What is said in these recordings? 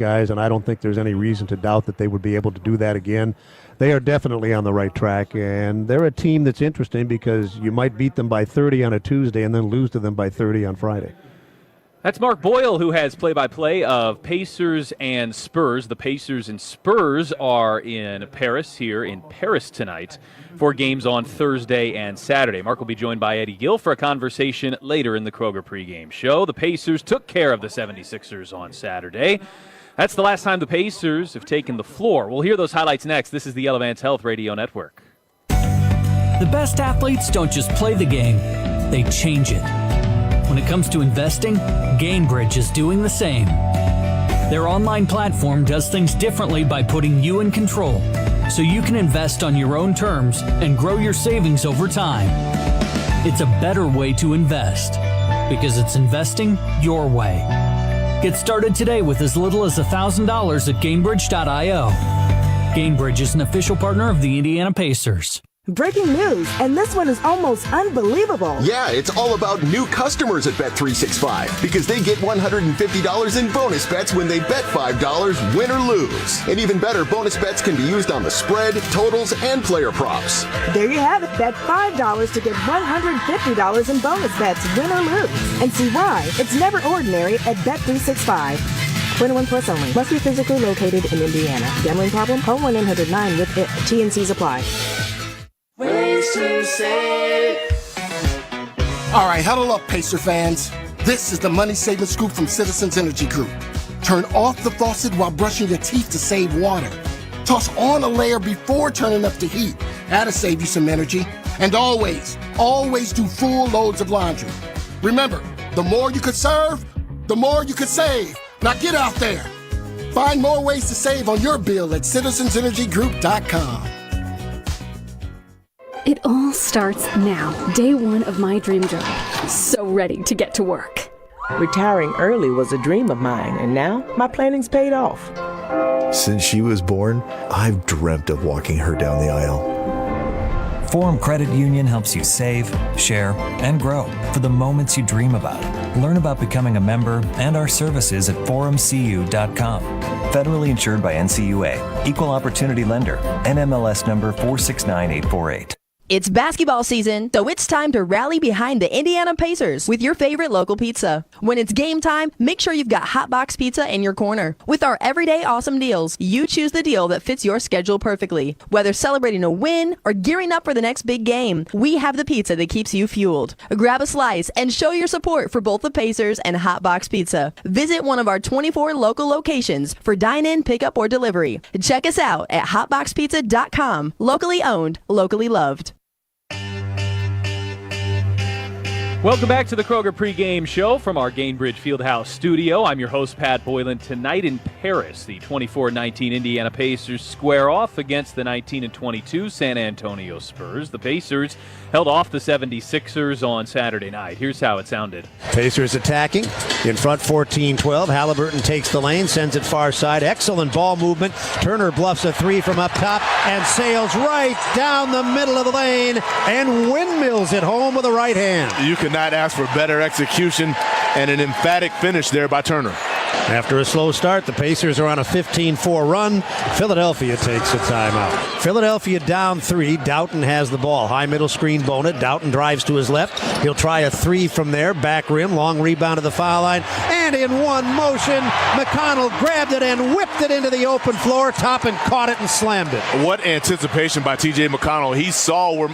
guys, and I don't think there's any reason to doubt that they would be able to do that again. They are definitely on the right track, and they're a team that's interesting because you might beat them by 30 on a Tuesday and then lose to them by 30 on Friday. That's Mark Boyle, who has play-by-play of Pacers and Spurs. The Pacers and Spurs are in Paris, here in Paris tonight, for games on Thursday and Saturday. Mark will be joined by Eddie Gill for a conversation later in the Kroger pregame show. The Pacers took care of the 76ers on Saturday. That's the last time the Pacers have taken the floor. We'll hear those highlights next. This is the Elevance Health Radio Network. The best athletes don't just play the game, they change it. When it comes to investing, GameBridge is doing the same. Their online platform does things differently by putting you in control, so you can invest on your own terms and grow your savings over time. It's a better way to invest, because it's investing your way. Get started today with as little as $1,000 at GameBridge.io. GameBridge is an official partner of the Indiana Pacers. Breaking news, and this one is almost unbelievable. Yeah, it's all about new customers at Bet365 because they get $150 in bonus bets when they bet $5, win or lose. And even better, bonus bets can be used on the spread, totals, and player props. There you have it. Bet $5 to get $150 in bonus bets, win or lose. And see why it's never ordinary at Bet365. 21 plus only. Must be physically located in Indiana. Gambling problem? Call 1-800-9 with it. T&Cs apply. Ways to save. All right, huddle up, Pacer fans. This is the money saving scoop from Citizens Energy Group. Turn off the faucet while brushing your teeth to save water. Toss on a layer before turning up the heat. That'll save you some energy. And always do full loads of laundry. Remember, the more you could serve, the more you could save. Now get out there. Find more ways to save on your bill at citizensenergygroup.com. It all starts now, day one of my dream job. So ready to get to work. Retiring early was a dream of mine, and now my planning's paid off. Since she was born, I've dreamt of walking her down the aisle. Forum Credit Union helps you save, share, and grow for the moments you dream about. Learn about becoming a member and our services at forumcu.com. Federally insured by NCUA. Equal Opportunity Lender. NMLS number 469848. It's basketball season, so it's time to rally behind the Indiana Pacers with your favorite local pizza. When it's game time, make sure you've got Hot Box Pizza in your corner. With our everyday awesome deals, you choose the deal that fits your schedule perfectly. Whether celebrating a win or gearing up for the next big game, we have the pizza that keeps you fueled. Grab a slice and show your support for both the Pacers and Hot Box Pizza. Visit one of our 24 local locations for dine-in, pickup, or delivery. Check us out at hotboxpizza.com. Locally owned, locally loved. Welcome back to the Kroger pregame show from our Gainbridge Fieldhouse studio. I'm your host, Pat Boylan. Tonight in Paris, the 24-19 Indiana Pacers square off against the 19-22 San Antonio Spurs. The Pacers held off the 76ers on Saturday night. Here's how it sounded. Pacers attacking. In front 14-12. Halliburton takes the lane, sends it far side. Excellent ball movement. Turner bluffs a three from up top and sails right down the middle of the lane and windmills it home with a right hand. You could not ask for better execution and an emphatic finish there by Turner. After a slow start, the Pacers are on a 15-4 run. Philadelphia takes a timeout. Philadelphia down 3. Doughton has the ball. High middle screen, Bona. Doughton drives to his left. He'll try a three from there. Back rim. Long rebound to the foul line. And in one motion, McConnell grabbed it and whipped it into the open floor. Toppin caught it and slammed it. What anticipation by T.J. McConnell. He saw where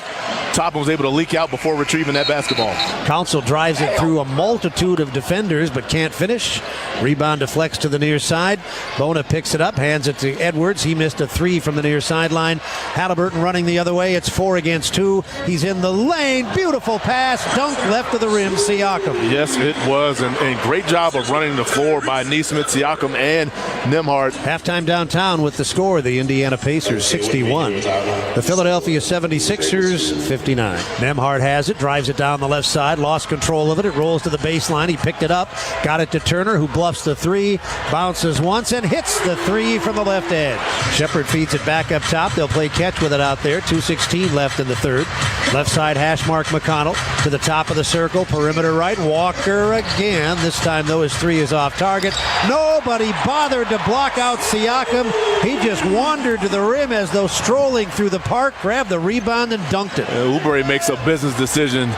Toppin was able to leak out before retrieving that basketball. Council drives it through a multitude of defenders but can't finish. Rebound deflects to the near side. Bona picks it up, hands it to Edwards. He missed a three from the near sideline. Halliburton running the other way. It's 4 against 2. He's in the lane. Beautiful pass. Dunk left of the rim. Siakam. Yes, it was. And great job of running the floor by Neesmith, Siakam, and Nembhard. Halftime downtown with the score. The Indiana Pacers 61. The Philadelphia 76ers 59. Nembhard has it. Drives it down the left side. Lost control of it. It rolls to the baseline. He picked it up. Got it to Turner, who bluffs the three. Bounces once and hits the three from the left edge. Shepard feeds it back up top. They'll play catch with it out there. 2:16 left in the third. Left side hash mark McConnell. to the top of the circle, perimeter right. Walker again. This time, though, his three is off target. Nobody bothered to block out Siakam. He just wandered to the rim as though strolling through the park, grabbed the rebound, and dunked it. Oubre makes a business decision.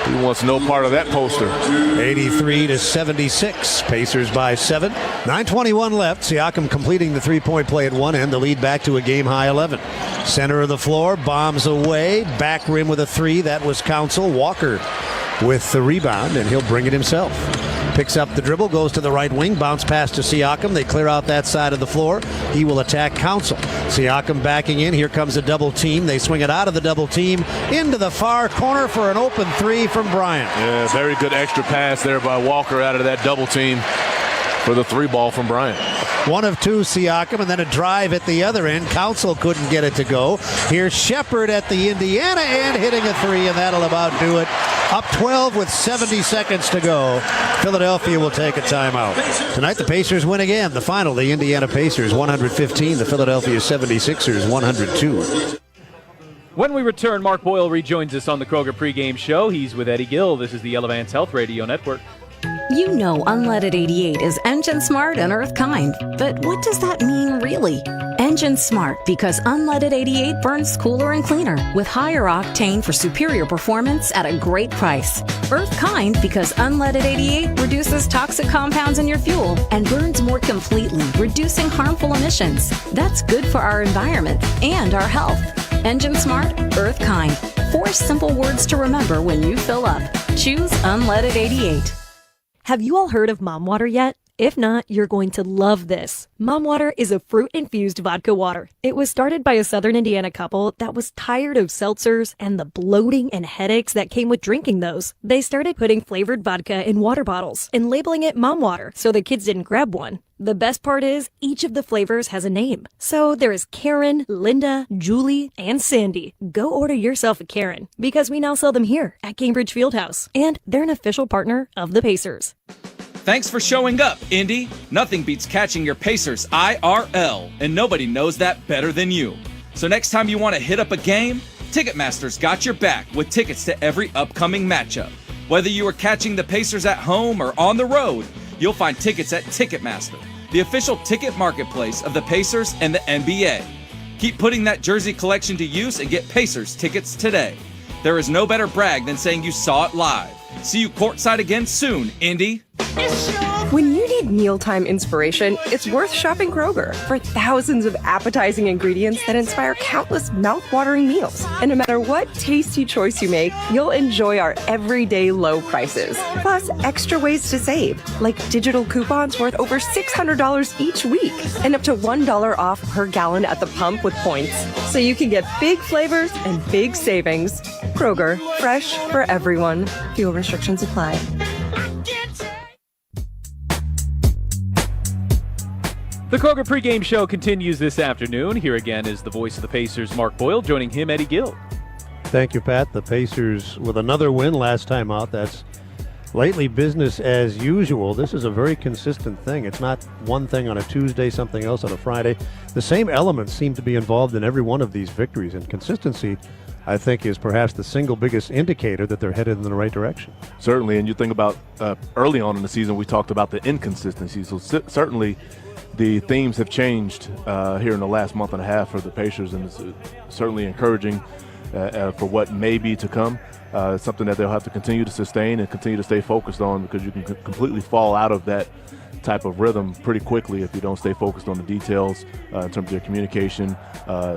He wants no part of that poster. 83-76. Pacers by 7. 9:21 left. Siakam completing the three-point play at one end. The lead back to a game-high 11. Center of the floor. Bombs away. Back rim with a three. That was Council. Walker with the rebound, and he'll bring it himself. Picks up the dribble, goes to the right wing, bounce pass to Siakam. They clear out that side of the floor. He will attack Council. Siakam backing in. Here comes a double team. They swing it out of the double team into the far corner for an open three from Bryant. Yeah, very good extra pass there by Walker out of that double team for the three ball from Bryant. One of two, Siakam, and then a drive at the other end. Council couldn't get it to go. Here's Shepard at the Indiana end, hitting a three, and that'll about do it. Up 12 with 70 seconds to go. Philadelphia will take a timeout. Tonight, the Pacers win again. The final, the Indiana Pacers 115, the Philadelphia 76ers 102. When we return, Mark Boyle rejoins us on the Kroger pregame show. He's with Eddie Gill. This is the Elevance Health Radio Network. You know Unleaded 88 is engine smart and earth kind, but what does that mean really? Engine smart because Unleaded 88 burns cooler and cleaner with higher octane for superior performance at a great price. Earth kind because Unleaded 88 reduces toxic compounds in your fuel and burns more completely, reducing harmful emissions. That's good for our environment and our health. Engine smart, earth kind. 4 simple words to remember when you fill up. Choose Unleaded 88. Have you all heard of Mom Water yet? If not, you're going to love this. Mom Water is a fruit-infused vodka water. It was started by a Southern Indiana couple that was tired of seltzers and the bloating and headaches that came with drinking those. They started putting flavored vodka in water bottles and labeling it Mom Water so the kids didn't grab one. The best part is, each of the flavors has a name. So there is Karen, Linda, Julie, and Sandy. Go order yourself a Karen, because we now sell them here at Cambridge Fieldhouse. And they're an official partner of the Pacers. Thanks for showing up, Indy. Nothing beats catching your Pacers IRL, and nobody knows that better than you. So next time you want to hit up a game, Ticketmaster's got your back with tickets to every upcoming matchup. Whether you are catching the Pacers at home or on the road, you'll find tickets at Ticketmaster, the official ticket marketplace of the Pacers and the NBA. Keep putting that jersey collection to use and get Pacers tickets today. There is no better brag than saying you saw it live. See you courtside again soon, Indy. When you need mealtime inspiration, it's worth shopping Kroger for thousands of appetizing ingredients that inspire countless mouth-watering meals. And no matter what tasty choice you make, you'll enjoy our everyday low prices. Plus, extra ways to save, like digital coupons worth over $600 each week and up to $1 off per gallon at the pump with points. So you can get big flavors and big savings. Kroger, fresh for everyone. Fuel restrictions apply. The Kroger pregame show continues this afternoon. Here again is the voice of the Pacers, Mark Boyle, joining him, Eddie Gill. Thank you, Pat. The Pacers with another win last time out. That's lately business as usual. This is a very consistent thing. It's not one thing on a Tuesday, something else on a Friday. The same elements seem to be involved in every one of these victories, and consistency, I think, is perhaps the single biggest indicator that they're headed in the right direction. Certainly, and you think about early on in the season, we talked about the inconsistency. So certainly the themes have changed here in the last month and a half for the Pacers, and it's certainly encouraging for what may be to come. It's something that they'll have to continue to sustain and continue to stay focused on, because you can completely fall out of that type of rhythm pretty quickly if you don't stay focused on the details in terms of your communication,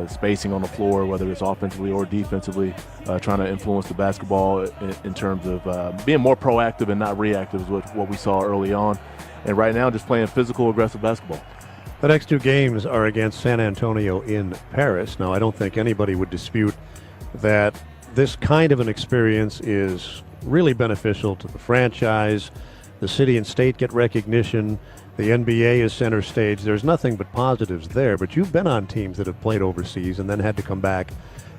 spacing on the floor, whether it's offensively or defensively, trying to influence the basketball in terms of being more proactive and not reactive is what we saw early on. And right now, just playing physical, aggressive basketball. The next two games are against San Antonio in Paris. Now, I don't think anybody would dispute that this kind of an experience is really beneficial to the franchise. The city and state get recognition. The NBA is center stage. There's nothing but positives there. But you've been on teams that have played overseas and then had to come back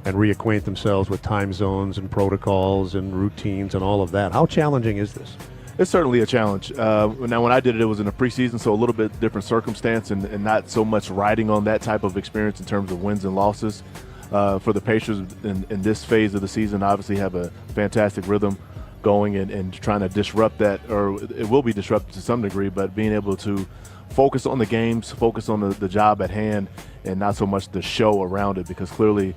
and reacquaint themselves with time zones and protocols and routines and all of that. How challenging is this? It's certainly a challenge. Now, when I did it, it was in the preseason, so a little bit different circumstance and not so much riding on that type of experience in terms of wins and losses. For the Pacers in this phase of the season, obviously have a fantastic rhythm going and trying to disrupt that, or it will be disrupted to some degree, but being able to focus on the games, focus on the job at hand, and not so much the show around it, because clearly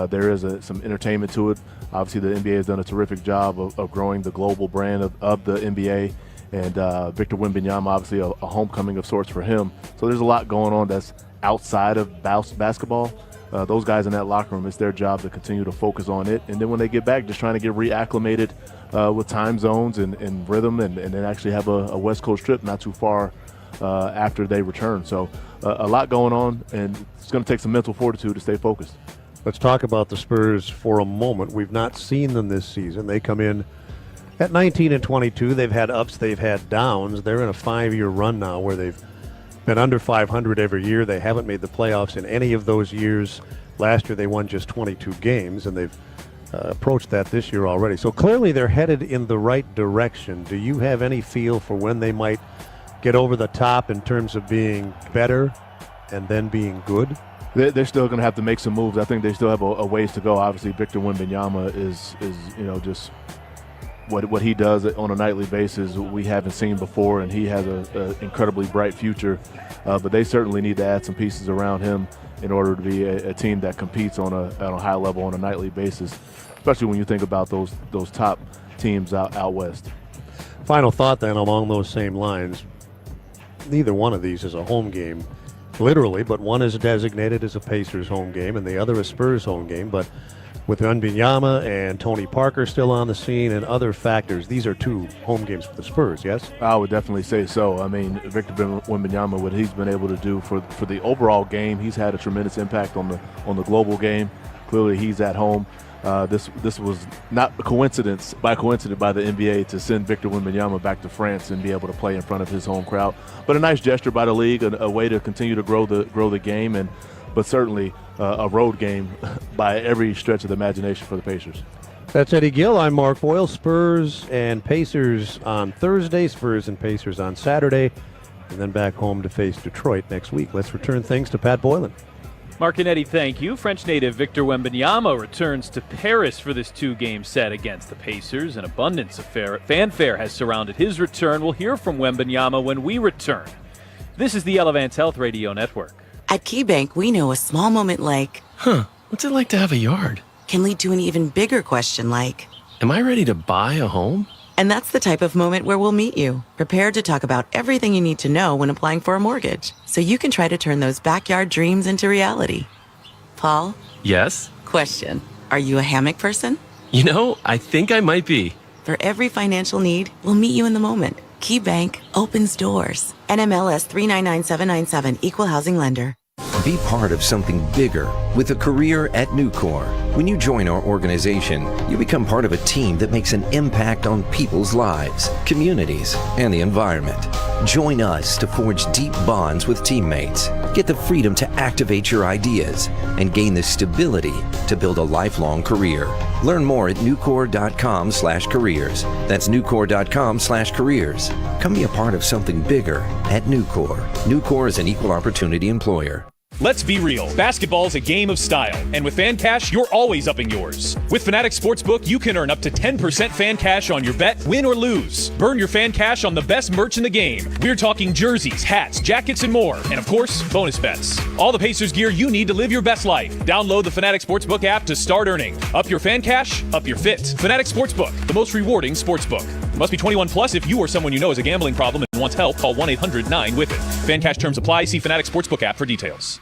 there is some entertainment to it. Obviously, the NBA has done a terrific job of growing the global brand of the NBA, and Victor Wembanyama, obviously a homecoming of sorts for him. So there's a lot going on that's outside of basketball. Those guys in that locker room, it's their job to continue to focus on it. And then when they get back, just trying to get reacclimated with time zones and rhythm, and then actually have a West Coast trip not too far after they return. So a lot going on, and it's going to take some mental fortitude to stay focused. Let's talk about the Spurs for a moment. We've not seen them this season. They come in at 19-22. They've had ups, they've had downs. They're in a 5-year run now where they've been under 500 every year. They haven't made the playoffs in any of those years. Last year they won just 22 games, and they've approached that this year already. So clearly they're headed in the right direction. Do you have any feel for when they might get over the top in terms of being better and then being good? They're still going to have to make some moves. I think they still have a ways to go. Obviously, Victor Wembanyama is just what he does on a nightly basis we haven't seen before, and he has an incredibly bright future. But they certainly need to add some pieces around him in order to be a team that competes on a high level on a nightly basis, especially when you think about those top teams out west. Final thought then along those same lines. Neither one of these is a home game, literally, but one is designated as a Pacers home game and the other a Spurs home game. But with Wembanyama and Tony Parker still on the scene and other factors, these are two home games for the Spurs, yes? I would definitely say so. I mean, Victor Wembanyama, what he's been able to do for the overall game, he's had a tremendous impact on the global game. Clearly, he's at home. This was not a coincidence by the NBA to send Victor Wembanyama back to France and be able to play in front of his home crowd. But a nice gesture by the league, a way to continue to grow the game, but certainly a road game by every stretch of the imagination for the Pacers. That's Eddie Gill. I'm Mark Boyle. Spurs and Pacers on Thursday, Spurs and Pacers on Saturday, and then back home to face Detroit next week. Let's return things to Pat Boylan. Mark and Eddie, thank you. French native Victor Wembanyama returns to Paris for this 2-game set against the Pacers. An abundance of fanfare has surrounded his return. We'll hear from Wembanyama when we return. This is the Elevance Health Radio Network. At KeyBank, we know a small moment like, what's it like to have a yard? Can lead to an even bigger question like, am I ready to buy a home? And that's the type of moment where we'll meet you, prepared to talk about everything you need to know when applying for a mortgage, so you can try to turn those backyard dreams into reality. Paul? Yes? Question. Are you a hammock person? You know, I think I might be. For every financial need, we'll meet you in the moment. KeyBank opens doors. NMLS 399797, Equal Housing Lender. Be part of something bigger with a career at Nucor. When you join our organization, you become part of a team that makes an impact on people's lives, communities, and the environment. Join us to forge deep bonds with teammates, get the freedom to activate your ideas, and gain the stability to build a lifelong career. Learn more at nucor.com/careers. That's nucor.com/careers. Come be a part of something bigger at Nucor. Nucor is an equal opportunity employer. Let's be real. Basketball's a game of style, and with Fan Cash, you're always upping yours. With Fanatics Sportsbook, you can earn up to 10% Fan Cash on your bet, win or lose. Burn your Fan Cash on the best merch in the game. We're talking jerseys, hats, jackets, and more. And of course, bonus bets. All the Pacers gear you need to live your best life. Download the Fanatics Sportsbook app to start earning. Up your Fan Cash, up your fit. Fanatics Sportsbook, the most rewarding sportsbook. Must be 21 plus if you or someone you know has a gambling problem and wants help. Call 1-800-9-WITH-IT. Fan Cash terms apply. See Fanatics Sportsbook app for details.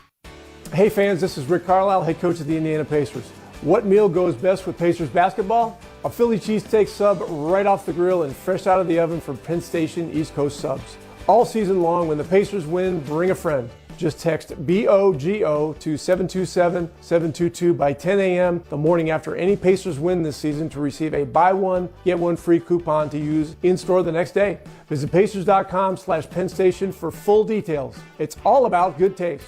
Hey fans, this is Rick Carlisle, head coach of the Indiana Pacers. What meal goes best with Pacers basketball? A Philly cheesesteak sub right off the grill and fresh out of the oven from Penn Station East Coast Subs. All season long, when the Pacers win, bring a friend. Just text BOGO to 727-722 by 10 a.m. the morning after any Pacers win this season to receive a buy one, get one free coupon to use in-store the next day. Visit pacers.com/Penn Station for full details. It's all about good taste.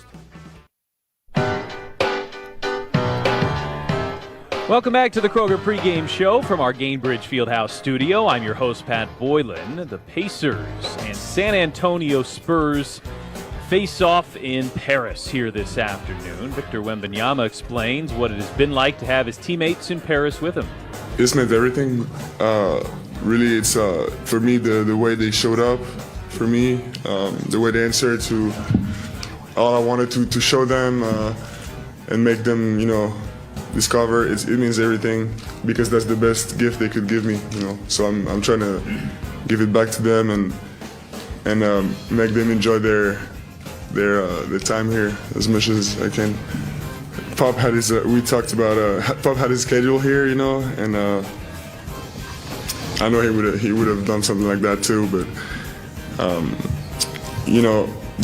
Welcome back to the Kroger pregame show from our Gainbridge Fieldhouse studio. I'm your host, Pat Boylan. The Pacers and San Antonio Spurs face off in Paris here this afternoon. Victor Wembanyama explains what it has been like to have his teammates in Paris with him. It's meant everything. really, it's for me the way they showed up for me, the way they answered to all I wanted to show them and make them, discover. It means everything because that's the best gift they could give me, So I'm trying to give it back to them and make them enjoy their time here as much as I can. Pop had his. We talked about. Pop had his schedule here, and I know he would have done something like that too. But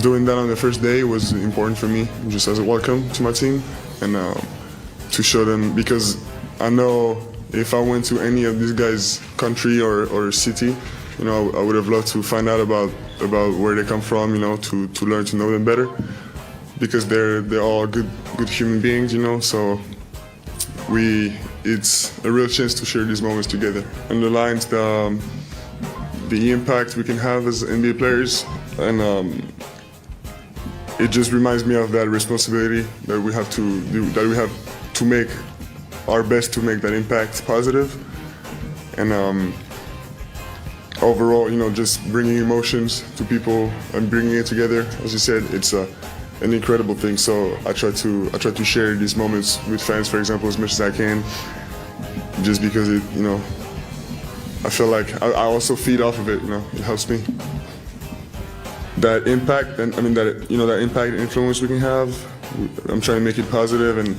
doing that on the first day was important for me, just as a welcome to my team, and to show them, because I know if I went to any of these guys' country or city, I would have loved to find out about where they come from, to learn to know them better, because they're all good human beings, So it's a real chance to share these moments together. Underlines the impact we can have as NBA players, and it just reminds me of that responsibility that we have to do, that we have to make our best to make that impact positive. And overall, just bringing emotions to people and bringing it together, as you said, it's an incredible thing. So I try to share these moments with fans, for example, as much as I can, just because it, I feel like I also feed off of it. It helps me. That impact, and that impact and influence we can have, I'm trying to make it positive and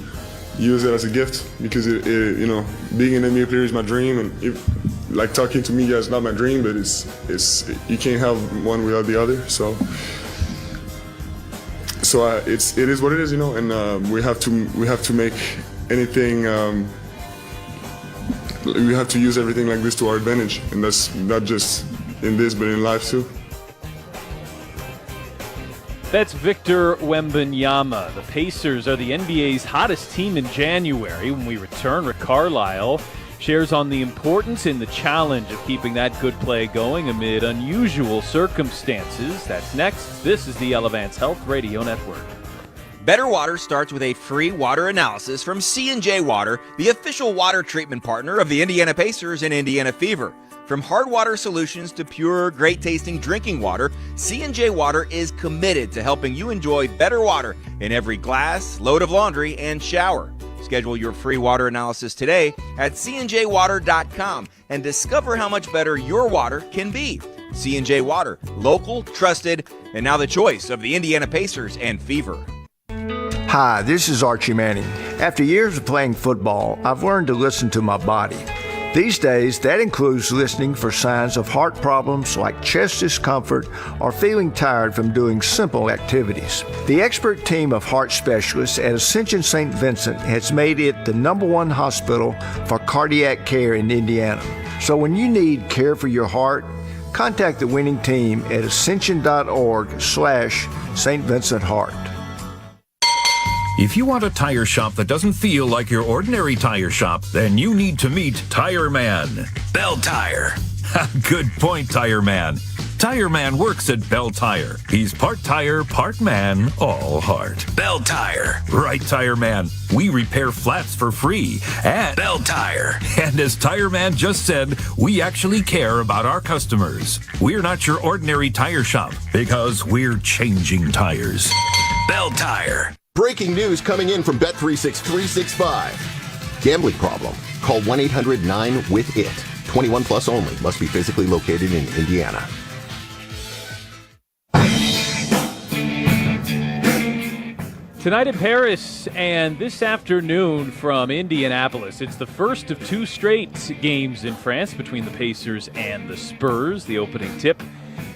use it as a gift, because it being an NBA player is my dream, and like talking to media is not my dream, but it's you can't have one without the other. So it is what it is, and we have to make anything. We have to use everything like this to our advantage, and that's not just in this, but in life too. That's Victor Wembanyama. The Pacers are the NBA's hottest team in January. When we return, Rick Carlisle shares on the importance and the challenge of keeping that good play going amid unusual circumstances. That's next. This is the Elevance Health Radio Network. Better Water starts with a free water analysis from C&J Water, the official water treatment partner of the Indiana Pacers and Indiana Fever. From hard water solutions to pure, great-tasting drinking water, C&J Water is committed to helping you enjoy better water in every glass, load of laundry, and shower. Schedule your free water analysis today at cnjwater.com and discover how much better your water can be. C&J Water, local, trusted, and now the choice of the Indiana Pacers and Fever. Hi, this is Archie Manning. After years of playing football, I've learned to listen to my body. These days, that includes listening for signs of heart problems like chest discomfort or feeling tired from doing simple activities. The expert team of heart specialists at Ascension St. Vincent has made it the st hospital for cardiac care in Indiana. So when you need care for your heart, contact the winning team at ascension.org/St. Vincent Heart. If you want a tire shop that doesn't feel like your ordinary tire shop, then you need to meet Tire Man. Bell Tire. Good point, Tire Man. Tire Man works at Bell Tire. He's part tire, part man, all heart. Bell Tire. Right, Tire Man. We repair flats for free at Bell Tire. And as Tire Man just said, we actually care about our customers. We're not your ordinary tire shop because we're changing tires. Bell Tire. Breaking news coming in from Bet36365. Gambling problem? Call 1-800-9-WITH-IT. 21 plus only. Must be physically located in Indiana. Tonight in Paris and this afternoon from Indianapolis. It's the first of two straight games in France between the Pacers and the Spurs. The opening tip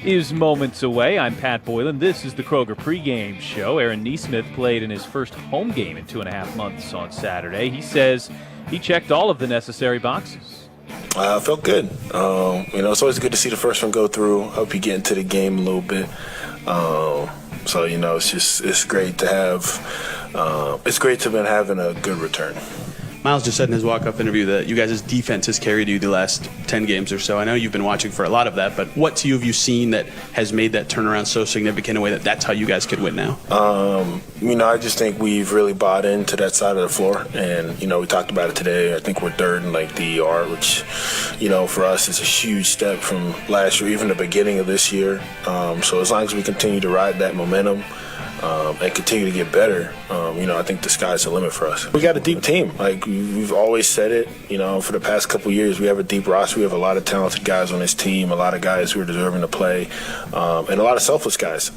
is moments away. I'm Pat Boylan. This is the Kroger pregame show. Aaron Nesmith played in his first home game in 2.5 months on Saturday. He says he checked all of the necessary boxes. I felt good. It's always good to see the first one go through. Hope you get into the game a little bit. It's great to have. It's great to have been having a good return. Miles just said in his walk-up interview that you guys' defense has carried you the last 10 games or so. I know you've been watching for a lot of that, but what to you have you seen that has made that turnaround so significant in a way that that's how you guys could win now? I just think we've really bought into that side of the floor, and we talked about it today. I think we're third in DER, which for us is a huge step from last year, even the beginning of this year. So as long as we continue to ride that momentum and continue to get better, I think the sky's the limit for us. We got a deep team. We've always said it, for the past couple of years, we have a deep roster. We have a lot of talented guys on this team, a lot of guys who are deserving to play, and a lot of selfless guys.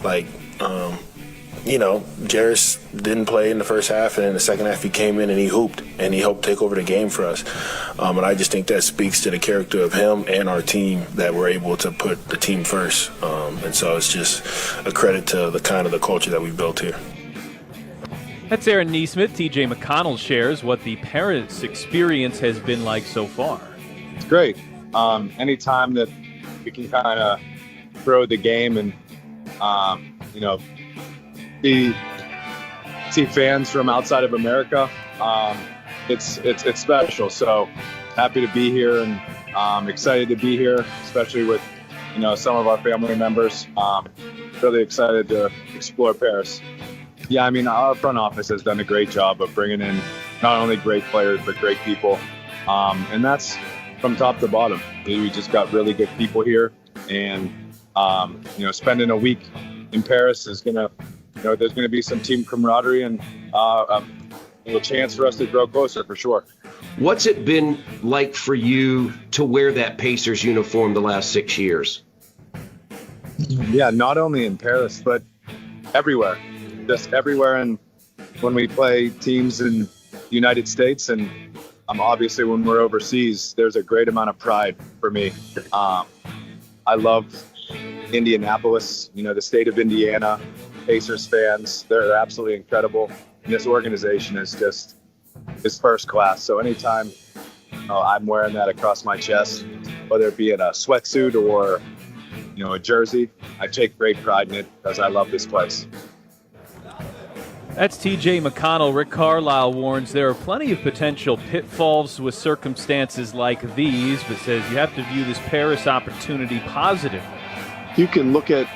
Jarris didn't play in the first half, and in the second half he came in and he hooped, and he helped take over the game for us. And I just think that speaks to the character of him and our team, that we're able to put the team first. And so it's just a credit to the culture that we've built here. That's Aaron Neesmith. TJ McConnell shares what the Paris experience has been like so far. It's great. Anytime that we can kind of throw the game and, see fans from outside of America, it's special. So happy to be here and excited to be here, especially with some of our family members. Really excited to explore Paris. Yeah, our front office has done a great job of bringing in not only great players but great people, and that's from top to bottom. We just got really good people here, and spending a week in Paris is gonna. There's going to be some team camaraderie and a chance for us to grow closer for sure. What's it been like for you to wear that Pacers uniform the last 6 years? Yeah, not only in Paris, but everywhere. Just everywhere. And when we play teams in the United States and obviously when we're overseas, there's a great amount of pride for me. I love Indianapolis, the state of Indiana. Pacers fans, they're absolutely incredible. And this organization is first class. So anytime I'm wearing that across my chest, whether it be in a sweatsuit or, a jersey, I take great pride in it because I love this place. That's TJ McConnell. Rick Carlisle warns there are plenty of potential pitfalls with circumstances like these, but says you have to view this Paris opportunity positively. You can look at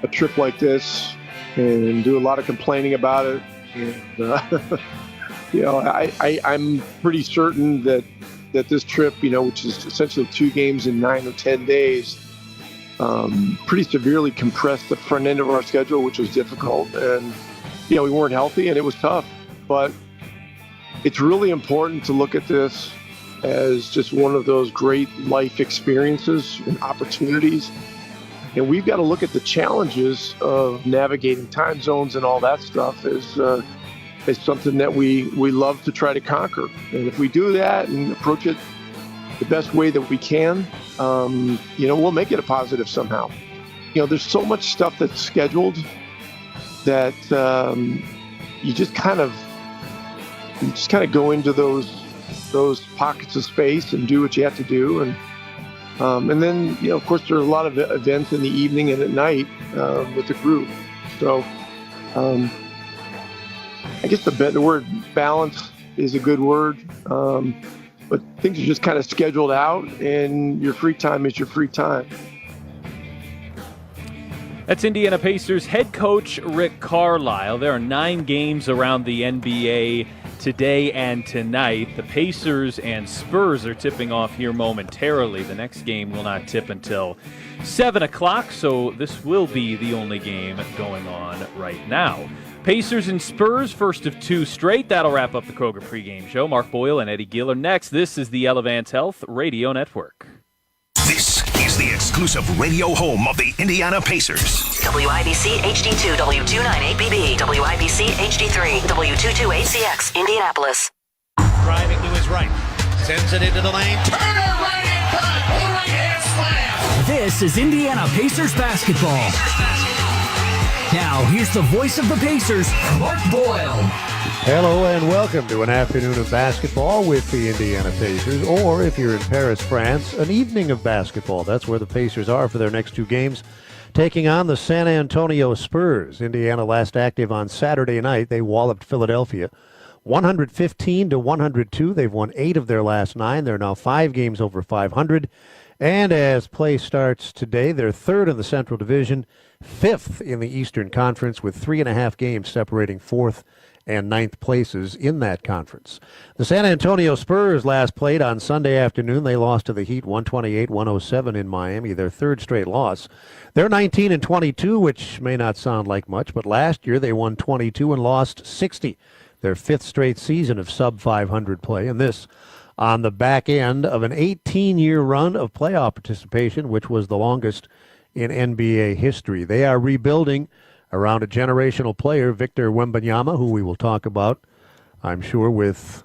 a trip like this and do a lot of complaining about it. And, I'm pretty certain that this trip, which is essentially 2 games in 9 or 10 days, pretty severely compressed the front end of our schedule, which was difficult. And, we weren't healthy and it was tough. But it's really important to look at this as just one of those great life experiences and opportunities. And we've got to look at the challenges of navigating time zones and all that stuff as something that we love to try to conquer. And if we do that and approach it the best way that we can, we'll make it a positive somehow. There's so much stuff that's scheduled that you just kind of go into those pockets of space and do what you have to do. And then, of course, there are a lot of events in the evening and at night with the group. So I guess the word balance is a good word. But things are just kind of scheduled out, and your free time is your free time. That's Indiana Pacers head coach Rick Carlisle. There are 9 games around the NBA today and tonight. The Pacers and Spurs are tipping off here momentarily. The next game will not tip until 7 o'clock, so this will be the only game going on right now. Pacers and Spurs, first of 2 straight. That'll wrap up the Kroger pregame show. Mark Boyle and Eddie Gill are next. This is the Elevance Health Radio Network. This is the exclusive radio home of the Indiana Pacers. WIBC HD2, W298BB, WIBC HD3, W228CX, Indianapolis. Driving to his right. Sends it into the lane. Turner right hand slam. This is Indiana Pacers basketball. Now, here's the voice of the Pacers, Mark Boyle. Hello and welcome to an afternoon of basketball with the Indiana Pacers, or if you're in Paris, France, an evening of basketball. That's where the Pacers are for their next 2 games, taking on the San Antonio Spurs. Indiana last active on Saturday night. They walloped Philadelphia 115 to 102. They've won 8 of their last 9. They're now 5 games over 500. And as play starts today, they're 3rd in the Central Division, 5th in the Eastern Conference, with 3.5 games separating 4th and 9th places in that conference. The San Antonio Spurs last played on Sunday afternoon. They lost to the Heat 128-107 in Miami, their 3rd straight loss. They're 19-22, which may not sound like much, but last year they won 22 and lost 60. Their 5th straight season of sub-500 play, and this on the back end of an 18-year run of playoff participation, which was the longest in NBA history. They are rebuilding around a generational player, Victor Wembanyama, who we will talk about, I'm sure, with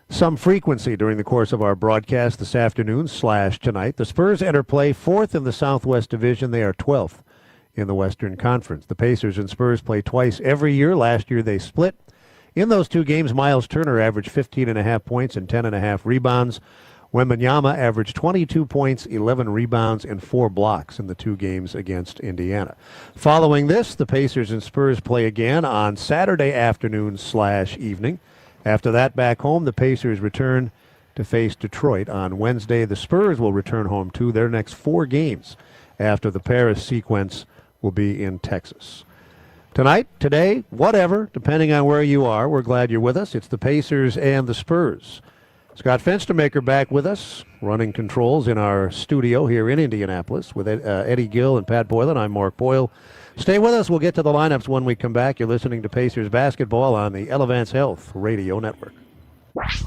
some frequency during the course of our broadcast this afternoon / tonight. The Spurs enter play 4th in the Southwest Division. They are 12th in the Western Conference. The Pacers and Spurs play twice every year. Last year they split. In those 2 games, Miles Turner averaged 15.5 points and 10.5 rebounds. Wembanyama averaged 22 points, 11 rebounds, and 4 blocks in the 2 games against Indiana. Following this, the Pacers and Spurs play again on Saturday afternoon / evening. After that, back home, the Pacers return to face Detroit on Wednesday. The Spurs will return home too. Their next 4 games after the Paris sequence will be in Texas. Tonight, today, whatever, depending on where you are, we're glad you're with us. It's the Pacers and the Spurs. Scott Fenstermaker back with us, running controls in our studio here in Indianapolis with Eddie Gill and Pat Boylan. I'm Mark Boyle. Stay with us. We'll get to the lineups when we come back. You're listening to Pacers basketball on the Elevance Health Radio Network.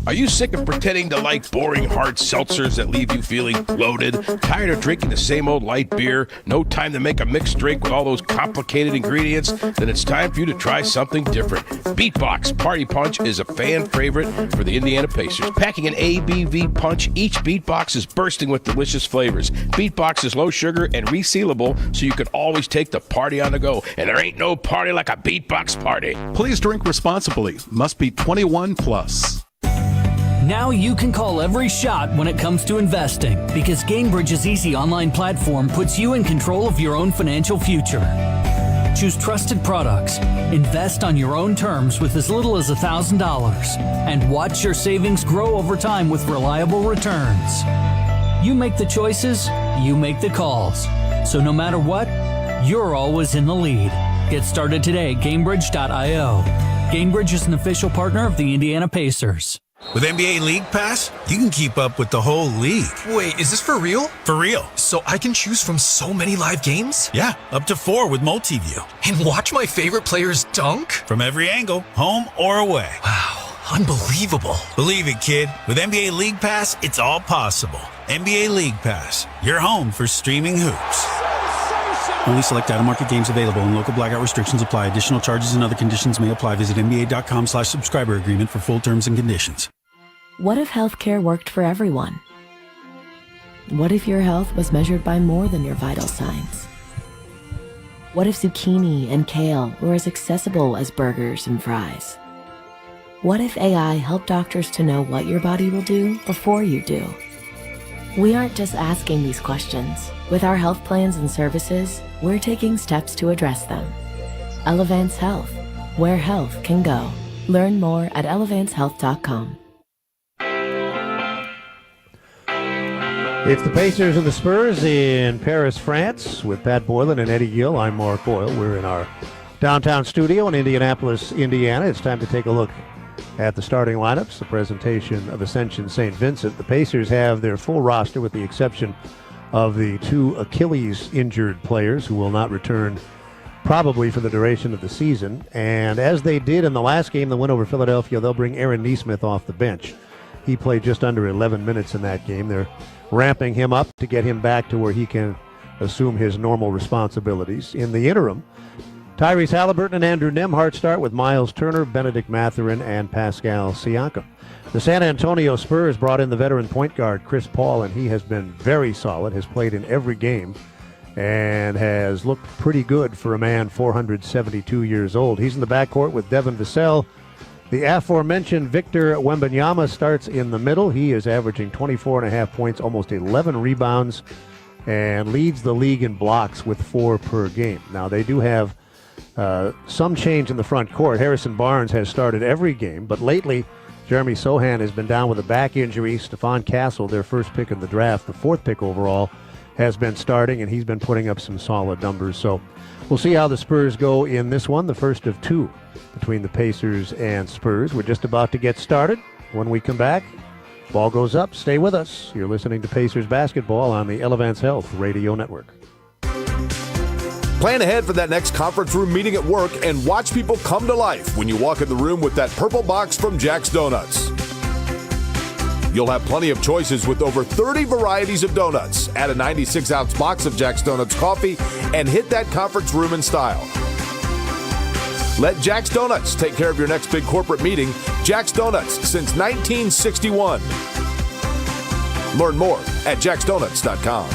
Are you sick of pretending to like boring hard seltzers that leave you feeling bloated? Tired of drinking the same old light beer? No time to make a mixed drink with all those complicated ingredients? Then it's time for you to try something different. Beatbox Party Punch is a fan favorite for the Indiana Pacers. Packing an ABV punch, each Beatbox is bursting with delicious flavors. Beatbox is low sugar and resealable, so you can always take the party on the go. And there ain't no party like a Beatbox party. Please drink responsibly. Must be 21 plus. Now you can call every shot when it comes to investing because Gainbridge's easy online platform puts you in control of your own financial future. Choose trusted products, invest on your own terms with as little as $1,000, and watch your savings grow over time with reliable returns. You make the choices, you make the calls. So no matter what, you're always in the lead. Get started today at Gainbridge.io. Gainbridge is an official partner of the Indiana Pacers. With NBA League Pass, you can keep up with the whole league. Wait, is this for real? For real. So I can choose from so many live games? Yeah, up to 4 with multi-view. And watch my favorite players dunk? From every angle, home or away. Wow, unbelievable. Believe it, kid. With NBA League Pass, it's all possible. NBA League Pass, your home for streaming hoops. Only select out-of-market games available and local blackout restrictions apply. Additional charges and other conditions may apply. Visit NBA.com/subscriber agreement for full terms and conditions. What if healthcare worked for everyone? What if your health was measured by more than your vital signs? What if zucchini and kale were as accessible as burgers and fries? What if AI helped doctors to know what your body will do before you do? We aren't just asking these questions. With our health plans and services, we're taking steps to address them. Elevance Health, where health can go. Learn more at elevancehealth.com. It's the Pacers and the Spurs in Paris, France, with Pat Boylan and Eddie Gill. I'm Mark Boyle. We're in our downtown studio in Indianapolis, Indiana. It's time to take a look at the starting lineups, the presentation of Ascension St. Vincent. The Pacers have their full roster with the exception of the 2 Achilles-injured players who will not return probably for the duration of the season. And as they did in the last game, the win over Philadelphia, they'll bring Aaron Nesmith off the bench. He played just under 11 minutes in that game. They're ramping him up to get him back to where he can assume his normal responsibilities. In the interim, Tyrese Halliburton and Andrew Nembhard start with Miles Turner, Benedict Mathurin, and Pascal Siakam. The San Antonio Spurs brought in the veteran point guard Chris Paul, and he has been very solid, has played in every game, and has looked pretty good for a man 472 years old. He's in the backcourt with Devin Vassell. The aforementioned Victor Wembanyama starts in the middle. He is averaging 24.5 points, almost 11 rebounds, and leads the league in blocks with 4 per game. Now, they do have some change in the front court. Harrison Barnes has started every game, but lately Jeremy Sohan has been down with a back injury. Stephon Castle, their first pick in the draft, the fourth pick overall, has been starting, and he's been putting up some solid numbers. So we'll see how the Spurs go in this one, the first of two between the Pacers and Spurs. We're just about to get started. When we come back, ball goes up. Stay with us. You're listening to Pacers basketball on the Elevance Health Radio Network. Plan ahead for that next conference room meeting at work and watch people come to life when you walk in the room with that purple box from Jack's Donuts. You'll have plenty of choices with over 30 varieties of donuts. Add a 96-ounce box of Jack's Donuts coffee and hit that conference room in style. Let Jack's Donuts take care of your next big corporate meeting. Jack's Donuts since 1961. Learn more at jacksdonuts.com.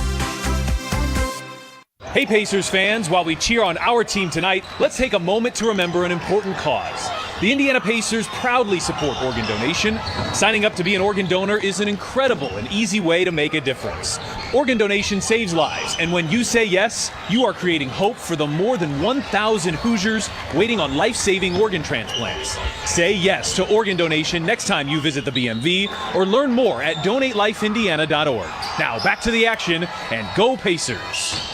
Hey Pacers fans, while we cheer on our team tonight, let's take a moment to remember an important cause. The Indiana Pacers proudly support organ donation. Signing up to be an organ donor is an incredible and easy way to make a difference. Organ donation saves lives, and when you say yes, you are creating hope for the more than 1,000 Hoosiers waiting on life-saving organ transplants. Say yes to organ donation next time you visit the BMV, or learn more at donatelifeindiana.org. Now back to the action, and go Pacers!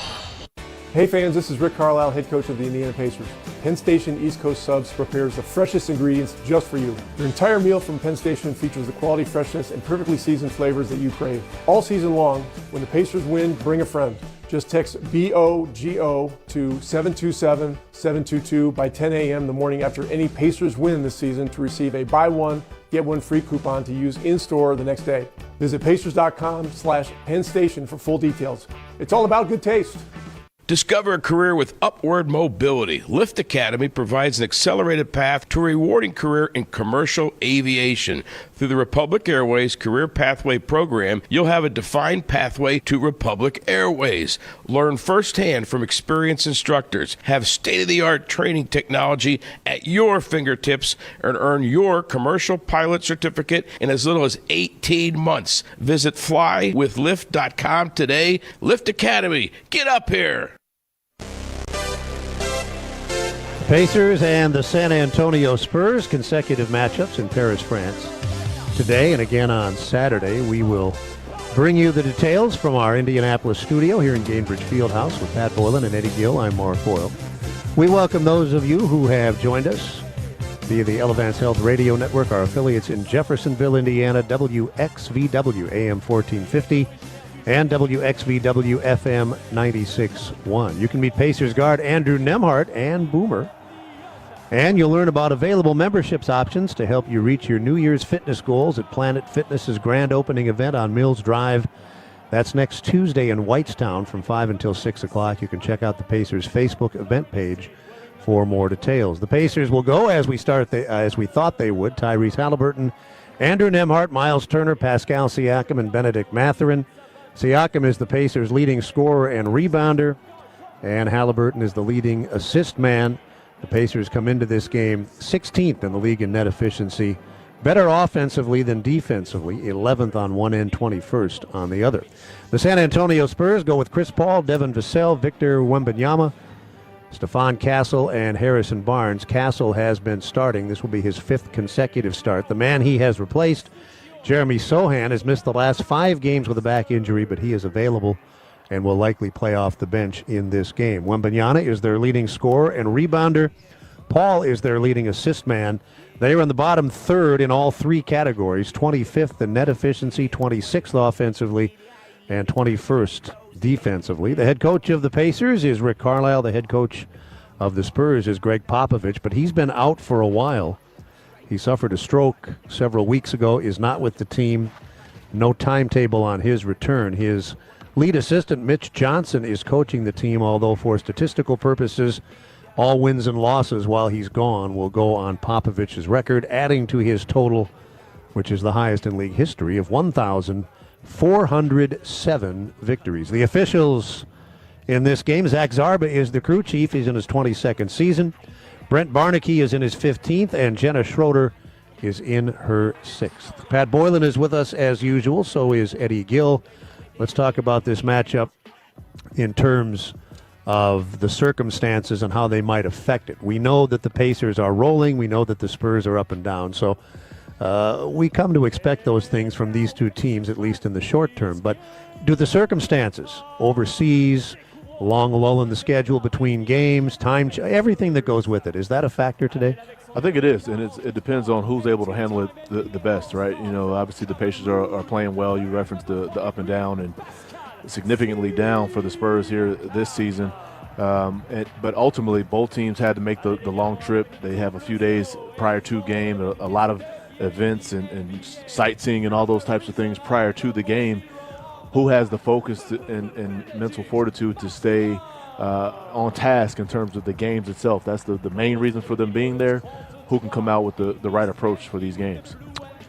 Hey fans, this is Rick Carlisle, head coach of the Indiana Pacers. Penn Station East Coast Subs prepares the freshest ingredients just for you. Your entire meal from Penn Station features the quality, freshness, and perfectly seasoned flavors that you crave. All season long, when the Pacers win, bring a friend. Just text BOGO to 727-722 by 10 a.m. the morning after any Pacers win this season to receive a buy one, get one free coupon to use in-store the next day. Visit pacers.com/Penn Station for full details. It's all about good taste. Discover a career with upward mobility. Lift Academy provides an accelerated path to a rewarding career in commercial aviation. Through the Republic Airways Career Pathway Program, you'll have a defined pathway to Republic Airways. Learn firsthand from experienced instructors, have state-of-the-art training technology at your fingertips, and earn your commercial pilot certificate in as little as 18 months. Visit flywithlift.com today. Lift Academy, get up here. Pacers and the San Antonio Spurs, consecutive matchups in Paris, France. Today and again on Saturday, we will bring you the details from our Indianapolis studio here in Gainbridge Fieldhouse with Pat Boylan and Eddie Gill. I'm Mark Boyle. We welcome those of you who have joined us via the Elevance Health Radio Network, our affiliates in Jeffersonville, Indiana, WXVW AM 1450 and WXVW FM 96.1. You can meet Pacers guard Andrew Nembhard and Boomer. And you'll learn about available memberships options to help you reach your New Year's fitness goals at Planet Fitness's grand opening event on Mills Drive. That's next Tuesday in Whitestown from 5 until 6 o'clock. You can check out the Pacers Facebook event page for more details. The Pacers will go as we thought they would. Tyrese Halliburton, Andrew Nembhard, Miles Turner, Pascal Siakam, and Benedict Mathurin. Siakam is the Pacers' leading scorer and rebounder, and Halliburton is the leading assist man. The Pacers come into this game 16th in the league in net efficiency, better offensively than defensively, 11th on one end, 21st on the other. The San Antonio Spurs go with Chris Paul, Devin Vassell, Victor Wembanyama, Stephon Castle, and Harrison Barnes. Castle has been starting. This will be his fifth consecutive start. The man he has replaced, Jeremy Sohan, has missed the last 5 games with a back injury, but he is available and will likely play off the bench in this game. Wembanyama is their leading scorer and rebounder. Paul is their leading assist man. They are in the bottom third in all 3 categories, 25th in net efficiency, 26th offensively, and 21st defensively. The head coach of the Pacers is Rick Carlisle. The head coach of the Spurs is Greg Popovich, but he's been out for a while. He suffered a stroke several weeks ago, is not with the team. No timetable on his return. His lead assistant, Mitch Johnson, is coaching the team, although for statistical purposes, all wins and losses while he's gone will go on Popovich's record, adding to his total, which is the highest in league history, of 1,407 victories. The officials in this game, Zach Zarba is the crew chief. He's in his 22nd season. Brent Barnaky is in his 15th, and Jenna Schroeder is in her 6th. Pat Boylan is with us as usual, so is Eddie Gill. Let's talk about this matchup in terms of the circumstances and how they might affect it. We know that the Pacers are rolling. We know that the Spurs are up and down. So we come to expect those things from these two teams, at least in the short term. But do the circumstances, overseas, long lull in the schedule between games, everything that goes with it, is that a factor today? I think it is, and it depends on who's able to handle it the best, right? You know, obviously the Pacers are playing well. You referenced the up and down, and significantly down for the Spurs here this season. But ultimately, both teams had to make the long trip. They have a few days prior to game, a lot of events and sightseeing and all those types of things prior to the game. Who has the focus and mental fortitude to stay on task in terms of the games itself? That's the main reason for them being there. Who can come out with the right approach for these games?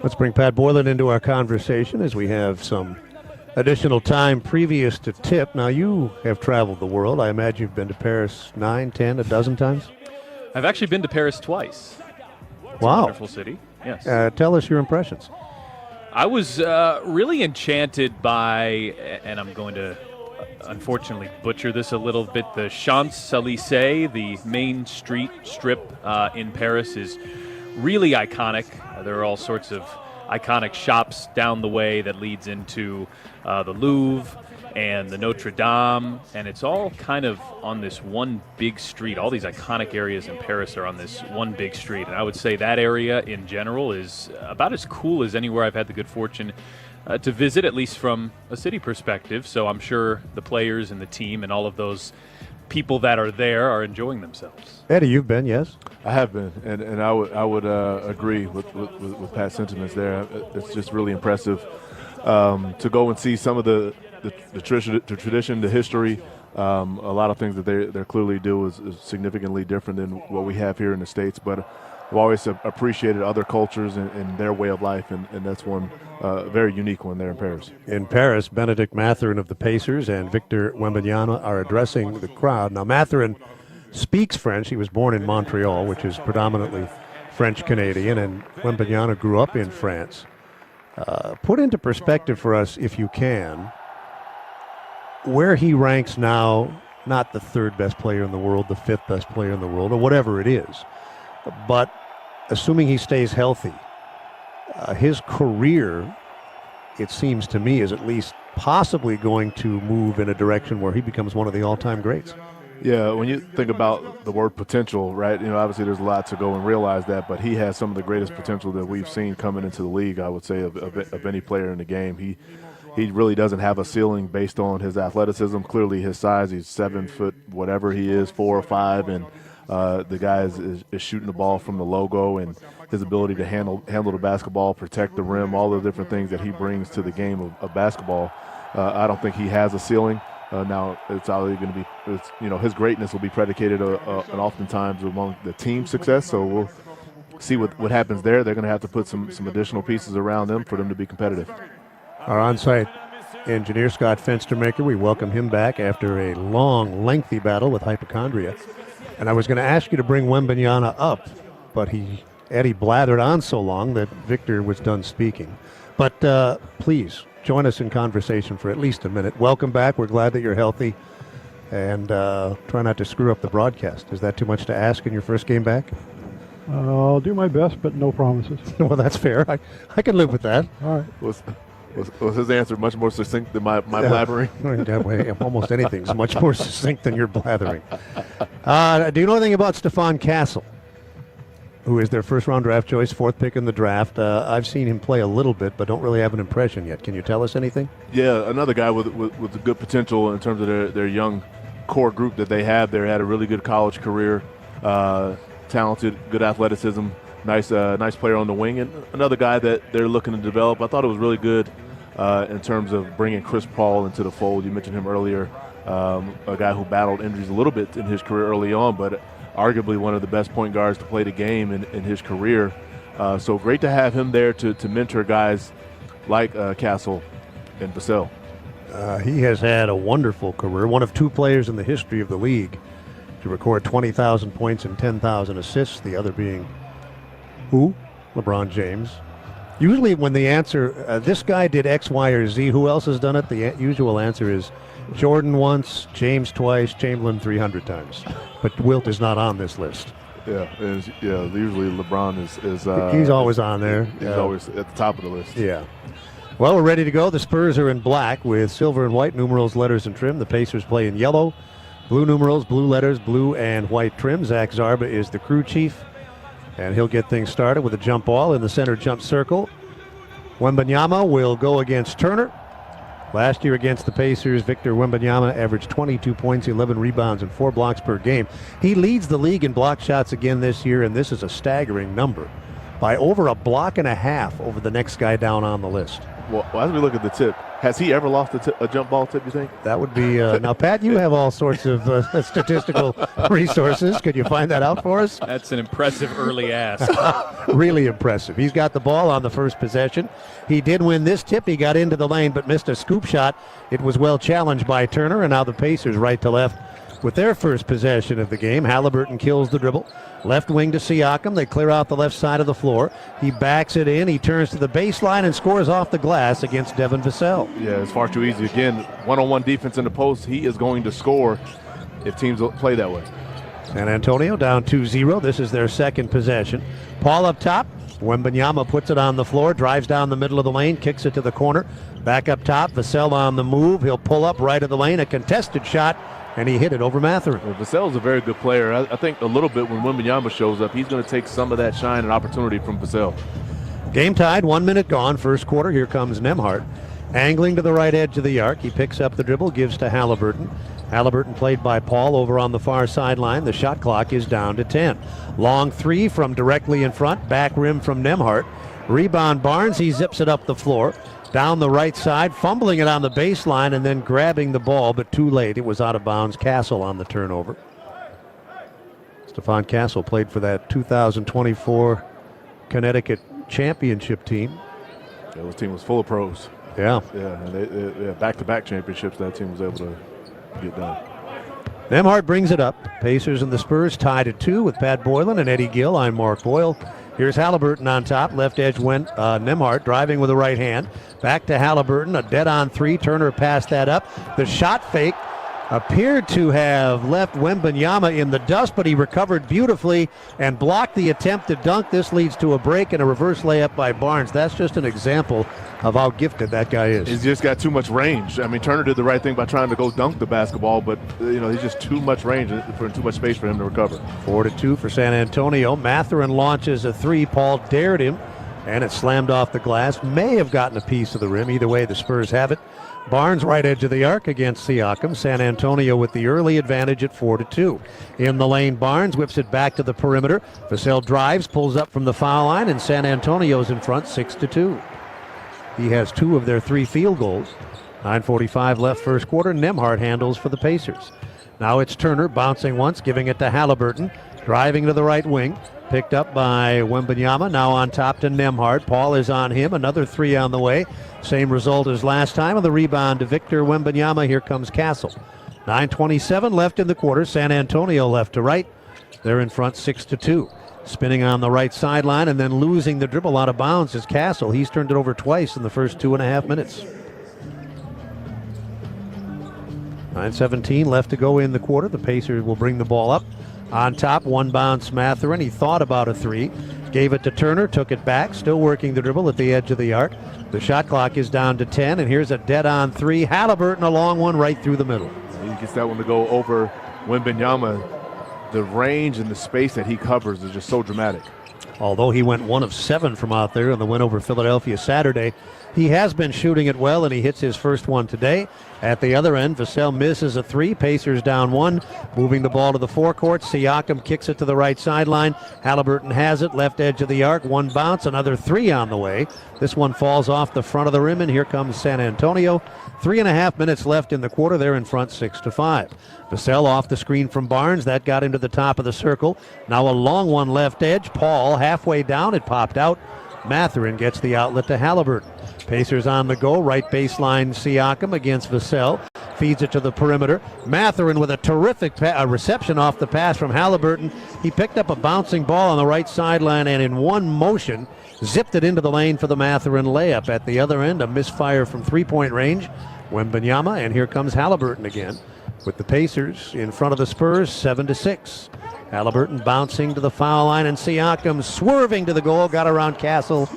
Let's bring Pat Boylan into our conversation as we have some additional time previous to tip. Now, you have traveled the world. I imagine you've been to Paris 9, 10, a dozen times? I've actually been to Paris twice. It's wow. a wonderful city, yes. Tell us your impressions. I was really enchanted by, and I'm going to unfortunately butcher this a little bit, the Champs-Élysées, the main street strip in Paris, is really iconic. There are all sorts of iconic shops down the way that leads into the Louvre and the Notre Dame, and it's all kind of on this one big street. All these iconic areas in Paris are on this one big street, and I would say that area in general is about as cool as anywhere I've had the good fortune to visit, at least from a city perspective. So I'm sure the players and the team and all of those people that are there are enjoying themselves. Eddie, you've been, yes? I have been, and I would agree with Pat's sentiments there. It's just really impressive to go and see some of the tradition, the history. A lot of things that they clearly do is significantly different than what we have here in the States. But I've always appreciated other cultures and their way of life, and that's one very unique one there in Paris. In Paris, Benedict Mathurin of the Pacers and Victor Wembanyama are addressing the crowd. Now, Mathurin speaks French. He was born in Montreal, which is predominantly French-Canadian, and Wembanyama grew up in France. Put into perspective for us, if you can, where he ranks now, not the third best player in the world, the fifth best player in the world, or whatever it is, but assuming he stays healthy, his career, it seems to me, is at least possibly going to move in a direction where he becomes one of the all-time greats. Yeah, when you think about the word potential, right, you know, obviously there's a lot to go and realize that, but he has some of the greatest potential that we've seen coming into the league, I would say, of any player in the game. He really doesn't have a ceiling based on his athleticism. Clearly his size, he's 7 foot, whatever he is, 4 or 5, and the guy is shooting the ball from the logo, and his ability to handle the basketball, protect the rim, all the different things that he brings to the game of basketball. I don't think he has a ceiling. Now it's either going to be, his greatness will be predicated and oftentimes among the team success. So we'll see what happens there. They're going to have to put some additional pieces around them for them to be competitive. Our on-site engineer, Scott Fenstermaker, we welcome him back after a long, lengthy battle with hypochondria. And I was going to ask you to bring Wembanyama up, but Eddie blathered on so long that Victor was done speaking. But please, join us in conversation for at least a minute. Welcome back. We're glad that you're healthy. And try not to screw up the broadcast. Is that too much to ask in your first game back? I'll do my best, but no promises. Well, that's fair. I can live with that. All right. Was his answer much more succinct than my blathering? Almost anything's much more succinct than your blathering. Do you know anything about Stephon Castle, who is their first-round draft choice, 4th pick in the draft? I've seen him play a little bit, but don't really have an impression yet. Can you tell us anything? Yeah, another guy with good potential in terms of their young core group that they have there. Had a really good college career, talented, good athleticism, nice player on the wing, and another guy that they're looking to develop. I thought it was really good in terms of bringing Chris Paul into the fold. You mentioned him earlier, a guy who battled injuries a little bit in his career early on, but arguably one of the best point guards to play the game in his career. So great to have him there to mentor guys like Castle and Vassell. He has had a wonderful career, one of 2 players in the history of the league to record 20,000 points and 10,000 assists, the other being who? LeBron James. Usually when the answer, this guy did X, Y, or Z, who else has done it? The usual answer is Jordan once, James twice, Chamberlain 300 times. But Wilt is not on this list. Yeah, usually LeBron is he's always on there. He's always at the top of the list. Yeah. Well, we're ready to go. The Spurs are in black with silver and white numerals, letters, and trim. The Pacers play in yellow, blue numerals, blue letters, blue and white trim. Zach Zarba is the crew chief, and he'll get things started with a jump ball in the center jump circle. Wembanyama will go against Turner. Last year against the Pacers, Victor Wembanyama averaged 22 points, 11 rebounds, and 4 blocks per game. He leads the league in block shots again this year, and this is a staggering number, by over a block and a half over the next guy down on the list. Well, as we look at the tip, has he ever lost a jump ball tip, you think? That would be, now Pat, you have all sorts of statistical resources. Could you find that out for us? That's an impressive early ask. Really impressive. He's got the ball on the first possession. He did win this tip. He got into the lane but missed a scoop shot. It was well challenged by Turner, and now the Pacers right to left with their first possession of the game. Halliburton kills the dribble. Left wing to Siakam. They clear out the left side of the floor. He backs it in. He turns to the baseline and scores off the glass against Devin Vassell. Yeah, it's far too easy. Again, one-on-one defense in the post. He is going to score if teams play that way. San Antonio down 2-0. This is their second possession. Paul up top. Wembanyama puts it on the floor, drives down the middle of the lane, kicks it to the corner. Back up top, Vassell on the move. He'll pull up right of the lane. A contested shot, and he hit it over Mathurin. Well, Vassell's a very good player. I think a little bit when Wembanyama shows up, he's going to take some of that shine and opportunity from Vassell. Game tied, 1 minute gone, first quarter. Here comes Nembhard. Angling to the right edge of the arc. He picks up the dribble, gives to Halliburton. Halliburton played by Paul over on the far sideline. The shot clock is down to 10. Long three from directly in front, back rim from Nembhard. Rebound Barnes, he zips it up the floor. Down the right side, fumbling it on the baseline and then grabbing the ball, but too late. It was out of bounds. Castle on the turnover. Stephon Castle played for that 2024 Connecticut championship team. Yeah, this team was full of pros. Yeah. Yeah, and they back-to-back championships that team was able to get done. Nembhard brings it up. Pacers and the Spurs tied at 2 with Pat Boylan and Eddie Gill. I'm Mark Boyle. Here's Halliburton on top. Left edge went Nembhard driving with the right hand. Back to Halliburton. A dead-on three. Turner passed that up. The shot fake appeared to have left Wembanyama in the dust, but he recovered beautifully and blocked the attempt to dunk. This leads to a break and a reverse layup by Barnes. That's just an example of how gifted that guy is. He's just got too much range. I mean, Turner did the right thing by trying to go dunk the basketball, but he's just too much range for too much space for him to recover. 4-2 for San Antonio. Mathurin launches a three. Paul dared him, and it slammed off the glass. May have gotten a piece of the rim. Either way, the Spurs have it. Barnes right edge of the arc against Siakam. San Antonio with the early advantage at 4-2. In the lane, Barnes whips it back to the perimeter. Vassell drives, pulls up from the foul line, and San Antonio's in front 6-2. He has 2 of their 3 field goals. 9:45 left first quarter. Nembhard handles for the Pacers. Now it's Turner bouncing once, giving it to Halliburton. Driving to the right wing. Picked up by Wembanyama. Now on top to Nembhard. Paul is on him. Another 3 on the way. Same result as last time. On the rebound to Victor Wembanyama. Here comes Castle. 9:27 left in the quarter. San Antonio left to right. They're in front 6-2. Spinning on the right sideline and then losing the dribble out of bounds is Castle. He's turned it over twice in the first 2.5 minutes. 9:17 left to go in the quarter. The Pacers will bring the ball up. On top, one bounce Mathurin. He thought about a 3. Gave it to Turner, took it back, still working the dribble at the edge of the arc. The shot clock is down to 10, and here's a dead-on 3. Halliburton, a long one right through the middle. He gets that one to go over Wembanyama. The range and the space that he covers is just so dramatic. Although he went 1 of 7 from out there in the win over Philadelphia Saturday, he has been shooting it well, and he hits his first one today. At the other end, Vassell misses a 3. Pacers down 1. Moving the ball to the forecourt. Siakam kicks it to the right sideline. Halliburton has it, left edge of the arc. 1 bounce, another 3 on the way. This one falls off the front of the rim, and here comes San Antonio. 3.5 minutes left in the quarter. They're in front 6-5. Vassell off the screen from Barnes. That got into the top of the circle. Now a long one left edge. Paul halfway down. It popped out. Mathurin gets the outlet to Halliburton. Pacers on the go. Right baseline Siakam against Vassell. Feeds it to the perimeter. Mathurin with a terrific reception off the pass from Halliburton. He picked up a bouncing ball on the right sideline, and in one motion, zipped it into the lane for the Matherin layup. At the other end, a misfire from three-point range. Wembanyama, and here comes Halliburton again with the Pacers in front of the Spurs, 7-6. Halliburton bouncing to the foul line, and Siakam swerving to the goal, got around Castle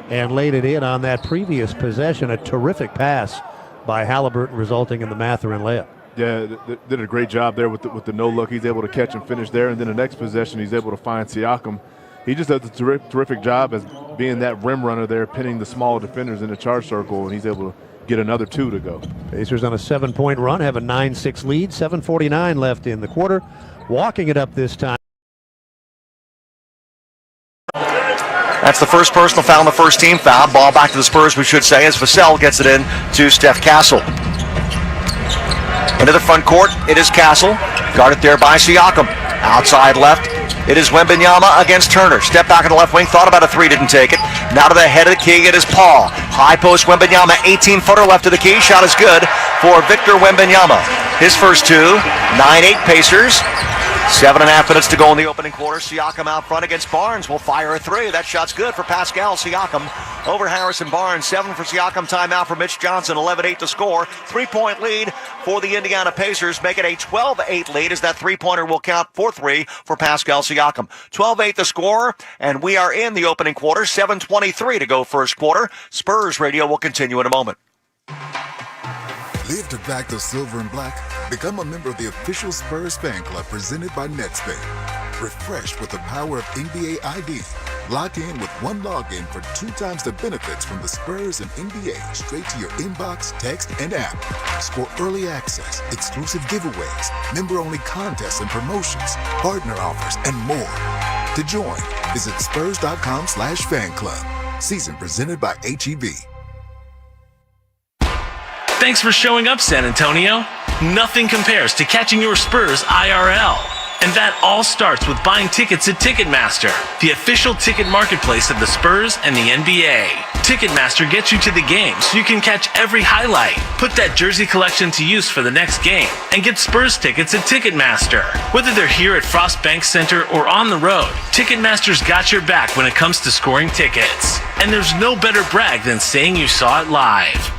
and laid it in on that previous possession. A terrific pass by Halliburton, resulting in the Matherin layup. Yeah, did a great job there with the no-look. He's able to catch and finish there, and then the next possession he's able to find Siakam. He just does a terrific job as being that rim runner there, pinning the small defenders in the charge circle, and he's able to get another 2 to go. Pacers on a 7-point run, have a 9-6 lead, 7:49 left in the quarter. Walking it up this time. That's the first personal foul on the first team foul. Ball back to the Spurs, we should say, as Vassell gets it in to Steph Castle. Into the front court, it is Castle. Guarded there by Siakam. Outside left, it is Wembanyama against Turner. Step back in the left wing, thought about a three, didn't take it. Now to the head of the key, it is Paul. High post Wembanyama, 18-footer left of the key. Shot is good for Victor Wembanyama. His first two, 9-8 Pacers. 7.5 minutes to go in the opening quarter. Siakam out front against Barnes. Will fire a three. That shot's good for Pascal Siakam over Harrison Barnes. 7 for Siakam. Timeout for Mitch Johnson. 11-8 to score. 3-point lead for the Indiana Pacers. Make it a 12-8 lead as that three-pointer will count for 3 for Pascal Siakam. 12-8 the score, and we are in the opening quarter. 7:23 to go first quarter. Spurs Radio will continue in a moment. Live to back the silver and black. Become a member of the official Spurs fan club presented by Netspay. Refreshed with the power of NBA ID. Log in with one login for 2 times the benefits from the Spurs and NBA straight to your inbox, text, and app. Score early access, exclusive giveaways, member-only contests and promotions, partner offers, and more. To join, visit spurs.com/fan club. Season presented by HEB. Thanks for showing up, San Antonio. Nothing compares to catching your Spurs IRL. And that all starts with buying tickets at Ticketmaster, the official ticket marketplace of the Spurs and the NBA. Ticketmaster gets you to the game so you can catch every highlight, put that jersey collection to use for the next game, and get Spurs tickets at Ticketmaster. Whether they're here at Frost Bank Center or on the road, Ticketmaster's got your back when it comes to scoring tickets. And there's no better brag than saying you saw it live.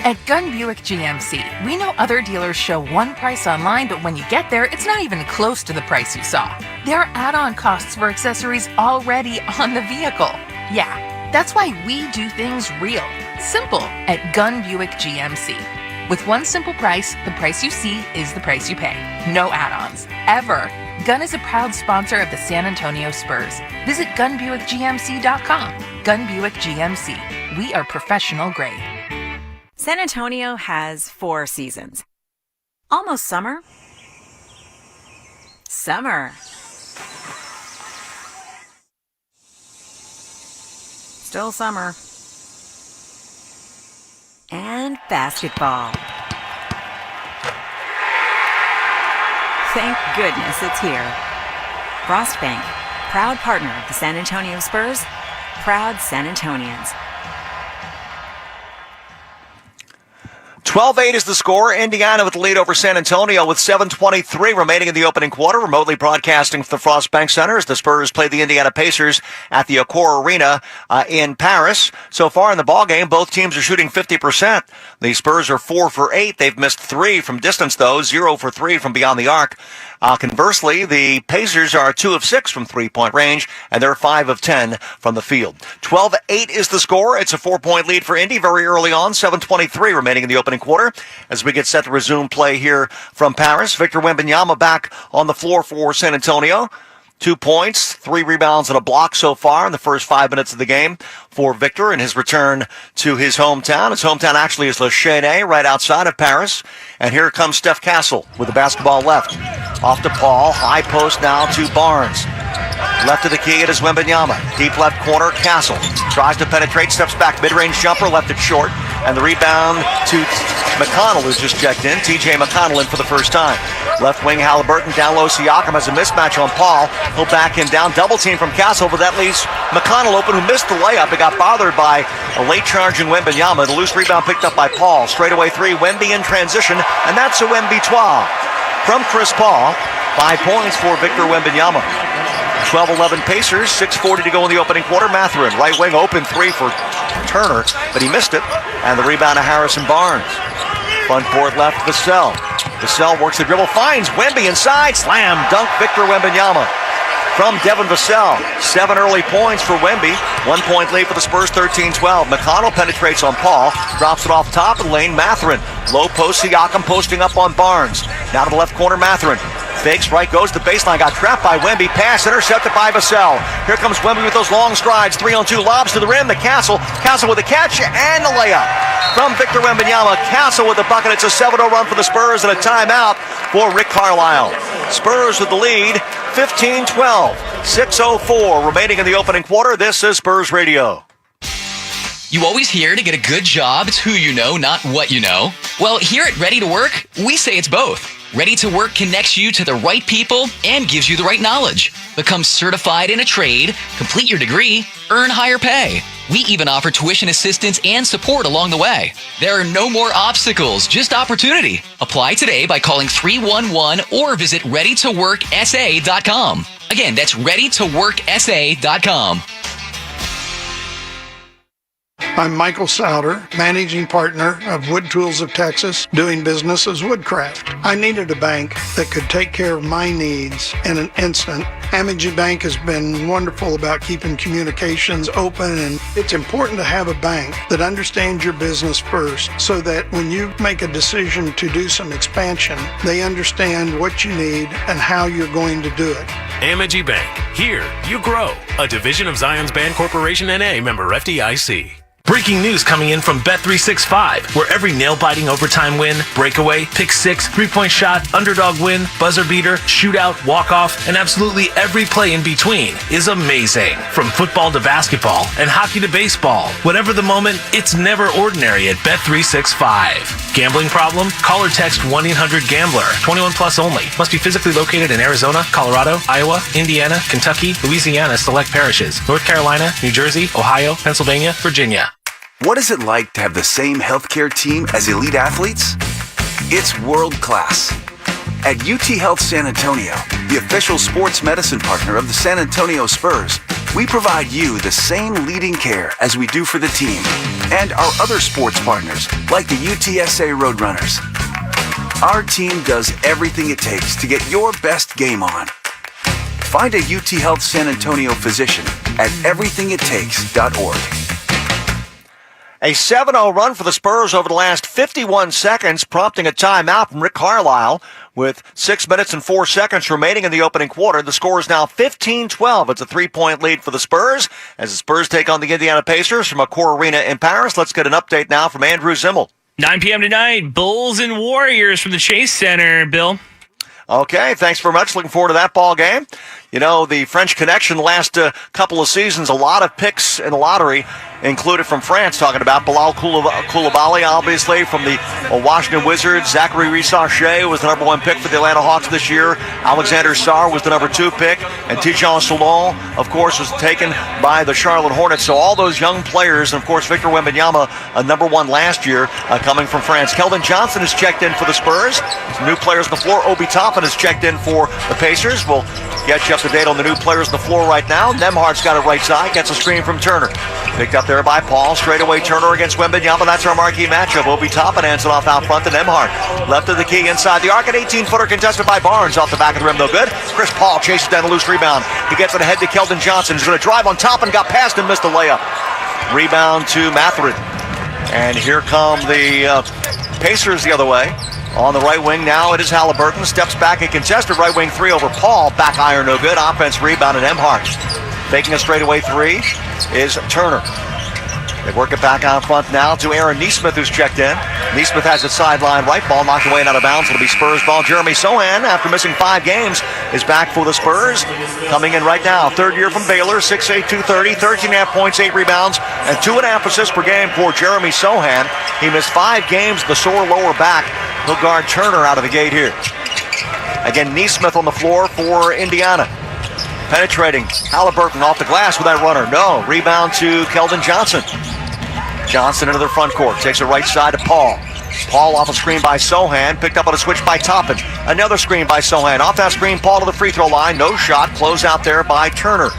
At Gunn Buick GMC, we know other dealers show one price online, but when you get there, it's not even close to the price you saw. There are add-on costs for accessories already on the vehicle. Yeah, that's why we do things real, simple at Gunn Buick GMC. With one simple price, the price you see is the price you pay. No add-ons, ever. Gunn is a proud sponsor of the San Antonio Spurs. Visit GunnBuickGMC.com. Gunn Buick GMC. We are professional grade. San Antonio has 4 seasons. Almost summer. Summer. Still summer. And basketball. Thank goodness it's here. Frost Bank, proud partner of the San Antonio Spurs, proud San Antonians. 12-8 is the score. Indiana with the lead over San Antonio with 7:23 remaining in the opening quarter. Remotely broadcasting from the Frost Bank Center as the Spurs play the Indiana Pacers at the Accor Arena in Paris. So far in the ballgame, both teams are shooting 50%. The Spurs are 4 for 8. They've missed 3 from distance, though, 0 for 3 from beyond the arc. Conversely, the Pacers are 2 of 6 from three-point range, and they're 5 of 10 from the field. 12-8 is the score. It's a 4-point lead for Indy very early on. 7:23 remaining in the opening quarter as we get set to resume play here from Paris. Victor Wembanyama back on the floor for San Antonio. 2 points, 3 rebounds, and a block so far in the first 5 minutes of the game for Victor in his return to his hometown. His hometown actually is Le Chesnay, right outside of Paris. And here comes Steph Castle with the basketball left. Off to Paul, high post now to Barnes. Left of the key, it is Wembanyama. Deep left corner, Castle. Tries to penetrate, steps back, mid-range jumper, left it short. And the rebound to McConnell, who's just checked in. TJ McConnell in for the first time. Left wing Halliburton, down low Siakam has a mismatch on Paul. He'll back him down, double team from Castle, but that leaves McConnell open, who missed the layup. He got bothered by a late charge in Wembanyama. The loose rebound picked up by Paul. Straightaway 3, Wemby in transition, and that's a Wemby 12 from Chris Paul. 5 points for Victor Wembanyama. 12-11 Pacers, 6:40 to go in the opening quarter. Mathurin, right wing, open three for Turner, but he missed it. And the rebound to Harrison Barnes. Front court left, Vassell. Vassell works the dribble, finds Wemby inside, slam, dunk, Victor Wembanyama. From Devin Vassell, 7 early points for Wemby. 1 point lead for the Spurs, 13-12. McConnell penetrates on Paul, drops it off top of the lane. Mathurin, low post, Siakam posting up on Barnes. Now to the left corner, Mathurin. Fakes, right goes, the baseline, got trapped by Wemby. Pass intercepted by Vassell. Here comes Wemby with those long strides. 3-on-2 lobs to the rim. The Castle with a catch and the layup. From Victor Wembanyama, Castle with the bucket. It's a 7-0 run for the Spurs and a timeout for Rick Carlisle. Spurs with the lead, 15-12. 6:04 remaining in the opening quarter. This is Spurs Radio. You always hear to get a good job, it's who you know, not what you know. Well, here at Ready to Work, we say it's both. Ready to Work connects you to the right people and gives you the right knowledge. Become certified in a trade, complete your degree, earn higher pay. We even offer tuition assistance and support along the way. There are no more obstacles, just opportunity. Apply today by calling 311 or visit readytoworksa.com. Again, that's readytoworksa.com. I'm Michael Souter, managing partner of Wood Tools of Texas, doing business as Woodcraft. I needed a bank that could take care of my needs in an instant. Amegy Bank has been wonderful about keeping communications open, and it's important to have a bank that understands your business first so that when you make a decision to do some expansion, they understand what you need and how you're going to do it. Amegy Bank. Here, you grow. A division of Zions Bank Corporation N.A., member FDIC. Breaking news coming in from Bet365, where every nail-biting overtime win, breakaway, pick six, three-point shot, underdog win, buzzer beater, shootout, walk-off, and absolutely every play in between is amazing. From football to basketball and hockey to baseball, whatever the moment, it's never ordinary at Bet365. Gambling problem? Call or text 1-800-GAMBLER. 21 plus only. Must be physically located in Arizona, Colorado, Iowa, Indiana, Kentucky, Louisiana, select parishes, North Carolina, New Jersey, Ohio, Pennsylvania, Virginia. What is it like to have the same healthcare team as elite athletes? It's world class. At UT Health San Antonio, the official sports medicine partner of the San Antonio Spurs, we provide you the same leading care as we do for the team and our other sports partners like the UTSA Roadrunners. Our team does everything it takes to get your best game on. Find a UT Health San Antonio physician at everythingittakes.org. A 7-0 run for the Spurs over the last 51 seconds, prompting a timeout from Rick Carlisle with 6 minutes and 4 seconds remaining in the opening quarter. The score is now 15-12. It's a 3-point lead for the Spurs as the Spurs take on the Indiana Pacers from Accor Arena in Paris. Let's get an update now from Andrew Zimmel. 9 p.m. tonight, Bulls and Warriors from the Chase Center, Bill. Okay, thanks very much. Looking forward to that ball game. You know, the French Connection the last couple of seasons, a lot of picks in the lottery included from France, talking about Bilal Koulibaly, obviously, from the Washington Wizards. Zachary Rissachet was the number 1 pick for the Atlanta Hawks this year. Alexander Sarr was the number 2 pick. And Tidjane Solon, of course, was taken by the Charlotte Hornets. So all those young players, and of course, Victor Wembanyama, number 1 last year, coming from France. Keldon Johnson has checked in for the Spurs. Some new players on the floor. Obi Toppin has checked in for the Pacers. We'll get you up to date on the new players on the floor right now. Nemhart's got it right side. Gets a screen from Turner. Picked up there by Paul. Straight away Turner against Wembanyama. That's our marquee matchup. Obi Toppin hands it off out front to Nemhart. Left of the key inside the arc. An 18-footer contested by Barnes. Off the back of the rim, no good. Chris Paul chases down a loose rebound. He gets it ahead to Keldon Johnson. He's going to drive on top and got past him. Missed a layup. Rebound to Mathurin. And here come the Pacers the other way. On the right wing now, it is Halliburton. Steps back and contested right wing 3 over Paul. Back iron, no good. Offense rebound at Emhart. Making a straightaway 3 is Turner. They work it back out front now to Aaron Nesmith, who's checked in. Nesmith has it sideline right. Ball knocked away and out of bounds. It'll be Spurs ball. Jeremy Sohan, after missing 5 games, is back for the Spurs. Coming in right now. 3rd year from Baylor, 6'8", 230, 13.5 points, 8 rebounds, and 2.5 assists per game for Jeremy Sohan. He missed 5 games, the sore lower back. He'll guard Turner out of the gate here. Again, Nesmith on the floor for Indiana. Penetrating. Halliburton off the glass with that runner. No. Rebound to Keldon Johnson. Johnson into the front court. Takes it right side to Paul. Paul off a screen by Sohan, picked up on a switch by Toppin. Another screen by Sohan. Off that screen, Paul to the free throw line. No shot. Close out there by Turner.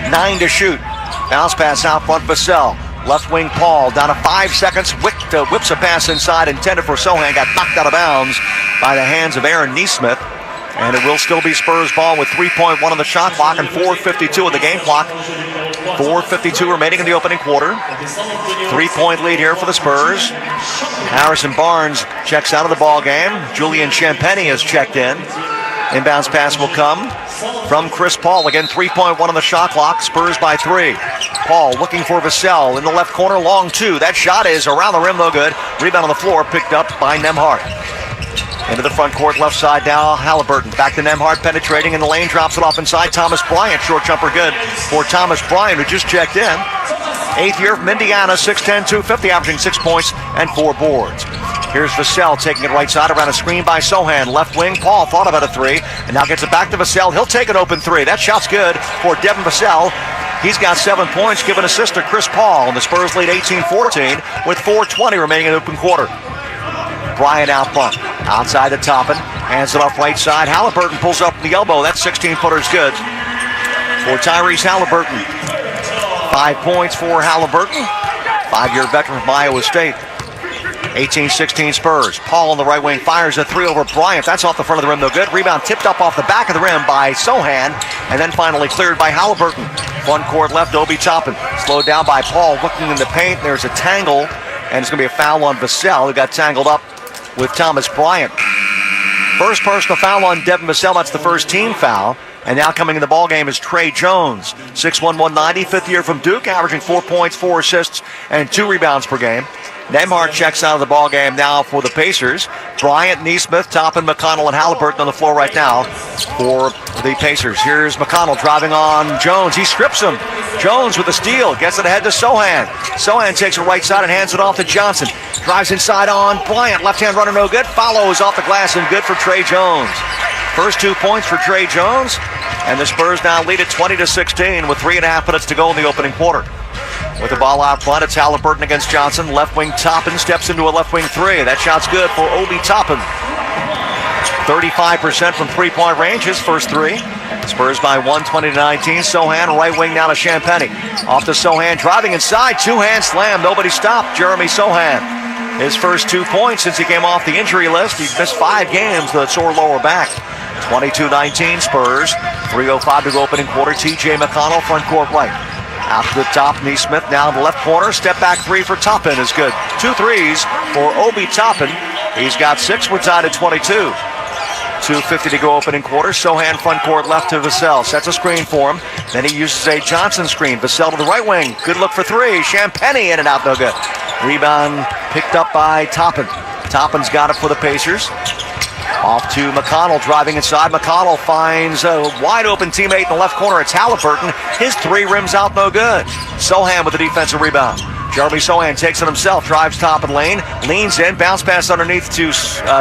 9 to shoot. Bounce pass out front, Vassell. Left wing Paul down to 5 seconds. Whips a pass inside intended for Sohan. Got knocked out of bounds by the hands of Aaron Neesmith. And it will still be Spurs ball with 3.1 on the shot clock and 4:52 on the game clock. 4:52 remaining in the opening quarter. 3-point lead here for the Spurs. Harrison Barnes checks out of the ball game. Julian Champagny has checked in. Inbounds pass will come from Chris Paul. Again, 3.1 on the shot clock. Spurs by 3. Paul looking for Vassell in the left corner. Long 2. That shot is around the rim, no good. Rebound on the floor picked up by Nembhard. Into the front court, left side now, Halliburton. Back to Nembhard, penetrating in the lane, drops it off inside. Thomas Bryant, short jumper good for Thomas Bryant, who just checked in. 8th year from Indiana, 6'10", 250, averaging 6 points and 4 boards. Here's Vassell taking it right side around a screen by Sohan. Left wing, Paul thought about a 3, and now gets it back to Vassell. He'll take an open 3. That shot's good for Devin Vassell. He's got 7 points, give an assist to Chris Paul, and the Spurs lead 18-14 with 4:20 remaining in the open quarter. Bryant out front, outside the Toppin, hands it off right side. Halliburton pulls up the elbow. That 16-footer's good for Tyrese Halliburton. 5 points for Halliburton, 5-year veteran from Iowa State. 18-16 Spurs. Paul on the right wing fires a 3 over Bryant. That's off the front of the rim, no good. Rebound tipped up off the back of the rim by Sohan, and then finally cleared by Halliburton. Front court left, Obi Toppin. Slowed down by Paul, looking in the paint. There's a tangle, and it's going to be a foul on Vassell, who got tangled up with Thomas Bryant. First personal foul on Devin Vassell. That's the first team foul. And now coming in the ballgame is Trey Jones. 6'1", 190, 5th year from Duke, averaging 4 points, 4 assists, and 2 rebounds per game. Nembhard checks out of the ballgame now for the Pacers. Bryant, Neesmith, Toppin, McConnell, and Halliburton on the floor right now for the Pacers. Here's McConnell driving on Jones. He strips him. Jones with a steal. Gets it ahead to Sohan. Sohan takes it right side and hands it off to Johnson. Drives inside on Bryant. Left-hand runner no good. Follows off the glass and good for Trey Jones. First 2 points for Trey Jones. And the Spurs now lead at 20-16 with 3.5 minutes to go in the opening quarter. With the ball out front, it's Halliburton against Johnson. Left wing Toppin steps into a left wing 3. That shot's good for Obi Toppin. 35% from 3-point range, his first 3. Spurs by 120-19. Sohan, right wing now to Champagny. Off to Sohan, driving inside. 2-hand slam. Nobody stopped Jeremy Sohan. His first 2 points since he came off the injury list. He's missed 5 games with a sore lower back. 22-19 Spurs. 3:05 to go opening quarter. TJ McConnell, front court right. Out to the top, Neesmith now in the left corner. Step back 3 for Toppin is good. 2 threes for Obi Toppin. He's got 6. We're tied at 22. 2:50 to go opening quarter. Sohan front court left to Vassell. Sets a screen for him. Then he uses a Johnson screen. Vassell to the right wing. Good look for 3. Champagny in and out, no good. Rebound picked up by Toppin. Toppin's got it for the Pacers. Off to McConnell, driving inside. McConnell finds a wide open teammate in the left corner. It's Halliburton. His 3 rims out, no good. Sohan with the defensive rebound. Jeremy Sohan takes it himself, drives top and lane, leans in, bounce pass underneath to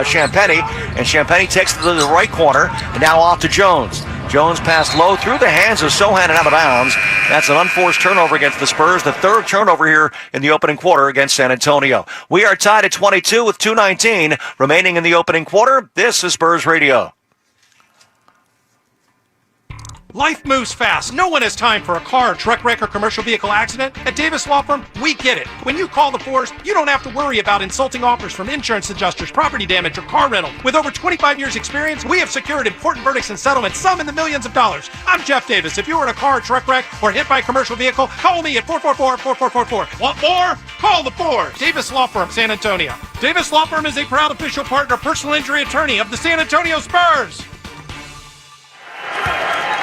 Champagny, and Champagny takes it to the right corner, and now off to Jones. Jones passed low through the hands of Sohan and out of bounds. That's an unforced turnover against the Spurs, the 3rd turnover here in the opening quarter against San Antonio. We are tied at 22 with 2:19 remaining in the opening quarter. This is Spurs Radio. Life moves fast. No one has time for a car, truck wreck, or commercial vehicle accident. At Davis Law Firm, we get it. When you call the force, you don't have to worry about insulting offers from insurance adjusters, property damage, or car rental. With over 25 years experience, we have secured important verdicts and settlements, some in the millions of dollars. I'm Jeff Davis. If you were in a car, truck wreck, or hit by a commercial vehicle, call me at 444-4444. Want more? Call the Force. Davis Law Firm, San Antonio. Davis Law Firm is a proud official partner, personal injury attorney of the San Antonio Spurs.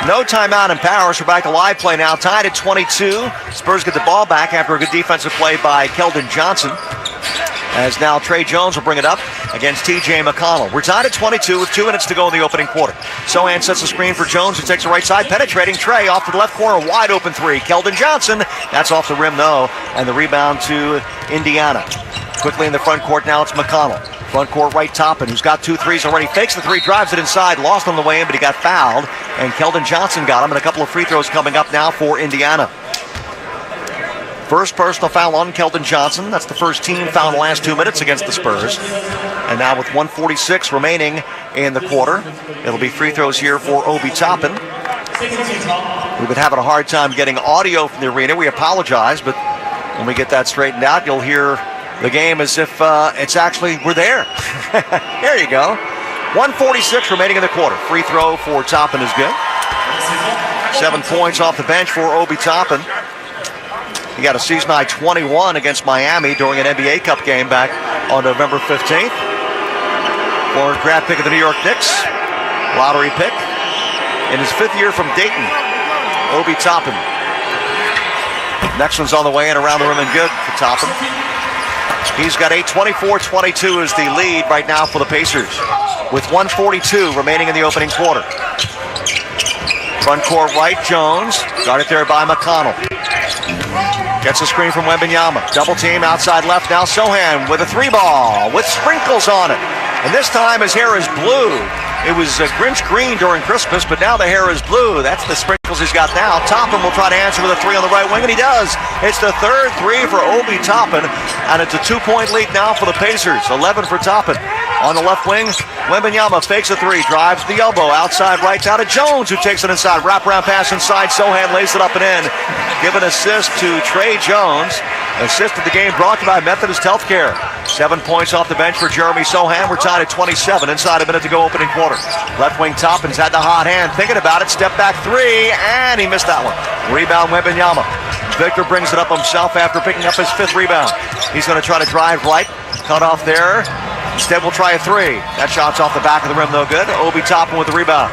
No timeout in Paris. We're back to live play now. Tied at 22. Spurs get the ball back after a good defensive play by Keldon Johnson. As now Trey Jones will bring it up against TJ McConnell. We're tied at 22 with 2 minutes to go in the opening quarter. Sohan sets the screen for Jones, who takes the right side, penetrating Trey off to the left corner, wide open 3. Keldon Johnson, that's off the rim though, and the rebound to Indiana. Quickly in the front court now, it's McConnell. Front court right, Toppin, who's got 2 threes already. Fakes the 3, drives it inside, lost on the way in, but he got fouled. And Keldon Johnson got him, and a couple of free throws coming up now for Indiana. First personal foul on Keldon Johnson. That's the first team foul in the last 2 minutes against the Spurs. And now with 1:46 remaining in the quarter, it'll be free throws here for Obi Toppin. We've been having a hard time getting audio from the arena. We apologize, but when we get that straightened out, you'll hear the game as if it's actually, we're there. There you go. 1:46 remaining in the quarter. Free throw for Toppin is good. 7 points off the bench for Obi Toppin. He got a season high 21 against Miami during an NBA Cup game back on November 15th. Former draft pick of the New York Knicks, lottery pick. In his 5th year from Dayton, Obi Toppin. Next one's on the way and around the rim and good for Toppin. He's got a 24-22 as the lead right now for the Pacers, with 1:42 remaining in the opening quarter. Front court right, Jones, guarded there by McConnell. Gets a screen from Wembanyama. Double team outside left now. Sohan with a 3-ball with sprinkles on it. And this time his hair is blue. It was Grinch green during Christmas, but now the hair is blue. That's the sprinkles he's got now. Toppin will try to answer with a 3 on the right wing, and he does. It's the 3rd 3 for Obi Toppin, and it's a 2-point lead now for the Pacers. 11 for Toppin. On the left wing, Wembanyama fakes a 3, drives the elbow outside right down to Jones, who takes it inside. Wraparound pass inside. Sohan lays it up and in. Give an assist to Trey Jones. Assist of the game brought to you by Methodist Healthcare. 7 points off the bench for Jeremy Sohan. We're tied at 27. Inside a minute to go, opening quarter. Left wing Toppin's had the hot hand. Thinking about it. Step back 3, and he missed that one. Rebound Wembanyama. Victor brings it up himself after picking up his 5th rebound. He's going to try to drive right. Cut off there. Instead, we'll try a 3. That shot's off the back of the rim, no good. Obi Toppin with the rebound.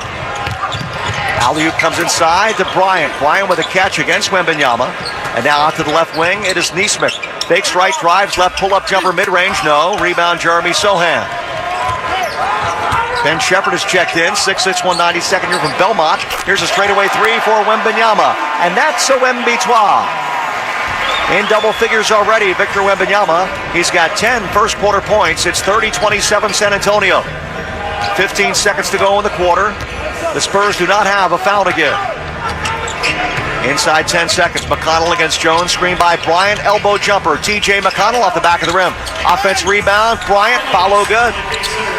Alley-oop comes inside to Bryant. Bryant with a catch against Wembanyama. And now out to the left wing, it is Neesmith. Fakes right, drives left, pull-up jumper, mid-range, no. Rebound, Jeremy Sohan. Ben Shepherd is checked in, 6'6", 192nd year from Belmont. Here's a straightaway 3 for Wembanyama. And that's a Wemby-Twa. In double figures already, Victor Wembanyama. He's got 10 first quarter points. It's 30-27 San Antonio. 15 seconds to go in the quarter. The Spurs do not have a foul to give. Inside 10 seconds. McConnell against Jones. Screen by Bryant. Elbow jumper. TJ McConnell off the back of the rim. Offense rebound. Bryant. Follow good.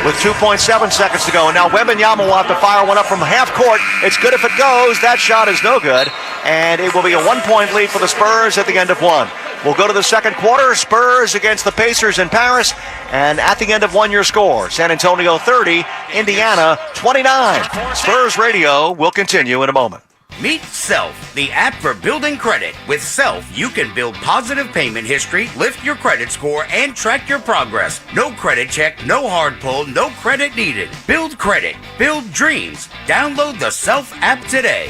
With 2.7 seconds to go. And now Wembanyama will have to fire one up from half court. It's good if it goes. That shot is no good. And it will be a 1-point lead for the Spurs at the end of 1. We'll go to the second quarter. Spurs against the Pacers in Paris. And at the end of 1, your score. San Antonio 30, Indiana 29. Spurs Radio will continue in a moment. Meet Self, the app for building credit. With Self, you can build positive payment history, lift your credit score, and track your progress. No credit check, no hard pull, no credit needed. Build credit, build dreams. Download the Self app today.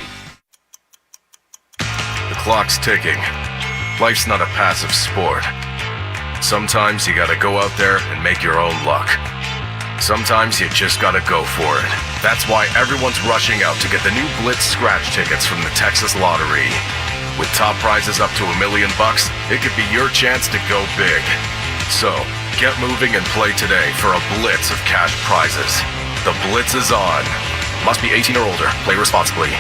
The clock's ticking. Life's not a passive sport. Sometimes you gotta go out there and make your own luck. Sometimes you just gotta go for it. That's why everyone's rushing out to get the new Blitz scratch tickets from the Texas Lottery. With top prizes up to $1 million, it could be your chance to go big. So, get moving and play today for a blitz of cash prizes. The Blitz is on. Must be 18 or older. Play responsibly.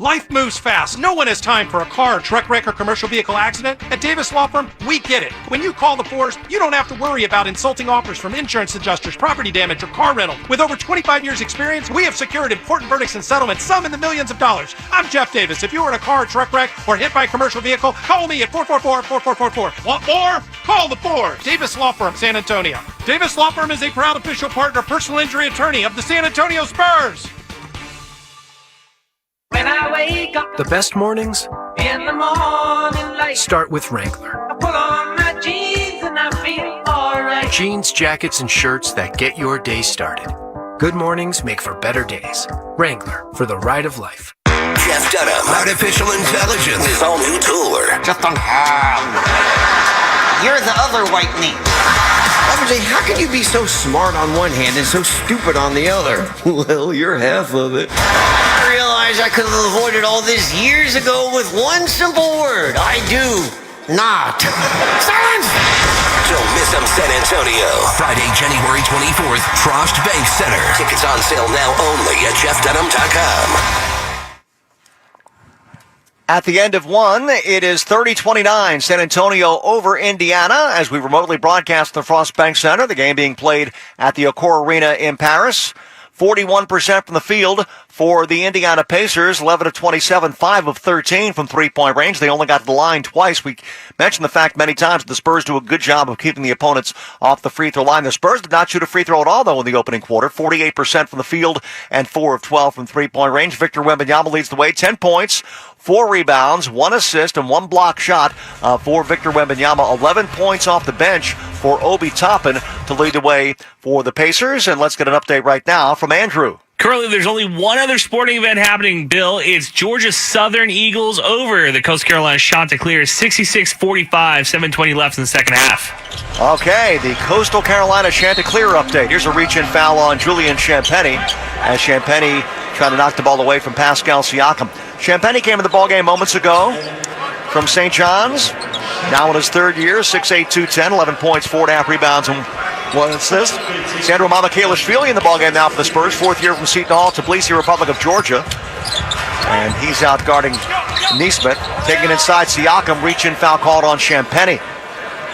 Life moves fast. No one has time for a car, truck wreck, or commercial vehicle accident. At Davis Law Firm, we get it. When you call the force, you don't have to worry about insulting offers from insurance adjusters, property damage, or car rental. With over 25 years experience, we have secured important verdicts and settlements, some in the millions of dollars. I'm Jeff Davis. If you are in a car, truck wreck, or hit by a commercial vehicle, call me at 444-4444. Want more? Call the Force. Davis Law Firm, San Antonio. Davis Law Firm is a proud official partner, personal injury attorney of the San Antonio Spurs. When I wake up, the best mornings in the morning light start with Wrangler. I put on my jeans and I feel alright. Jeans, jackets, and shirts that get your day started. Good mornings make for better days. Wrangler, for the ride of life. Jeff Dunham, artificial intelligence, his all new tour. Just on You're the other white meat. How can you be so smart on one hand and so stupid on the other? Well, you're half of it. I realize I could have avoided all this years ago with one simple word. I do not. Silence! Don't miss them, San Antonio. Friday, January 24th, Frost Bank Center. Tickets on sale now only at JeffDunham.com. At the end of one, it is 30-29, San Antonio over Indiana as we remotely broadcast the Frost Bank Center, the game being played at the Accor Arena in Paris. 41% from the field for the Indiana Pacers, 11 of 27, 5 of 13 from three-point range. They only got to the line twice. We mentioned the fact many times that the Spurs do a good job of keeping the opponents off the free throw line. The Spurs did not shoot a free throw at all, though, in the opening quarter. 48% from the field and 4 of 12 from three-point range. Victor Wembanyama leads the way, 10 points. 4 rebounds, 1 assist, and 1 block shot for Victor Wembanyama. 11 points off the bench for Obi Toppin to lead the way for the Pacers. And let's get an update right now from Andrew. Currently, there's only one other sporting event happening, Bill. It's Georgia Southern Eagles over the Coast Carolina Chanticleer, 66-45, 7:20 left in the second half. Okay, the Coastal Carolina Chanticleer update. Here's a reach-in foul on Julian Champagnie as Champagnie trying to knock the ball away from Pascal Siakam. Champagnie came in the ballgame moments ago from St. John's. Now in his third year, 6'8", 210, 11 points, 4.5 rebounds, and 1 assist. Sandro Mamakhalishvili in the ballgame now for the Spurs. 4th year from Seton Hall, Tbilisi, Republic of Georgia. And he's out guarding Nesmith. Taking it inside, Siakam, reach-in foul called on Champagnie.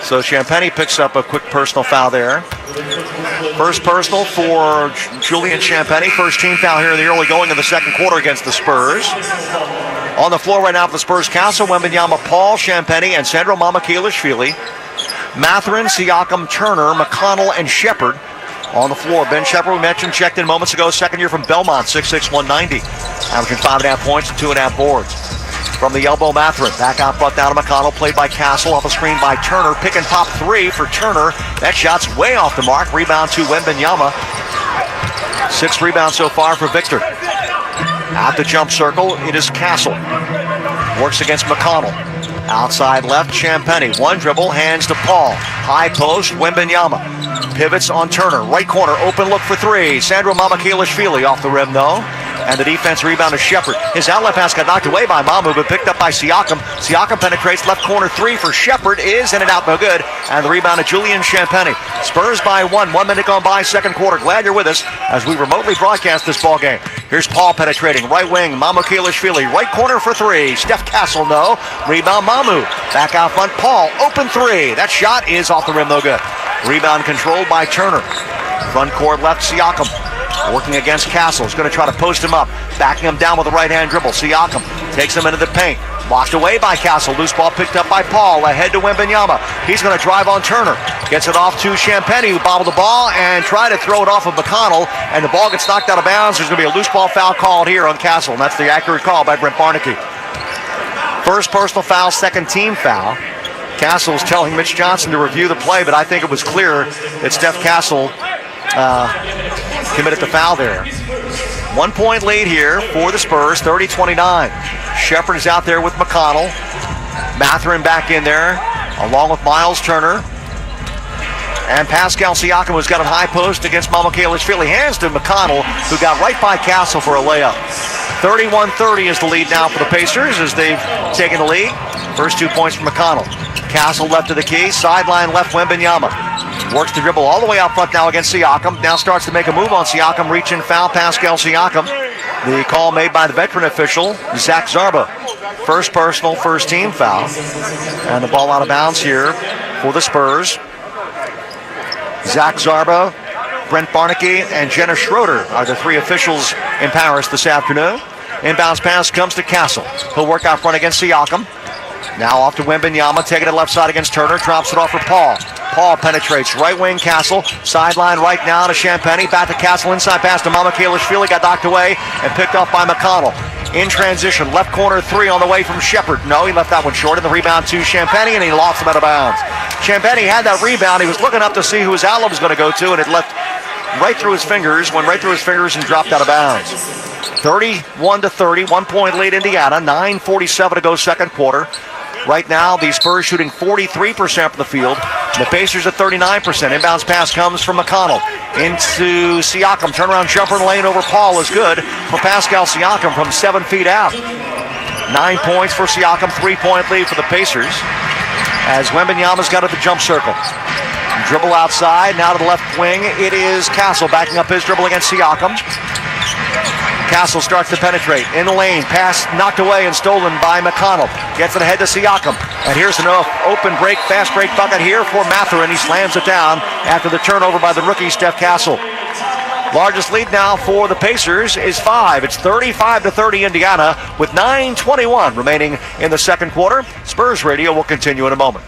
So Champagnie picks up a quick personal foul there. First personal for Julian Champagnie. First team foul here in the early going of the second quarter against the Spurs. On the floor right now for the Spurs, Castle, Wembanyama, Paul, Champagnie, and Sandro Mamakhalishvili. Mathurin, Siakam, Turner, McConnell, and Shepard on the floor. Ben Shepard, we mentioned, checked in moments ago. Second year from Belmont, 6'6", 190. Averaging 5.5 points and 2.5 boards. From the elbow, Mathurin. Back out front down to McConnell. Played by Castle. Off a screen by Turner. Pick and pop 3 for Turner. That shot's way off the mark. Rebound to Wembanyama. 6 rebounds so far for Victor. At the jump circle, it is Castle. Works against McConnell. Outside left, Champagnie. 1 dribble, hands to Paul. High post, Wembanyama. Pivots on Turner. Right corner, open look for 3. Sandro Mamakhalishvili off the rim, though. And the defense rebound to Shepard. His outlet pass got knocked away by Mamu, but picked up by Siakam. Siakam penetrates left corner 3 for Shepard. Is in and out, no good. And the rebound to Julian Champagnie. Spurs by 1. 1 minute gone by, second quarter. Glad you're with us as we remotely broadcast this ball game. Here's Paul penetrating. Right wing, Mamakhalishvili. Right corner for 3. Steph Castle, no. Rebound Mamu. Back out front, Paul. Open 3. That shot is off the rim, no good. Rebound controlled by Turner. Front court left, Siakam. Working against Castle. He's going to try to post him up. Backing him down with a right-hand dribble. Siakam takes him into the paint. Blocked away by Castle. Loose ball picked up by Paul. Ahead to Wembanyama. He's going to drive on Turner. Gets it off to Champagnie, who bobbled the ball and tried to throw it off of McConnell. And the ball gets knocked out of bounds. There's going to be a loose ball foul called here on Castle. And that's the accurate call by Brent Barnaky. First personal foul, second team foul. Castle's telling Mitch Johnson to review the play, but I think it was clear that Steph Castle committed the foul there. 1 point lead here for the Spurs, 30-29. Shepard is out there with McConnell. Mathurin back in there, along with Miles Turner. And Pascal Siakam, who's got a high post against Mamakhalishvili. Hands to McConnell, who got right by Castle for a layup. 31-30 is the lead now for the Pacers as they've taken the lead. First 2 points from McConnell. Castle left to the key, sideline left Wembanyama. Works the dribble all the way out front now against Siakam. Now starts to make a move on Siakam. Reach in foul, Pascal Siakam. The call made by the veteran official, Zach Zarba. First personal, first team foul. And the ball out of bounds here for the Spurs. Zach Zarba, Brent Barnaky, and Jenna Schroeder are the 3 officials in Paris this afternoon. Inbounds pass comes to Castle. He'll work out front against Siakam. Now off to Wembanyama, taking it left side against Turner, drops it off for Paul. Paul penetrates right wing, Castle, sideline right now to Champagnie, back to Castle, inside pass to Mamakhalishvili, got knocked away and picked off by McConnell. In transition, left corner 3 on the way from Shepard. No, he left that one short, and the rebound to Champagnie, and he lost him out of bounds. Champagnie had that rebound, he was looking up to see who his outlet was going to go to, and it left right through his fingers, went right through his fingers and dropped out of bounds. 31-30, 1 point lead Indiana, 9:47 to go second quarter. Right now, the Spurs shooting 43% from the field. The Pacers at 39%. Inbounds pass comes from McConnell. Into Siakam. Turnaround jumper in the lane over Paul is good for Pascal Siakam from 7 feet out. 9 points for Siakam. 3 point lead for the Pacers. As Wembanyama's got at the jump circle. Dribble outside. Now to the left wing. It is Castle backing up his dribble against Siakam. Castle starts to penetrate in the lane. Pass knocked away and stolen by McConnell. Gets it ahead to Siakam. And here's an open break, fast break bucket here for Mathurin. He slams it down after the turnover by the rookie Steph Castle. Largest lead now for the Pacers is 5. It's 35-30 Indiana with 9:21 remaining in the second quarter. Spurs Radio will continue in a moment.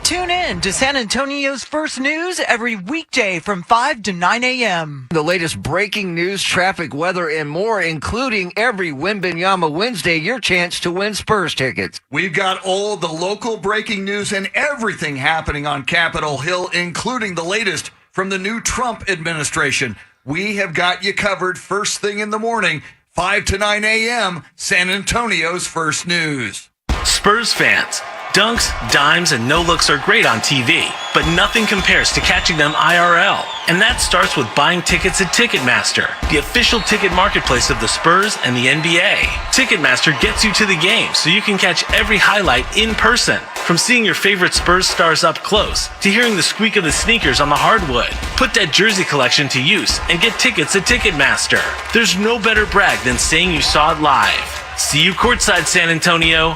Tune in to San Antonio's First News every weekday from 5 to 9 a.m. The latest breaking news, traffic, weather, and more, including every Wembanyama Wednesday, your chance to win Spurs tickets. We've got all the local breaking news and everything happening on Capitol Hill, including the latest from the new Trump administration. We have got you covered first thing in the morning, 5 to 9 a.m., San Antonio's First News. Spurs fans, dunks, dimes, and no-looks are great on TV, but nothing compares to catching them IRL. And that starts with buying tickets at Ticketmaster, the official ticket marketplace of the Spurs and the NBA. Ticketmaster gets you to the game so you can catch every highlight in person. From seeing your favorite Spurs stars up close to hearing the squeak of the sneakers on the hardwood. Put that jersey collection to use and get tickets at Ticketmaster. There's no better brag than saying you saw it live. See you courtside, San Antonio.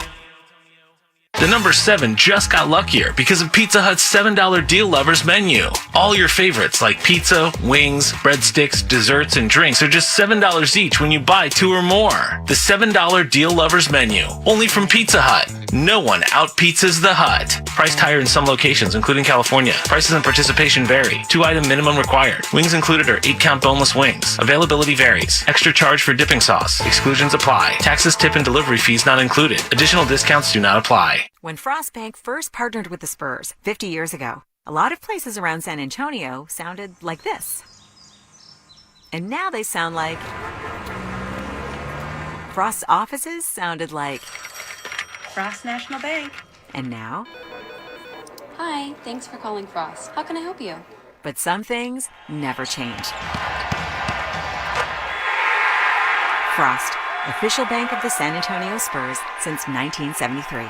The number 7 just got luckier because of Pizza Hut's $7 Deal Lovers menu. All your favorites like pizza, wings, breadsticks, desserts, and drinks are just $7 each when you buy 2 or more. The $7 Deal Lovers menu, only from Pizza Hut. No one out-pizzas the Hut. Priced higher in some locations, including California. Prices and participation vary. 2-item minimum required. Wings included are 8-count boneless wings. Availability varies. Extra charge for dipping sauce. Exclusions apply. Taxes, tip, and delivery fees not included. Additional discounts do not apply. When Frost Bank first partnered with the Spurs 50 years ago, a lot of places around San Antonio sounded like this. And now they sound like... Frost's offices sounded like... Frost National Bank. And now... Hi, thanks for calling Frost. How can I help you? But some things never change. Frost, official bank of the San Antonio Spurs since 1973.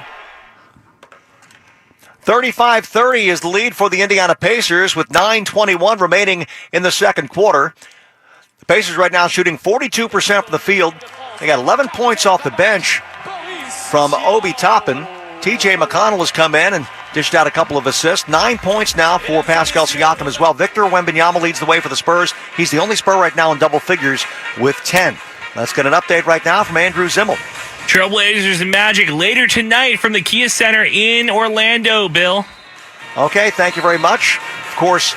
35-30 is the lead for the Indiana Pacers with 9:21 remaining in the second quarter. The Pacers right now shooting 42% from the field. They got 11 points off the bench from Obi Toppin. TJ McConnell has come in and dished out a couple of assists. 9 points now for Pascal Siakam as well. Victor Wembanyama leads the way for the Spurs. He's the only Spur right now in double figures with 10. Let's get an update right now from Andrew Zimmel. Trailblazers and Magic later tonight from the Kia Center in Orlando, Bill. Okay, thank you very much. Of course,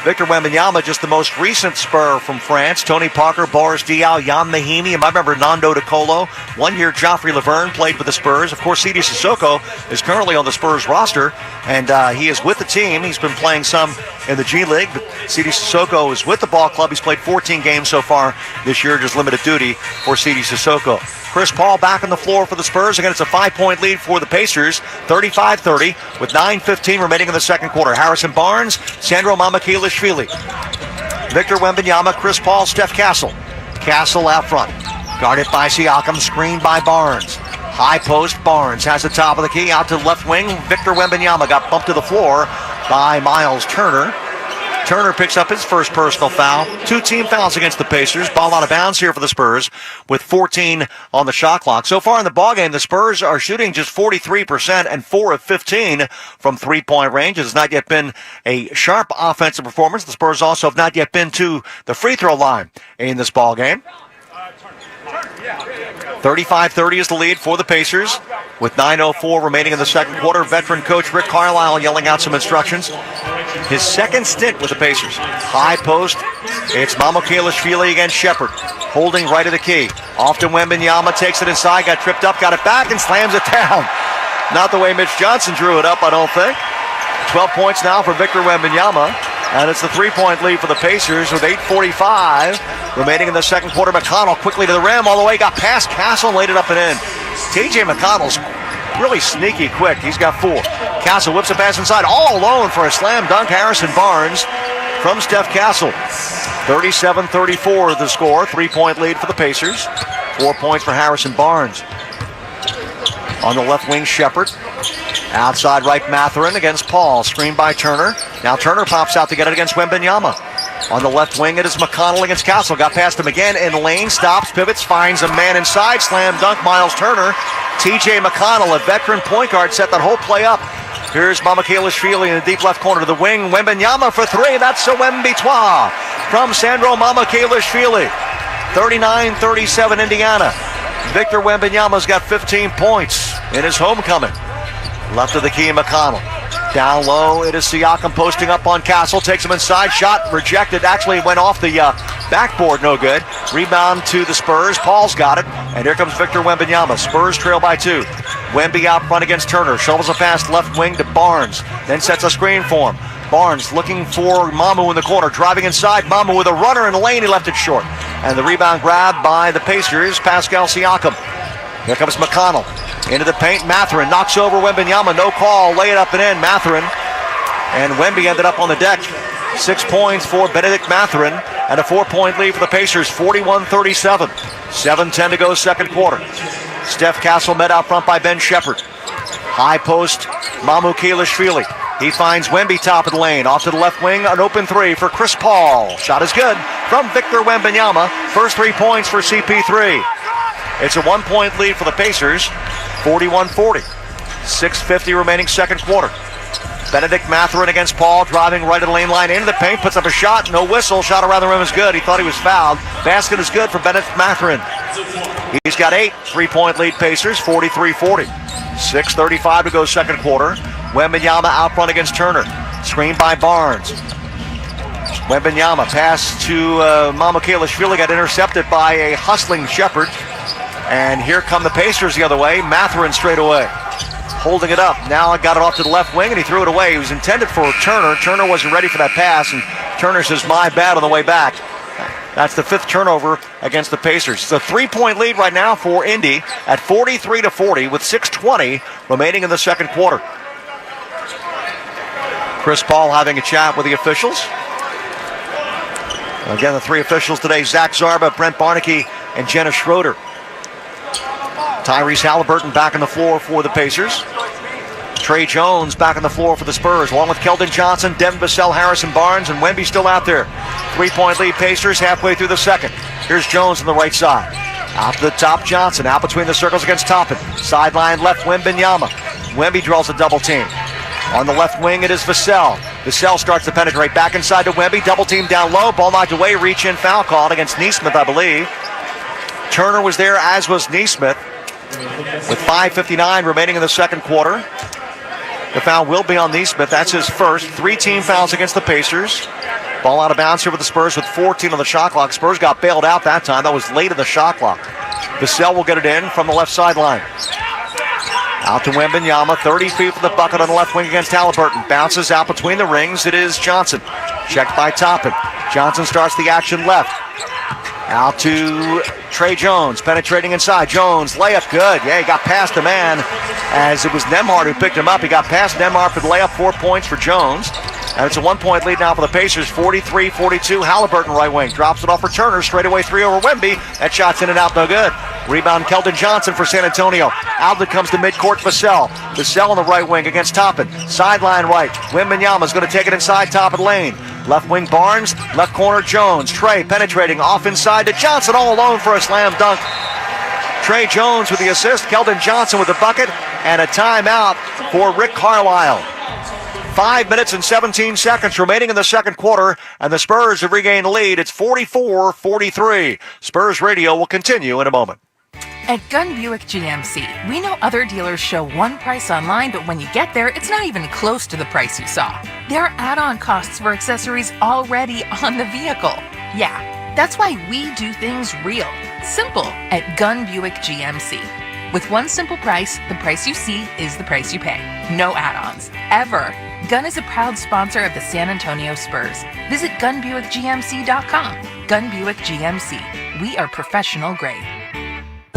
Victor Wembanyama, just the most recent Spur from France. Tony Parker, Boris Diaw, Jan Mahimi, and I remember Nando De Colo. 1 year, Joffrey Laverne played with the Spurs. Of course, Sidi Sissoko is currently on the Spurs roster, and he is with the team. He's been playing some in the G League, but Sidi Sissoko is with the ball club. He's played 14 games so far this year, just limited duty for Sidi Sissoko. Chris Paul back on the floor for the Spurs. Again, it's a 5-point lead for the Pacers, 35-30, with 9:15 remaining in the second quarter. Harrison Barnes, Sandro Mamakilishvili, Victor Wembanyama, Chris Paul, Steph Castle. Castle out front, guarded by Siakam, screened by Barnes. High post, Barnes has the top of the key, out to the left wing. Victor Wembanyama got bumped to the floor by Miles Turner. Turner picks up his first personal foul. 2 team fouls against the Pacers. Ball out of bounds here for the Spurs with 14 on the shot clock. So far in the ballgame, the Spurs are shooting just 43% and 4 of 15 from three-point range. It has not yet been a sharp offensive performance. The Spurs also have not yet been to the free throw line in this ballgame. 35-30 is the lead for the Pacers with 9:04 remaining in the second quarter. Veteran coach Rick Carlisle yelling out some instructions. His second stint with the Pacers. High post. It's Mamakilishvili against Shepard. Holding right of the key. Off to Wembanyama. Takes it inside. Got tripped up. Got it back and slams it down. Not the way Mitch Johnson drew it up, I don't think. 12 points now for Victor Wembanyama. And it's the 3-point lead for the Pacers with 8:45 remaining in the second quarter. McConnell quickly to the rim. All the way. Got past Castle. Laid it up and in. TJ McConnell's really sneaky quick. He's got 4. Castle whips a pass inside, all alone for a slam dunk. Harrison Barnes from Steph Castle. 37-34 the score. 3-point lead for the Pacers. 4 points for Harrison Barnes. On the left wing, Shepard. Outside right, Mathurin against Paul. Screened by Turner. Now Turner pops out to get it against Wembanyama. On the left wing, it is McConnell against Castle. Got past him again in the lane, stops, pivots, finds a man inside, slam dunk, Miles Turner. TJ McConnell, a veteran point guard, set that whole play up. Here's Mamakalishvili in the deep left corner to the wing. Wembanyama for three. That's a Wembitwa from Sandro Mamakalishvili. 39-37 Indiana. Victor Wembanyama's got 15 points in his homecoming. Left of the key, McConnell. Down low, it is Siakam posting up on Castle. Takes him inside. Shot rejected. Actually went off the backboard. No good. Rebound to the Spurs. Paul's got it. And here comes Victor Wembanyama. Spurs trail by 2. Wemby out front against Turner. Shovels a pass left wing to Barnes. Then sets a screen for him. Barnes looking for Mamu in the corner. Driving inside. Mamu with a runner in the lane. He left it short. And the rebound grab by the Pacers. Pascal Siakam. Here comes McConnell. Into the paint, Mathurin knocks over Wembanyama, no call, lay it up and in, Mathurin. And Wemby ended up on the deck. 6 points for Benedict Mathurin, and a 4-point lead for the Pacers, 41-37. 7:10 to go, second quarter. Steph Castle met out front by Ben Shepherd. High post, Mamakalishvili. He finds Wemby top of the lane, off to the left wing, an open three for Chris Paul. Shot is good from Victor Wembanyama. First 3 points for CP3. It's a 1-point lead for the Pacers, 41-40. 6:50 remaining second quarter. Benedict Mathurin against Paul, driving right of the lane line into the paint, puts up a shot, no whistle, shot around the rim is good. He thought he was fouled. Basket is good for Benedict Mathurin. He's got 8, 3-point lead Pacers, 43-40. 6:35 to go second quarter. Wembanyama out front against Turner. Screen by Barnes. Wembanyama pass to Mamakalishvili, got intercepted by a hustling Shepherd. And here come the Pacers the other way. Mathurin straight away. Holding it up. Now got it off to the left wing and he threw it away. It was intended for Turner. Turner wasn't ready for that pass. And Turner says, my bad on the way back. That's the 5th turnover against the Pacers. It's a 3-point lead right now for Indy at 43-40 with 6:20 remaining in the second quarter. Chris Paul having a chat with the officials. Again, the 3 officials today, Zach Zarba, Brent Barnaky, and Jenna Schroeder. Tyrese Halliburton back on the floor for the Pacers. Trey Jones back on the floor for the Spurs, along with Keldon Johnson, Devin Vassell, Harrison Barnes, and Wemby still out there. 3-point lead Pacers halfway through the second. Here's Jones on the right side. Out to the top, Johnson. Out between the circles against Toppin. Sideline left, Wembanyama. Wemby draws a double team. On the left wing, it is Vassell. Vassell starts to penetrate back inside to Wemby. Double team down low. Ball knocked away. Reach in foul called against Neesmith, I believe. Turner was there, as was Neesmith. With 5:59 remaining in the second quarter. The foul will be on Neesmith. That's his first. 3 team fouls against the Pacers. Ball out of bounds here with the Spurs with 14 on the shot clock. Spurs got bailed out that time. That was late in the shot clock. Vassell will get it in from the left sideline. Out to Wembanyama, 30 feet from the bucket on the left wing against Halliburton. Bounces out between the rings. It is Johnson. Checked by Toppin. Johnson starts the action left. Out to Trey Jones, penetrating inside. Jones, layup good. Yeah, he got past the man as it was Nembhard who picked him up. He got past Nembhard for the layup, 4 points for Jones. And it's a 1-point lead now for the Pacers, 43-42. Halliburton right wing, drops it off for Turner. Straightaway 3 over Wemby. That shot's in and out, no good. Rebound Keldon Johnson for San Antonio. Outlet comes to midcourt, Vassell. Vassell on the right wing against Toppin. Sideline right. Wembanyama's going to take it inside top of the lane. Left wing Barnes, left corner Jones. Trey penetrating off inside to Johnson, all alone for a slam dunk. Trey Jones with the assist, Keldon Johnson with the bucket, and a timeout for Rick Carlisle. 5 minutes and 17 seconds remaining in the second quarter, and the Spurs have regained the lead. It's 44-43. Spurs Radio will continue in a moment. At Gunn Buick GMC, we know other dealers show one price online, but when you get there, it's not even close to the price you saw. There are add-on costs for accessories already on the vehicle. Yeah, that's why we do things real, simple at Gunn Buick GMC. With one simple price, the price you see is the price you pay. No add-ons, ever. Gunn is a proud sponsor of the San Antonio Spurs. Visit GunnBuickGMC.com. Gunn Buick GMC. We are professional grade.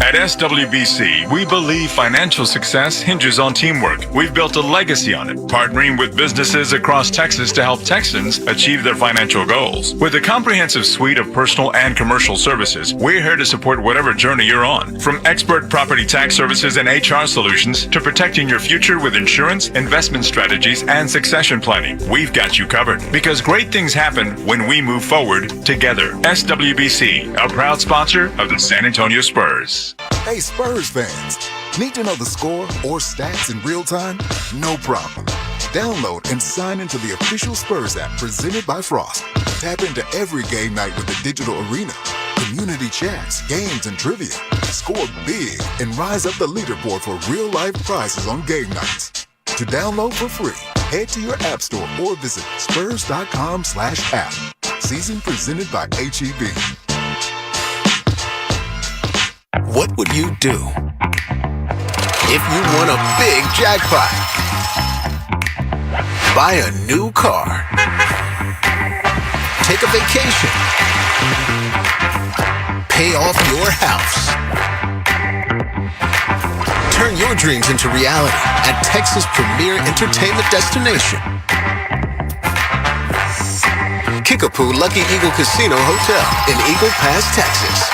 At SWBC, we believe financial success hinges on teamwork. We've built a legacy on it, partnering with businesses across Texas to help Texans achieve their financial goals. With a comprehensive suite of personal and commercial services, we're here to support whatever journey you're on. From expert property tax services and HR solutions to protecting your future with insurance, investment strategies, and succession planning, we've got you covered. Because great things happen when we move forward together. SWBC, a proud sponsor of the San Antonio Spurs. Hey, Spurs fans, need to know the score or stats in real time? No problem. Download and sign into the official Spurs app presented by Frost. Tap into every game night with the digital arena, community chats, games, and trivia. Score big and rise up the leaderboard for real-life prizes on game nights. To download for free, head to your app store or visit spurs.com/app. Season presented by HEB. What would you do if you won a big jackpot? Buy a new car. Take a vacation. Pay off your house. Turn your dreams into reality at Texas' premier entertainment destination, Kickapoo Lucky Eagle Casino Hotel in Eagle Pass, Texas.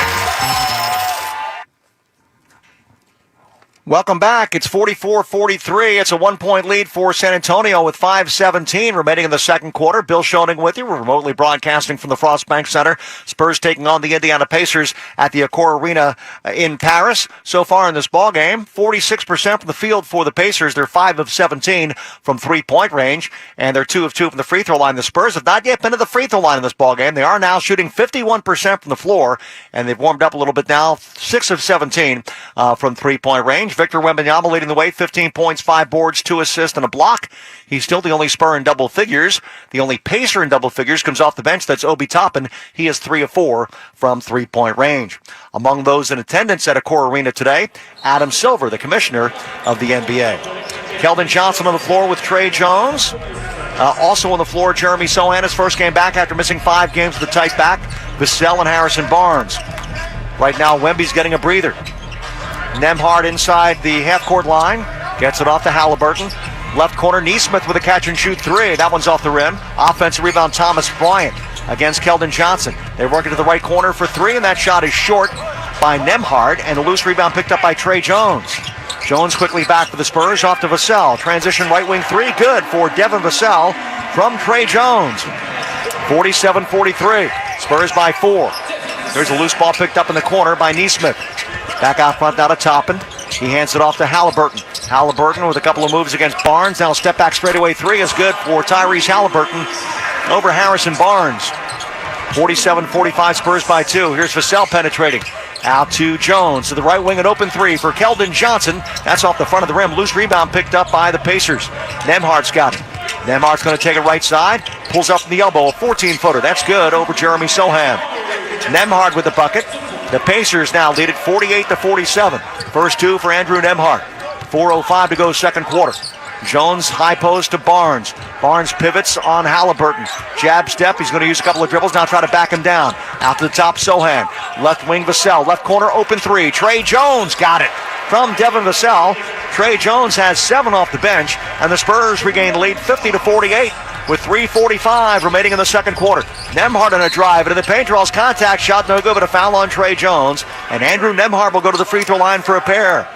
Welcome back. It's 44-43. It's a 1-point lead for San Antonio with 5:17 remaining in the second quarter. Bill Schoening with you. We're remotely broadcasting from the Frost Bank Center. Spurs taking on the Indiana Pacers at the Accor Arena in Paris. So far in this ballgame, 46% from the field for the Pacers. They're 5 of 17 from three-point range, and they're 2 of 2 from the free throw line. The Spurs have not yet been to the free throw line in this ballgame. They are now shooting 51% from the floor, and they've warmed up a little bit now. 6 of 17 from three-point range. Victor Wembanyama leading the way, 15 points, 5 boards, 2 assists, and a block. He's still the only Spur in double figures. The only Pacer in double figures comes off the bench. That's Obi Toppin. He is 3 of 4 from three-point range. Among those in attendance at Accor Arena today, Adam Silver, the commissioner of the NBA. Keldon Johnson on the floor with Trey Jones. Also on the floor, Jeremy Sohan, his first game back after missing 5 games with a tight back. Vassell and Harrison Barnes. Right now, Wemby's getting a breather. Nembhard inside the half-court line. Gets it off to Halliburton. Left corner, Neesmith with a catch-and-shoot 3. That one's off the rim. Offensive rebound, Thomas Bryant against Keldon Johnson. They work it to the right corner for 3, and that shot is short by Nembhard, and a loose rebound picked up by Trey Jones. Jones quickly back for the Spurs, off to Vassell. Transition right wing 3, good for Devin Vassell from Trey Jones. 47-43. Spurs by 4. There's a loose ball picked up in the corner by Neesmith. Back out front now to Toppin. He hands it off to Halliburton. Halliburton with a couple of moves against Barnes. Now step back straightaway 3 is good for Tyrese Halliburton over Harrison Barnes. 47-45, Spurs by 2. Here's Vassell penetrating. Out to Jones to the right wing, an open 3 for Keldon Johnson. That's off the front of the rim. Loose rebound picked up by the Pacers. Nembhard's got it. Nembhard's going to take it right side. Pulls up from the elbow, a 14-footer. That's good over Jeremy Sohan. Nembhard with the bucket. The Pacers now lead it 48-47. First 2 for Andrew Nembhard. 4:05 to go second quarter. Jones high post to Barnes. Barnes pivots on Halliburton. Jab step. He's going to use a couple of dribbles. Now try to back him down. Out to the top, Sohan. Left wing, Vassell. Left corner, open 3. Trey Jones got it from Devin Vassell. Trey Jones has 7 off the bench, and the Spurs regain the lead 50-48 with 3:45 remaining in the second quarter. Nembhard on a drive into the paint, draws contact shot, no good, but a foul on Trey Jones, and Andrew Nembhard will go to the free throw line for a pair.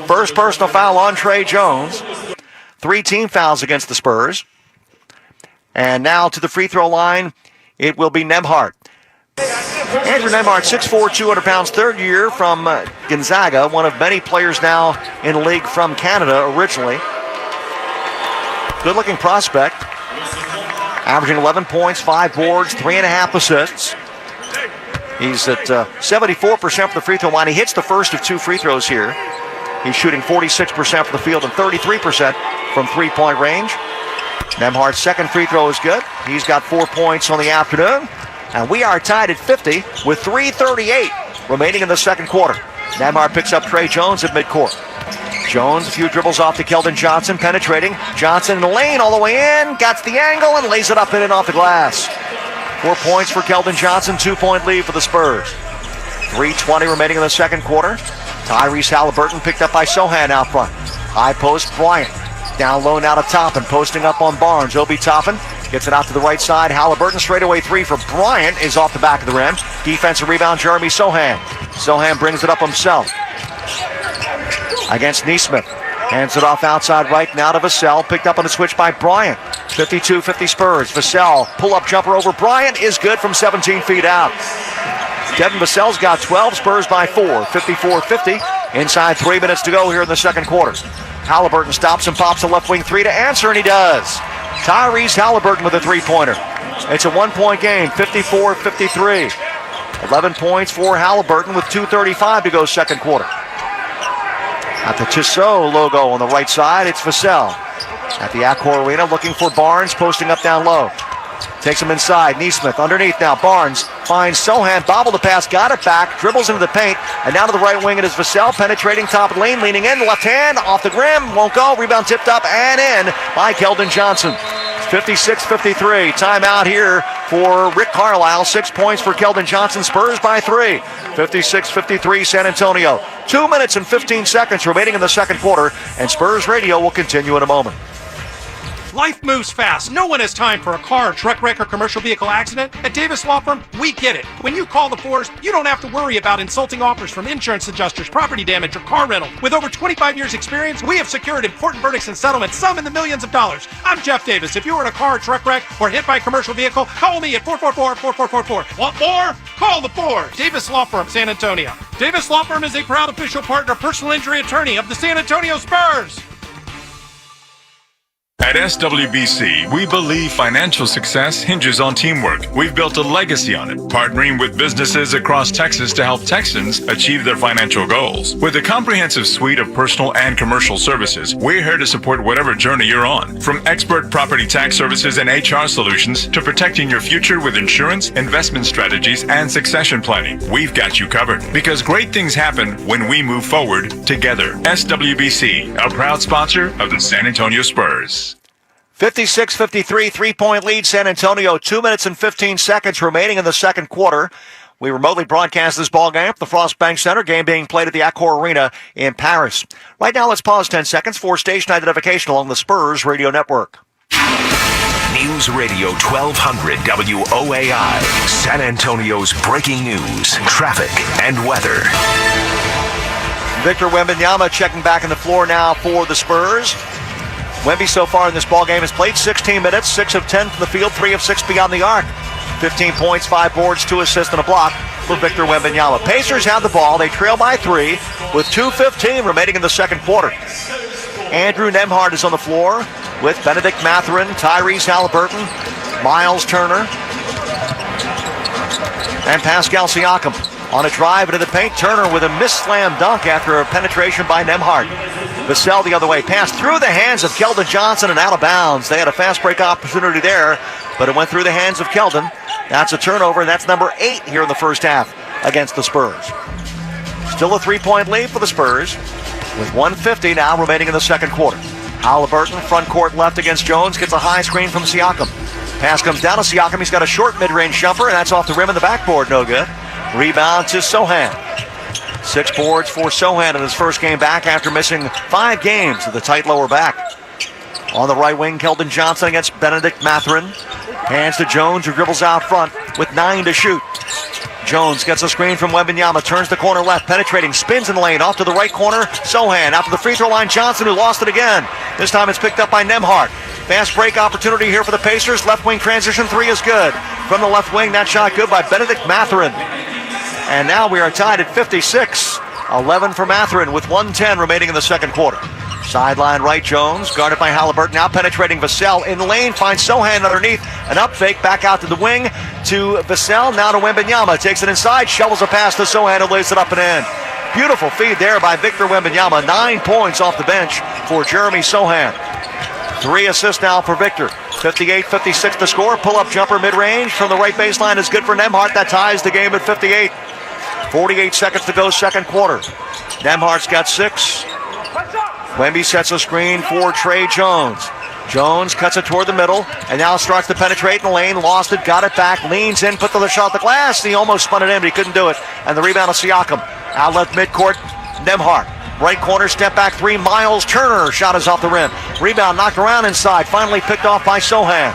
First personal foul on Trey Jones. 3 team fouls against the Spurs. And now to the free throw line, it will be Nembhard. Andrew Nembhard, 6'4", 200 pounds, third year from Gonzaga, one of many players now in the league from Canada originally. Good-looking prospect. Averaging 11 points, 5 boards, 3.5 assists. He's at 74% from the free throw line. He hits the first of 2 free throws here. He's shooting 46% from the field and 33% from three-point range. Nembhard's second free throw is good. He's got 4 points on the afternoon. And we are tied at 50 with 3:38 remaining in the second quarter. Nembhard picks up Trey Jones at midcourt. Jones, a few dribbles off to Keldon Johnson, penetrating. Johnson in the lane, all the way in, got the angle, and lays it up in and off the glass. 4 points for Keldon Johnson, 2-point lead for the Spurs. 3:20 remaining in the second quarter. Tyrese Halliburton picked up by Sohan out front. High post, Bryant. Down low now to Toppin, posting up on Barnes. Obi Toppin gets it out to the right side. Halliburton straightaway three for Bryant is off the back of the rim. Defensive rebound, Jeremy Sohan. Sohan brings it up himself against Neesmith. Hands it off outside right now to Vassell. Picked up on the switch by Bryant. 52-50 Spurs. Vassell, pull-up jumper over Bryant is good from 17 feet out. Devin Vassell's got 12. Spurs by 4. 54-50. Inside 3 minutes to go here in the second quarter. Halliburton stops and pops a left wing three to answer, and he does. Tyrese Halliburton with a three-pointer. It's a one-point game, 54-53. 11 points for Halliburton with 2:35 to go second quarter. At the Tissot logo on the right side, it's Vassell. At the Accor Arena, looking for Barnes, posting up down low. Takes him inside. Neesmith underneath now. Barnes finds Sohan. Bobble the pass. Got it back. Dribbles into the paint. And down to the right wing it is Vassell. Penetrating top lane. Leaning in. Left hand. Off the rim. Won't go. Rebound tipped up and in by Keldon Johnson. 56-53. Timeout here for Rick Carlisle. 6 points for Keldon Johnson. Spurs by 3. 56-53 San Antonio. 2 minutes and 15 seconds remaining in the second quarter. And Spurs Radio will continue in a moment. Life moves fast. No one has time for a car, truck wreck, or commercial vehicle accident. At Davis Law Firm, we get it. When you call the force, you don't have to worry about insulting offers from insurance adjusters, property damage, or car rental. With over 25 years experience, we have secured important verdicts and settlements, some in the millions of dollars. I'm Jeff Davis. If you were in a car, truck wreck, or hit by a commercial vehicle, call me at 444-4444. Want more? Call the 4. Davis Law Firm, San Antonio. Davis Law Firm is a proud official partner, personal injury attorney of the San Antonio Spurs. At SWBC, we believe financial success hinges on teamwork. We've built a legacy on it, partnering with businesses across Texas to help Texans achieve their financial goals. With a comprehensive suite of personal and commercial services, we're here to support whatever journey you're on. From expert property tax services and HR solutions to protecting your future with insurance, investment strategies, and succession planning, we've got you covered. Because great things happen when we move forward together. SWBC, a proud sponsor of the San Antonio Spurs. 56-53, three-point lead, San Antonio. 2 minutes and 15 seconds remaining in the second quarter. We remotely broadcast this ball game at the Frost Bank Center, game being played at the Accor Arena in Paris. Right now, let's pause 10 seconds for station identification along the Spurs radio network. News Radio 1200 WOAI, San Antonio's breaking news, traffic, and weather. Victor Wembanyama checking back in the floor now for the Spurs. Wemby so far in this ballgame has played 16 minutes, 6 of 10 from the field, 3 of 6 beyond the arc. 15 points, 5 boards, 2 assists, and a block for Victor Wembanyama. Pacers have the ball. They trail by 3 with 2:15 remaining in the second quarter. Andrew Nembhard is on the floor with Benedict Mathurin, Tyrese Halliburton, Miles Turner, and Pascal Siakam. On a drive into the paint, Turner with a missed slam dunk after a penetration by Nembhard. Vassell the other way, passed through the hands of Keldon Johnson and out of bounds. They had a fast break opportunity there, but it went through the hands of Keldon. That's a turnover, and that's number 8 here in the first half against the Spurs. Still a 3-point lead for the Spurs, with 1:50 now remaining in the second quarter. Halliburton, front court left against Jones, gets a high screen from Siakam. Pass comes down to Siakam. He's got a short mid-range jumper, and that's off the rim and the backboard. No good. Rebound to Sohan. 6 boards for Sohan in his first game back after missing 5 games with a tight lower back. On the right wing, Keldon Johnson against Benedict Mathurin. Hands to Jones, who dribbles out front with 9 to shoot. Jones gets a screen from Wembanyama, turns the corner left, penetrating, spins in the lane, off to the right corner. Sohan out to the free throw line. Johnson, who lost it again. This time it's picked up by Nembhard. Fast break opportunity here for the Pacers. Left wing transition 3 is good. From the left wing, that shot good by Benedict Mathurin. And now we are tied at 56. 11 for Mathurin with 1:10 remaining in the second quarter. Sideline right, Jones, guarded by Halliburton, now penetrating Vassell in the lane, finds Sohan underneath, an up fake, back out to the wing to Vassell, now to Wembanyama, takes it inside, shovels a pass to Sohan, who lays it up and in. Beautiful feed there by Victor Wembanyama, 9 points off the bench for Jeremy Sohan. 3 assists now for Victor. 58-56 to score, pull-up jumper mid-range from the right baseline is good for Nembhard, that ties the game at 58. 48 seconds to go, second quarter. Nembhard's got 6. Wemby sets a screen for Trey Jones. Jones cuts it toward the middle and now starts to penetrate in the lane. Lost it, got it back, leans in, put the shot at the glass. He almost spun it in, but he couldn't do it. And the rebound of Siakam. Outlet midcourt. Nemhart. Right corner, step back three, Miles Turner. Shot is off the rim. Rebound knocked around inside. Finally picked off by Sohan.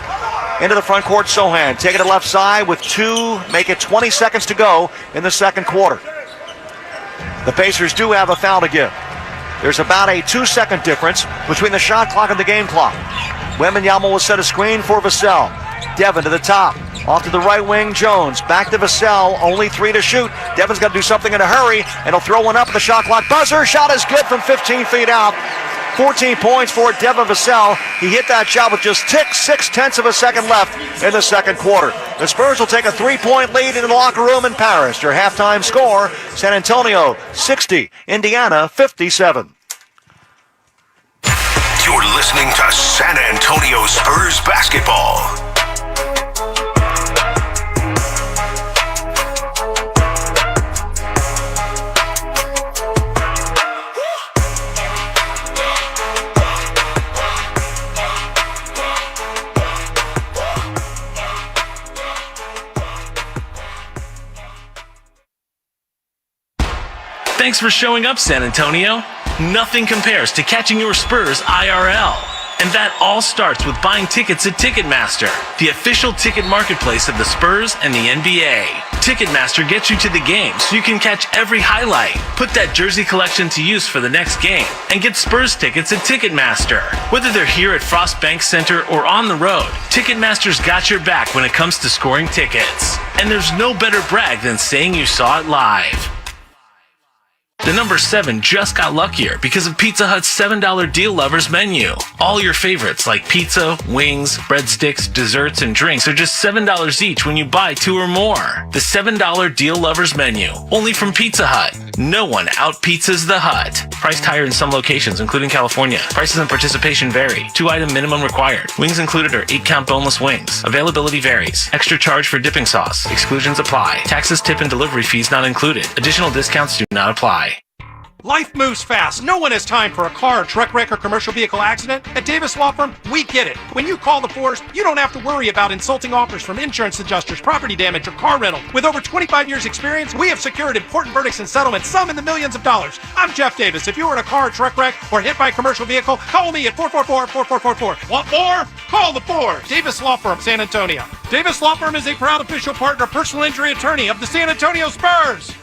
Into the front court, Sohan. Take it to left side with 20 seconds to go in the second quarter. The Pacers do have a foul to give. There's about a 2-second difference between the shot clock and the game clock. Wembanyama will set a screen for Vassell. Devin to the top. Off to the right wing, Jones. Back to Vassell. Only 3 to shoot. Devin's got to do something in a hurry, and he'll throw one up at the shot clock buzzer. Shot is good from 15 feet out. 14 points for Devin Vassell. He hit that shot with just 6/10 of a second left in the second quarter. The Spurs will take a 3-point lead in the locker room in Paris. Your halftime score, San Antonio 60, Indiana 57. You're listening to San Antonio Spurs basketball. Thanks for showing up, San Antonio. Nothing compares to catching your Spurs IRL. And that all starts with buying tickets at Ticketmaster, the official ticket marketplace of the Spurs and the NBA. Ticketmaster gets you to the game so you can catch every highlight, put that jersey collection to use for the next game, and get Spurs tickets at Ticketmaster. Whether they're here at Frost Bank Center or on the road, Ticketmaster's got your back when it comes to scoring tickets. And there's no better brag than saying you saw it live. The number 7 just got luckier because of Pizza Hut's $7 Deal Lovers menu. All your favorites like pizza, wings, breadsticks, desserts, and drinks are just $7 each when you buy 2 or more. The $7 Deal Lovers menu, only from Pizza Hut. No one out-pizzas the Hut. Priced higher in some locations, including California. Prices and participation vary. 2-item minimum required. Wings included are 8-count boneless wings. Availability varies. Extra charge for dipping sauce. Exclusions apply. Taxes, tip, and delivery fees not included. Additional discounts do not apply. Life moves fast. No one has time for a car, truck wreck, or commercial vehicle accident. At Davis Law Firm, we get it. When you call the force, you don't have to worry about insulting offers from insurance adjusters, property damage, or car rental. With over 25 years experience, we have secured important verdicts and settlements, some in the millions of dollars. I'm Jeff Davis. If you were in a car, truck wreck, or hit by a commercial vehicle, call me at 444-4444. Want more? Call the 4. Davis Law Firm, San Antonio. Davis Law Firm is a proud official partner, personal injury attorney of the San Antonio Spurs.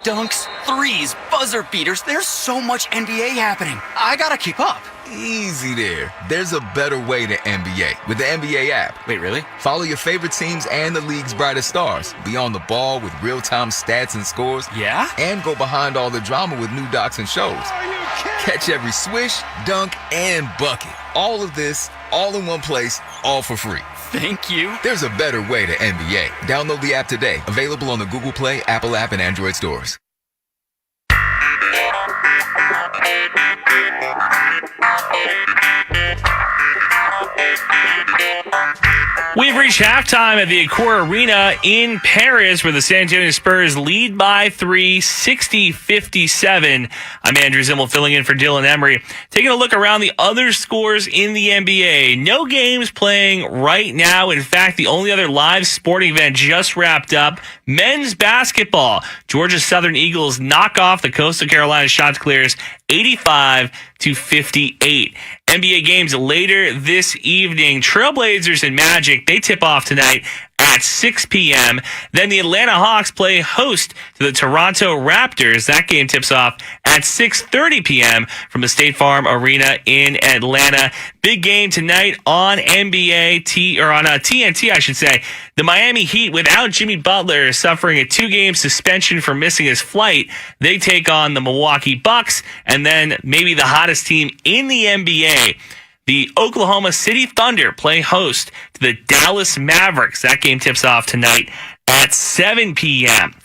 Dunks, threes, buzzer beaters. There's so much NBA happening. I gotta keep up. Easy there. There's a better way to NBA with the NBA app. Wait, really? Follow your favorite teams and the league's brightest stars. Be on the ball with real-time stats and scores. Yeah? And go behind all the drama with new docs and shows. Are you kidding? Catch every swish, dunk, and bucket. All of this, all in one place, all for free. Thank you. There's a better way to NBA. Download the app today. Available on the Google Play, Apple app, and Android stores. We've reached halftime at the Accor Arena in Paris, where the San Antonio Spurs lead by 3, 60-57. I'm Andrew Zimmel, filling in for Dylan Emery. Taking a look around the other scores in the NBA. No games playing right now. In fact, the only other live sporting event just wrapped up. Men's basketball. Georgia Southern Eagles knock off the Coastal Carolina Chanticleers 85-58. NBA games later this evening. Trailblazers and Magic, they tip off tonight at 6 p.m. Then the Atlanta Hawks play host to the Toronto Raptors. That game tips off at 6:30 p.m. from the State Farm Arena in Atlanta. Big game tonight on TNT, I should say. The Miami Heat, without Jimmy Butler suffering a 2-game suspension for missing his flight, they take on the Milwaukee Bucks, and then maybe the hottest team in the NBA. The Oklahoma City Thunder play host to the Dallas Mavericks. That game tips off tonight at 7 p.m.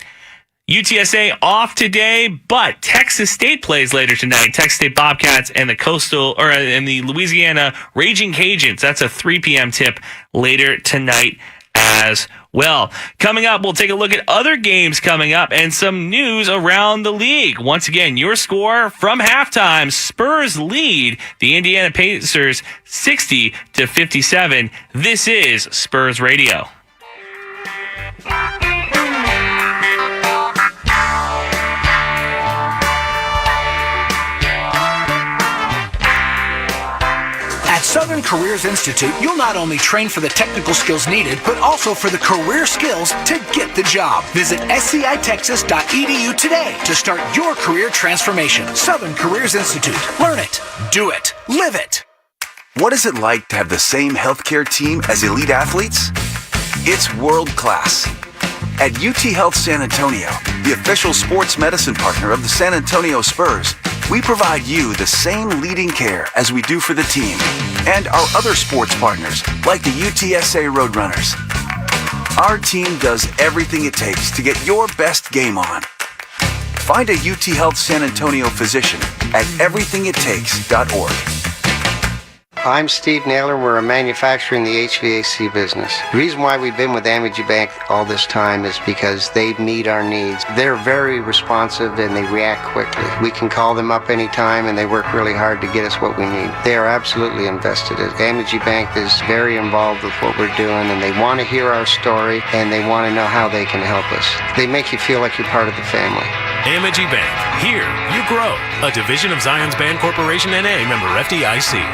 UTSA off today, but Texas State plays later tonight. Texas State Bobcats and the Louisiana Raging Cajuns. That's a 3 p.m. tip later tonight as well. Coming up, we'll take a look at other games coming up and some news around the league. Once again, your score from halftime: Spurs lead the Indiana Pacers 60-57. This is Spurs Radio. Southern Careers Institute, you'll not only train for the technical skills needed, but also for the career skills to get the job. Visit scitexas.edu today to start your career transformation. Southern Careers Institute. Learn it, do it, live it. What is it like to have the same healthcare team as elite athletes? It's world class. At UT Health San Antonio, the official sports medicine partner of the San Antonio Spurs, we provide you the same leading care as we do for the team and our other sports partners like the UTSA Roadrunners. Our team does everything it takes to get your best game on. Find a UT Health San Antonio physician at everythingittakes.org. I'm Steve Naylor. We're a manufacturer in the HVAC business. The reason why we've been with Amity Bank all this time is because they meet our needs. They're very responsive and they react quickly. We can call them up anytime and they work really hard to get us what we need. They are absolutely invested. Amity Bank is very involved with what we're doing and they want to hear our story and they want to know how they can help us. They make you feel like you're part of the family. Amity Bank. Here, you grow. A division of Zions Bank Corporation N.A. member FDIC.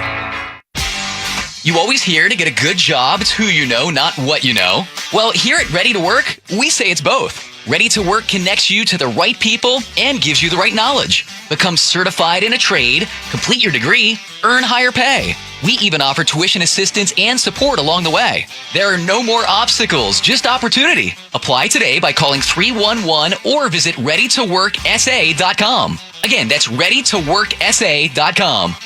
You always hear to get a good job, it's who you know, not what you know. Well, here at Ready to Work, we say it's both. Ready to Work connects you to the right people and gives you the right knowledge. Become certified in a trade, complete your degree, earn higher pay. We even offer tuition assistance and support along the way. There are no more obstacles, just opportunity. Apply today by calling 311 or visit readytoworksa.com. Again, that's readytoworksa.com.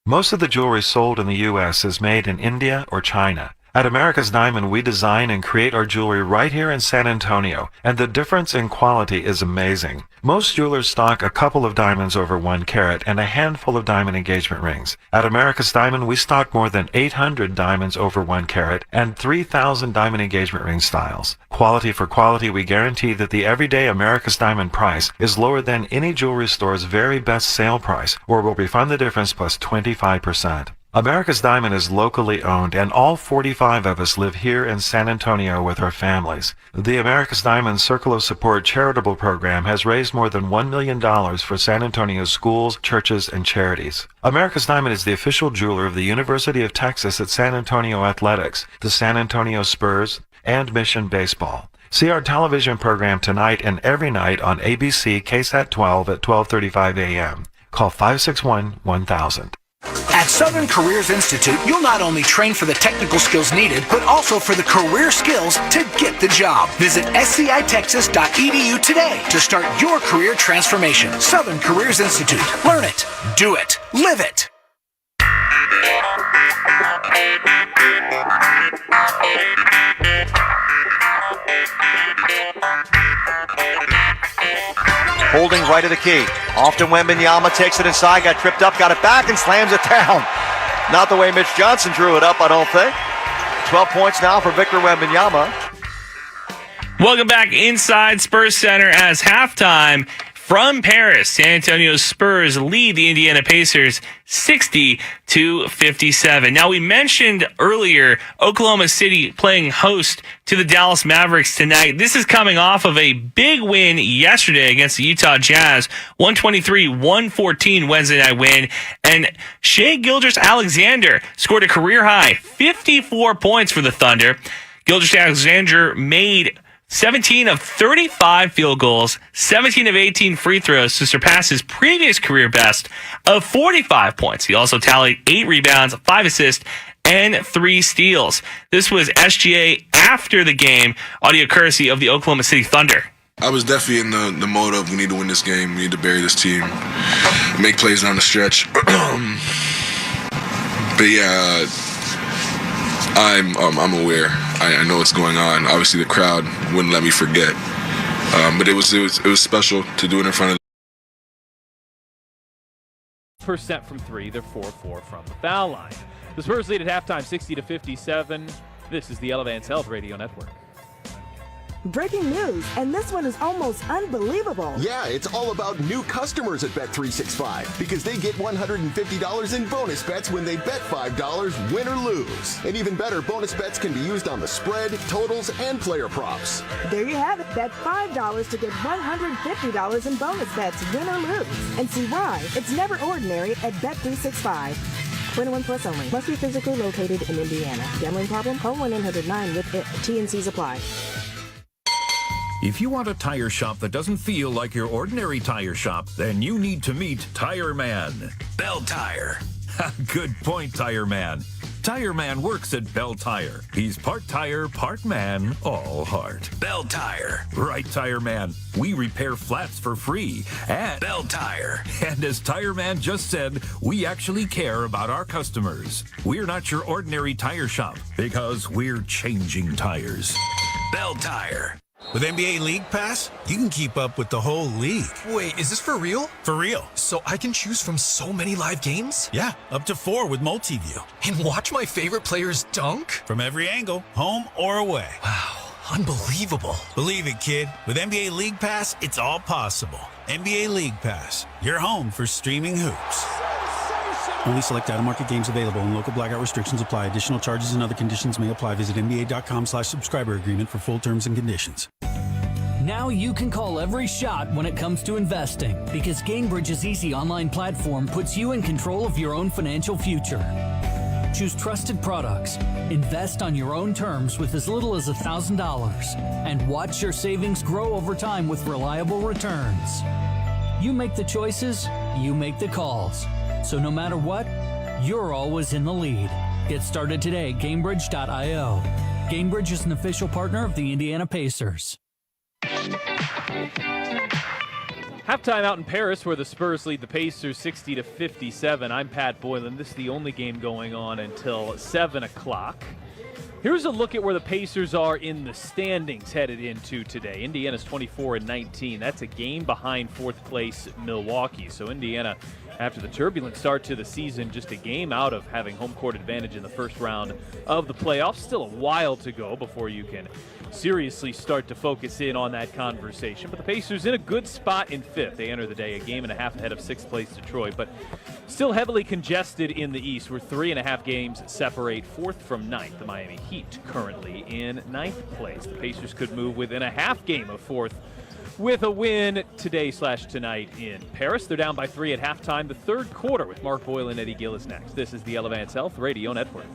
Most of the jewelry sold in the U.S. is made in India or China. At America's Diamond, we design and create our jewelry right here in San Antonio, and the difference in quality is amazing. Most jewelers stock a couple of diamonds over 1 carat and a handful of diamond engagement rings. At America's Diamond, we stock more than 800 diamonds over 1 carat and 3,000 diamond engagement ring styles. Quality for quality, we guarantee that the everyday America's Diamond price is lower than any jewelry store's very best sale price, or we'll refund the difference plus 25%. America's Diamond is locally owned, and all 45 of us live here in San Antonio with our families. The America's Diamond Circle of Support charitable program has raised more than $1 million for San Antonio's schools, churches, and charities. America's Diamond is the official jeweler of the University of Texas at San Antonio Athletics, the San Antonio Spurs, and Mission Baseball. See our television program tonight and every night on ABC KSAT 12 at 12:35 a.m. Call 561-1000. At Southern Careers Institute, you'll not only train for the technical skills needed, but also for the career skills to get the job. Visit scitexas.edu today to start your career transformation. Southern Careers Institute. Learn it, do it, live it. Holding right of the key. Often Wembanyama takes it inside, got tripped up, got it back, and slams it down. Not the way Mitch Johnson drew it up, I don't think. 12 points now for Victor Wembanyama. Welcome back inside Spurs Center as halftime from Paris. San Antonio Spurs lead the Indiana Pacers 60-57. Now, we mentioned earlier Oklahoma City playing host to the Dallas Mavericks tonight. This is coming off of a big win yesterday against the Utah Jazz, 123-114 Wednesday night win. And Shai Gilgeous-Alexander scored a career-high 54 points for the Thunder. Gilgeous-Alexander made 17 of 35 field goals, 17 of 18 free throws to surpass his previous career best of 45 points. He also tallied 8 rebounds, 5 assists, and 3 steals. This was SGA after the game, audio courtesy of the Oklahoma City Thunder. I was definitely in the mode of we need to win this game, we need to bury this team, make plays down the stretch. But yeah, I'm aware. I know what's going on. Obviously, the crowd wouldn't let me forget. But it was special to do it in front of. Percent from 3, they're 4-4 from the foul line. The Spurs lead at halftime, 60-57. This is the Elevance Health Radio Network. Breaking news, and this one is almost unbelievable. Yeah, it's all about new customers at Bet365 because they get $150 in bonus bets when they bet $5, win or lose. And even better, bonus bets can be used on the spread, totals, and player props. There you have it. Bet $5 to get $150 in bonus bets, win or lose. And see why? It's never ordinary at Bet365. 21 plus only. Must be physically located in Indiana. Gambling problem? Call 1-800-9 with it. T&Cs apply. If you want a tire shop that doesn't feel like your ordinary tire shop, then you need to meet Tire Man. Bell Tire. Good point, Tire Man. Tire Man works at Bell Tire. He's part tire, part man, all heart. Bell Tire. Right, Tire Man. We repair flats for free at Bell Tire. And as Tire Man just said, we actually care about our customers. We're not your ordinary tire shop because we're changing tires. Bell Tire. With NBA League Pass, you can keep up with the whole league. Wait, is this for real? For real. So I can choose from so many live games? Yeah, up to 4 with multi-view. And watch my favorite players dunk? From every angle, home or away. Wow, unbelievable. Believe it, kid. With NBA League Pass, it's all possible. NBA League Pass, your home for streaming hoops. Only select out-of-market games available and local blackout restrictions apply. Additional charges and other conditions may apply. Visit NBA.com/subscriber agreement for full terms and conditions. Now you can call every shot when it comes to investing because Gainbridge's easy online platform puts you in control of your own financial future. Choose trusted products, invest on your own terms with as little as $1,000, and watch your savings grow over time with reliable returns. You make the choices, you make the calls. So no matter what, you're always in the lead. Get started today at Gainbridge.io. Gainbridge is an official partner of the Indiana Pacers. Halftime out in Paris where the Spurs lead the Pacers 60-57. I'm Pat Boylan. This is the only game going on until 7 o'clock. Here's a look at where the Pacers are in the standings headed into today. Indiana's 24-19. That's a game behind fourth place Milwaukee. So Indiana, after the turbulent start to the season, just a game out of having home court advantage in the first round of the playoffs. Still a while to go before you can seriously start to focus in on that conversation. But the Pacers in a good spot in fifth. They enter the day a game and a half ahead of sixth place Detroit. But still heavily congested in the East, where 3.5 games separate fourth from ninth. The Miami Heat currently in ninth place. The Pacers could move within a half game of fourth with a win today/tonight in Paris. They're down by 3 at halftime. The third quarter with Mark Boyle and Eddie Gillis next. This is the Elevance Health Radio Network.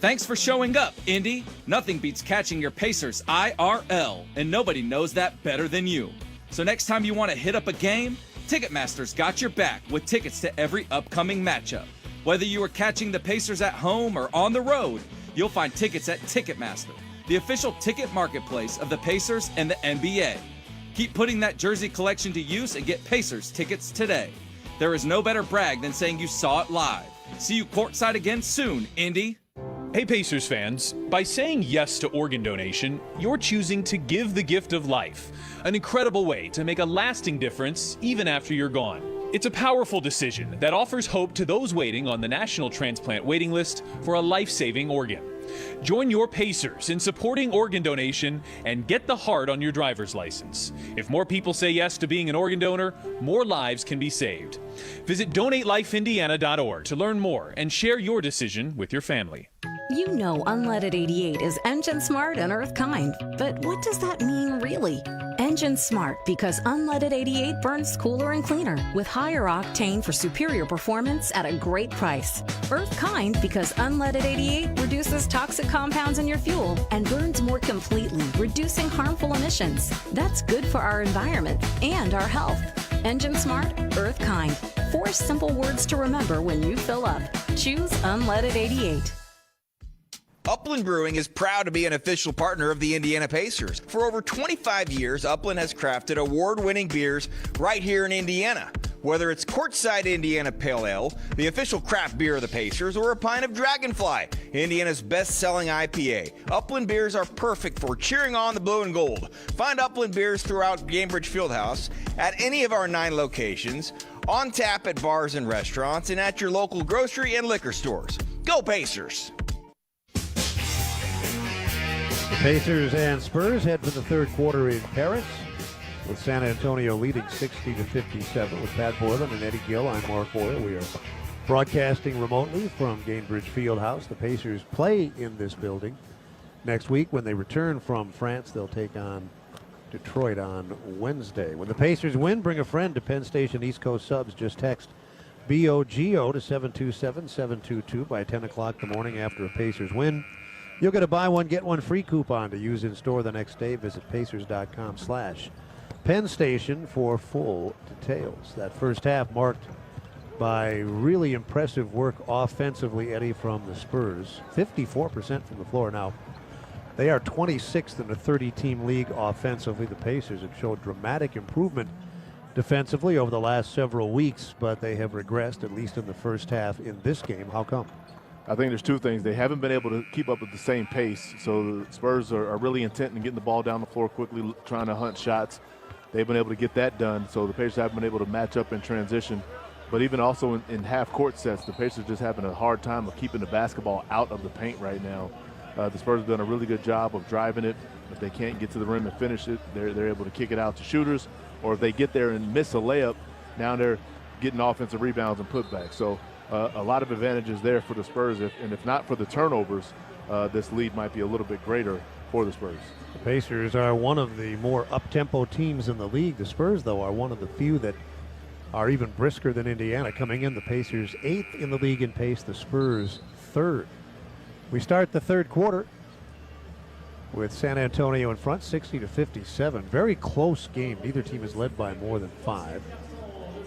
Thanks for showing up, Indy. Nothing beats catching your Pacers IRL, and nobody knows that better than you. So next time you want to hit up a game, Ticketmaster's got your back with tickets to every upcoming matchup. Whether you are catching the Pacers at home or on the road, you'll find tickets at Ticketmaster, the official ticket marketplace of the Pacers and the NBA. Keep putting that jersey collection to use and get Pacers tickets today. There is no better brag than saying you saw it live. See you courtside again soon, Indy. Hey Pacers fans, by saying yes to organ donation, you're choosing to give the gift of life, an incredible way to make a lasting difference even after you're gone. It's a powerful decision that offers hope to those waiting on the National Transplant Waiting List for a life-saving organ. Join your Pacers in supporting organ donation and get the heart on your driver's license. If more people say yes to being an organ donor, more lives can be saved. Visit DonateLifeIndiana.org to learn more and share your decision with your family. You know Unleaded 88 is engine smart and earth kind, but what does that mean really? Engine smart because Unleaded 88 burns cooler and cleaner with higher octane for superior performance at a great price. Earth kind because Unleaded 88 reduces toxic compounds in your fuel and burns more completely, reducing harmful emissions. That's good for our environment and our health. Engine smart, earth kind. 4 simple words to remember when you fill up. Choose Unleaded 88. Upland Brewing is proud to be an official partner of the Indiana Pacers. For over 25 years, Upland has crafted award-winning beers right here in Indiana. Whether it's Courtside Indiana Pale Ale, the official craft beer of the Pacers, or a pint of Dragonfly, Indiana's best-selling IPA, Upland beers are perfect for cheering on the blue and gold. Find Upland beers throughout Gainbridge Fieldhouse, at any of our 9 locations, on tap at bars and restaurants, and at your local grocery and liquor stores. Go Pacers! The Pacers and Spurs head for the third quarter in Paris, with San Antonio leading 60-57 with Pat Boylan and Eddie Gill. I'm Mark Boyle. We are broadcasting remotely from Gainbridge Fieldhouse. The Pacers play in this building. Next week, when they return from France, they'll take on Detroit on Wednesday. When the Pacers win, bring a friend to Penn Station East Coast Subs. Just text BOGO to 727-722 by 10 o'clock the morning after a Pacers win. You'll get a buy one, get one free coupon to use in store the next day. Visit pacers.com/Penn Station for full details. That first half marked by really impressive work offensively, Eddie, from the Spurs. 54% from the floor. Now, they are 26th in the 30-team league offensively. The Pacers have showed dramatic improvement defensively over the last several weeks, but they have regressed, at least in the first half in this game. How come? I think there's two things. They haven't been able to keep up with the same pace, so the Spurs are really intent in getting the ball down the floor quickly, trying to hunt shots. They've been able to get that done, so the Pacers haven't been able to match up in transition. But even also in half-court sets, the Pacers just having a hard time of keeping the basketball out of the paint right now. The Spurs have done a really good job of driving it. If they can't get to the rim and finish it, they're able to kick it out to shooters. Or if they get there and miss a layup, now they're getting offensive rebounds and putbacks. So a lot of advantages there for the Spurs. If not for the turnovers, this lead might be a little bit greater for the Spurs. The Pacers are one of the more up-tempo teams in the league. The Spurs, though, are one of the few that are even brisker than Indiana. Coming in, the Pacers 8th in the league in pace, the Spurs 3rd. We start the third quarter with San Antonio in front, 60-57. Very close game. Neither team is led by more than 5.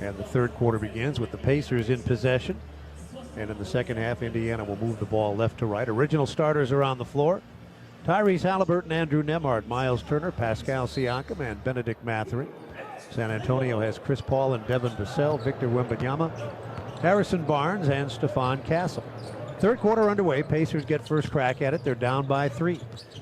And the third quarter begins with the Pacers in possession. And in the second half, Indiana will move the ball left to right. Original starters are on the floor. Tyrese Halliburton, Andrew Nembhard, Miles Turner, Pascal Siakam, and Benedict Mathurin. San Antonio has Chris Paul and Devin Vassell, Victor Wembanyama, Harrison Barnes, and Stephon Castle. Third quarter underway. Pacers get first crack at it. They're down by 3.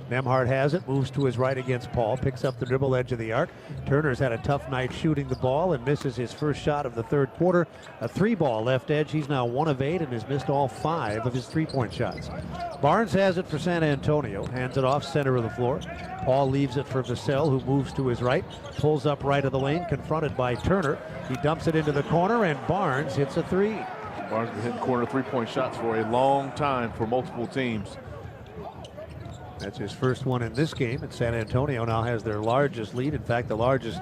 Nembhard has it, moves to his right against Paul, picks up the dribble edge of the arc. Turner's had a tough night shooting the ball and misses his first shot of the third quarter. A 3-ball left edge. He's now 1 of 8 and has missed all 5 of his 3-point shots. Barnes has it for San Antonio, hands it off center of the floor. Paul leaves it for Vassell, who moves to his right, pulls up right of the lane, confronted by Turner. He dumps it into the corner, and Barnes hits a 3. Barnes has been hitting corner 3-point shots for a long time for multiple teams. That's his first one in this game, and San Antonio now has their largest lead. In fact, the largest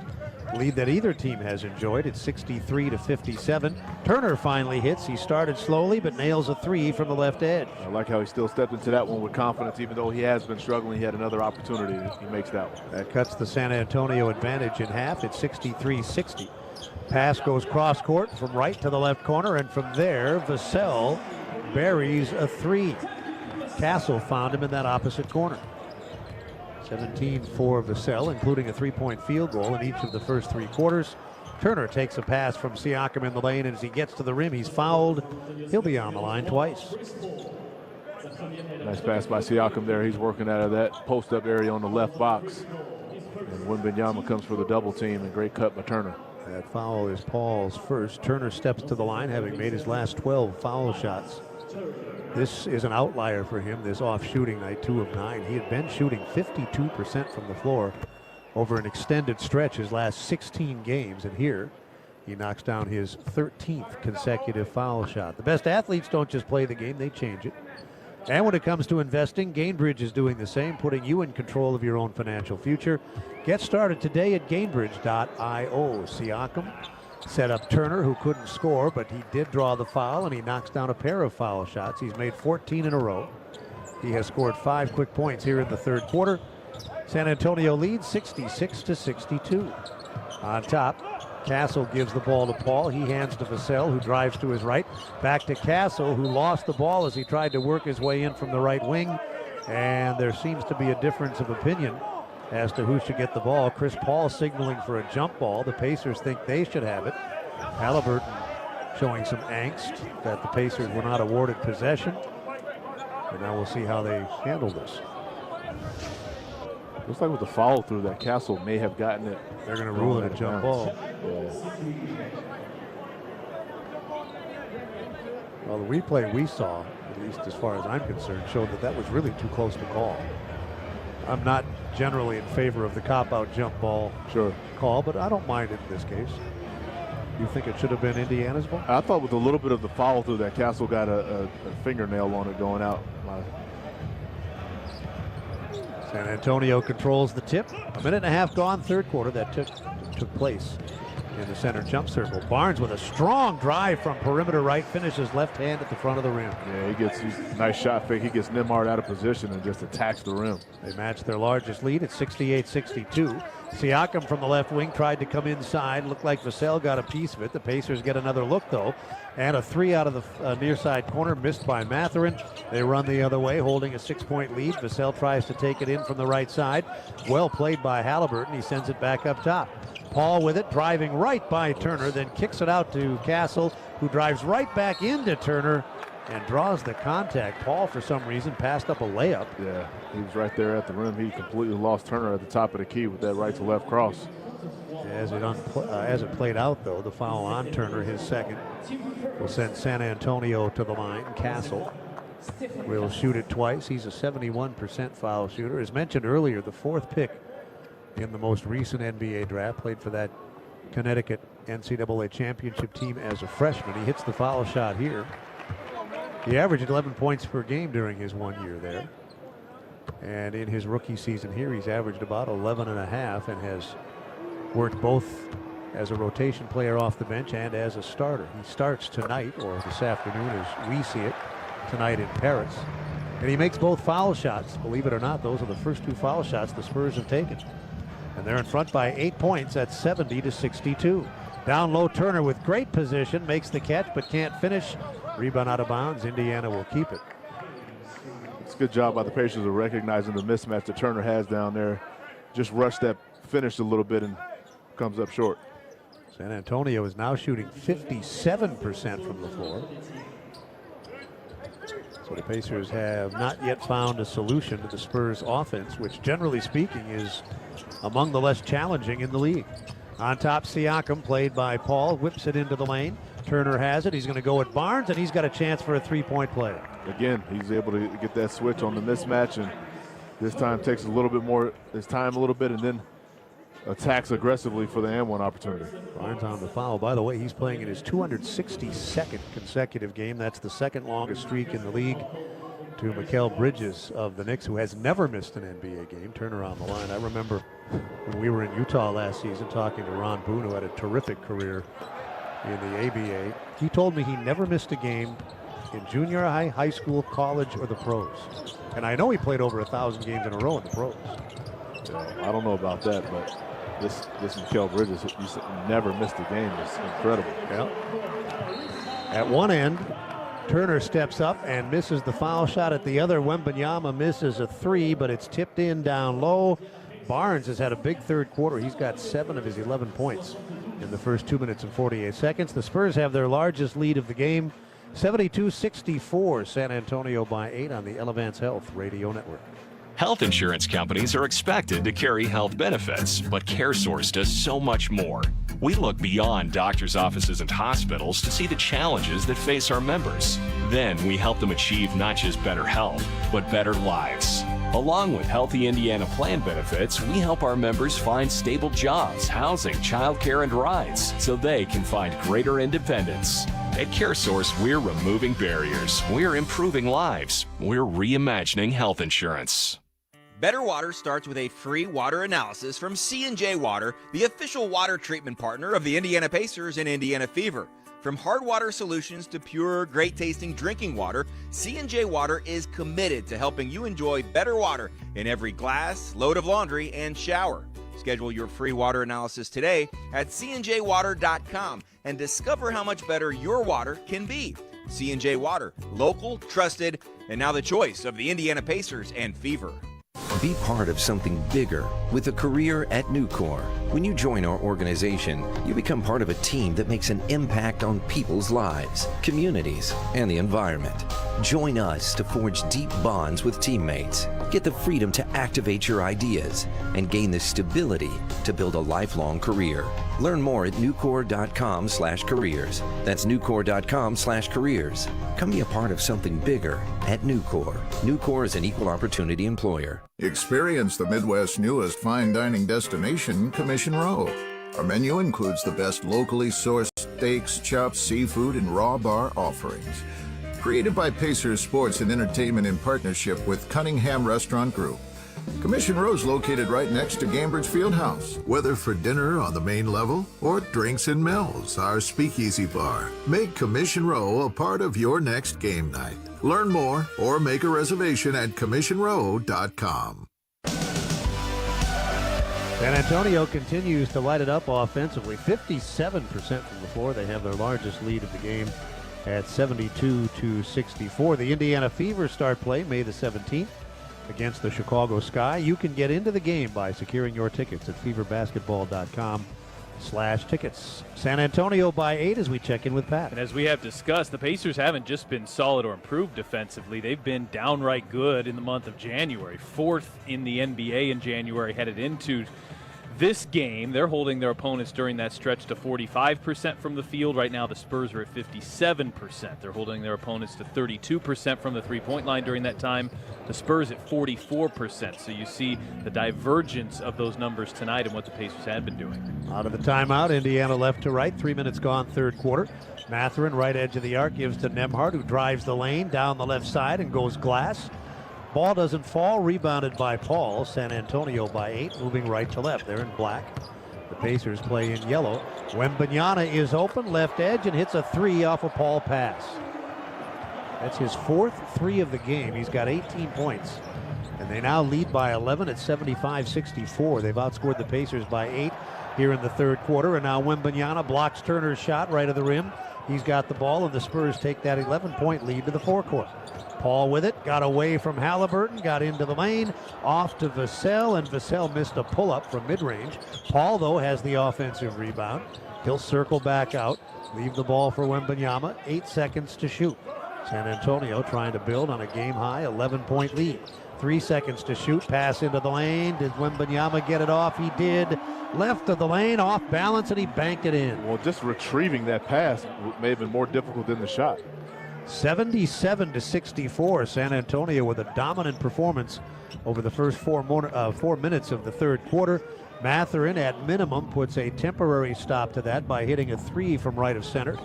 lead that either team has enjoyed. It's 63-57. Turner finally hits. He started slowly, but nails a 3 from the left edge. I like how he still stepped into that one with confidence, even though he has been struggling. He had another opportunity. He makes that one. That cuts the San Antonio advantage in half. It's 63-60. Pass goes cross court from right to the left corner, and from there, Vassell buries a 3. Castle found him in that opposite corner. 17 for Vassell, including a 3-point field goal in each of the first 3 quarters. Turner takes a pass from Siakam in the lane, and as he gets to the rim, he's fouled. He'll be on the line twice. Nice pass by Siakam there. He's working out of that post-up area on the left box. And Wembanyama comes for the double team, and great cut by Turner. That foul is Paul's first. Turner steps to the line, having made his last 12 foul shots. This is an outlier for him, this off-shooting night, 2 of 9. He had been shooting 52% from the floor over an extended stretch his last 16 games, and here he knocks down his 13th consecutive foul shot. The best athletes don't just play the game, they change it. And when it comes to investing, Gainbridge is doing the same, putting you in control of your own financial future. Get started today at Gainbridge.io. Siakam set up Turner, who couldn't score, but he did draw the foul, and he knocks down a pair of foul shots. He's made 14 in a row. He has scored 5 quick points here in the third quarter. San Antonio leads 66-62. On top, Castle gives the ball to Paul. He hands to Vassell, who drives to his right. Back to Castle, who lost the ball as he tried to work his way in from the right wing. And there seems to be a difference of opinion as to who should get the ball. Chris Paul signaling for a jump ball. The Pacers think they should have it. Halliburton showing some angst that the Pacers were not awarded possession. And now we'll see how they handle this. Looks like with the follow through that Castle may have gotten it. They're going to rule it a jump ball. Yeah. Well, the replay we saw, at least as far as I'm concerned, showed that that was really too close to call. I'm not generally in favor of the cop-out jump ball call, but I don't mind it in this case. You think it should have been Indiana's ball? I thought with a little bit of the follow through that Castle got a fingernail on it going out. San Antonio controls the tip. A minute and a half gone, third quarter. That took place in the center jump circle. Barnes with a strong drive from perimeter right, finishes left hand at the front of the rim. Yeah, he gets a nice shot fake. He gets Nembhard out of position and just attacks the rim. They match their largest lead at 68-62. Siakam from the left wing tried to come inside. Looked like Vassell got a piece of it. The Pacers get another look, though. And a three out of the near side corner, missed by Mathurin. They run the other way, holding a 6-point lead. Vassell tries to take it in from the right side. Well played by Halliburton. He sends it back up top. Paul with it, driving right by Turner, then kicks it out to Castle, who drives right back into Turner and draws the contact. Paul, for some reason, passed up a layup. Yeah, he was right there at the rim. He completely lost Turner at the top of the key with that right to left cross. As it played out, though, the foul on Turner, his second, will send San Antonio to the line. Castle will shoot it twice. He's a 71% foul shooter. As mentioned earlier, the fourth pick in the most recent NBA draft, played for that Connecticut NCAA championship team as a freshman. He hits the foul shot here. He averaged 11 points per game during his 1 year there. And in his rookie season here, he's averaged about 11.5 and has worked both as a rotation player off the bench and as a starter. He starts tonight, or this afternoon as we see it, tonight in Paris. And he makes both foul shots. Believe it or not, those are the first two foul shots the Spurs have taken. And they're in front by 8 points at 70-62. Down low, Turner with great position, makes the catch but can't finish. Rebound out of bounds. Indiana will keep it. It's a good job by the Pacers of recognizing the mismatch that Turner has down there. Just rushed that finish a little bit and comes up short. San Antonio is now shooting 57% from the floor. So the Pacers have not yet found a solution to the Spurs offense, which generally speaking is among the less challenging in the league. On top, Siakam, played by Paul, whips it into the lane. Turner has it. He's going to go at Barnes, and he's got a chance for a three-point play. Again, he's able to get that switch on the mismatch, and this time takes a little bit more, his time a little bit, and then attacks aggressively for the and-one opportunity. Barnes on the foul. By the way, he's playing in his 262nd consecutive game. That's the second longest streak in the league to Mikal Bridges of the Knicks, who has never missed an NBA game. Turner on the line. I remember when we were in Utah last season talking to Ron Boone, who had a terrific career in the ABA. He told me he never missed a game in junior high, high school, college, or the pros. And I know he played over 1,000 games in a row in the pros. I don't know about that, but this Mikal Bridges, he never missed a game. It's incredible. Yeah. At one end, Turner steps up and misses the foul shot. At the other, Wembanyama misses a three, but it's tipped in down low. Barnes has had a big third quarter. He's got 7 of his 11 points in the first 2 minutes and 48 seconds. The Spurs have their largest lead of the game, 72-64. San Antonio by 8 on the Elevance Health Radio Network. Health insurance companies are expected to carry health benefits, but CareSource does so much more. We look beyond doctors' offices and hospitals to see the challenges that face our members. Then we help them achieve not just better health, but better lives. Along with Healthy Indiana plan benefits, we help our members find stable jobs, housing, childcare, and rides so they can find greater independence. At CareSource, we're removing barriers, we're improving lives, we're reimagining health insurance. Better Water starts with a free water analysis from C&J Water, the official water treatment partner of the Indiana Pacers and Indiana Fever. From hard water solutions to pure, great-tasting drinking water, C&J Water is committed to helping you enjoy better water in every glass, load of laundry, and shower. Schedule your free water analysis today at cnjwater.com and discover how much better your water can be. C&J Water, local, trusted, and now the choice of the Indiana Pacers and Fever. Be part of something bigger with a career at Nucor. When you join our organization, you become part of a team that makes an impact on people's lives, communities, and the environment. Join us to forge deep bonds with teammates. Get the freedom to activate your ideas and gain the stability to build a lifelong career. Learn more at nucor.com/careers. That's nucor.com/careers. Come be a part of something bigger at Nucor. Nucor is an equal opportunity employer. Experience the Midwest's newest fine dining destination, Commission Row. Our menu includes the best locally sourced steaks, chops, seafood, and raw bar offerings. Created by Pacers Sports and Entertainment in partnership with Cunningham Restaurant Group. Commission Row is located right next to Gambridge Fieldhouse. Whether for dinner on the main level or drinks and Mills, our speakeasy bar. Make Commission Row a part of your next game night. Learn more or make a reservation at commissionrow.com. San Antonio continues to light it up offensively. 57% from the floor. They have their largest lead of the game at 72-64. The Indiana Fever start play May the 17th against the Chicago Sky. You can get into the game by securing your tickets at feverbasketball.com/tickets. San Antonio by 8 as we check in with Pat. And as we have discussed, the Pacers haven't just been solid or improved defensively. They've been downright good in the month of January. 4th in the NBA in January headed into this game. They're holding their opponents during that stretch to 45% from the field. Right now the Spurs are at 57%. They're holding their opponents to 32% from the three-point line during that time. The Spurs at 44%. So you see the divergence of those numbers tonight and what the Pacers had been doing. Out of the timeout, Indiana left to right. 3 minutes gone, third quarter. Mathurin, right edge of the arc, gives to Nembhard, who drives the lane down the left side and goes glass. Ball doesn't fall, rebounded by Paul. San Antonio by 8, moving right to left. They're in black. The Pacers play in yellow. Wembanyama is open, left edge, and hits a 3 off a Paul pass. That's his 4th 3 of the game. He's got 18 points. And they now lead by 11 at 75-64. They've outscored the Pacers by 8 here in the third quarter. And now Wembanyama blocks Turner's shot right of the rim. He's got the ball, and the Spurs take that 11-point lead to the forecourt. Paul with it, got away from Halliburton, got into the lane, off to Vassell, and Vassell missed a pull-up from mid-range. Paul, though, has the offensive rebound. He'll circle back out, leave the ball for Wembanyama, 8 seconds to shoot. San Antonio trying to build on a game-high 11-point lead. 3 seconds to shoot, pass into the lane. Did Wembanyama get it off? He did. Left of the lane, off balance, and he banked it in. Well, just retrieving that pass may have been more difficult than the shot. 77-64, San Antonio with a dominant performance over the first 4 minutes of the third quarter. Mathurin at minimum puts a temporary stop to that by hitting a 3 from right of center.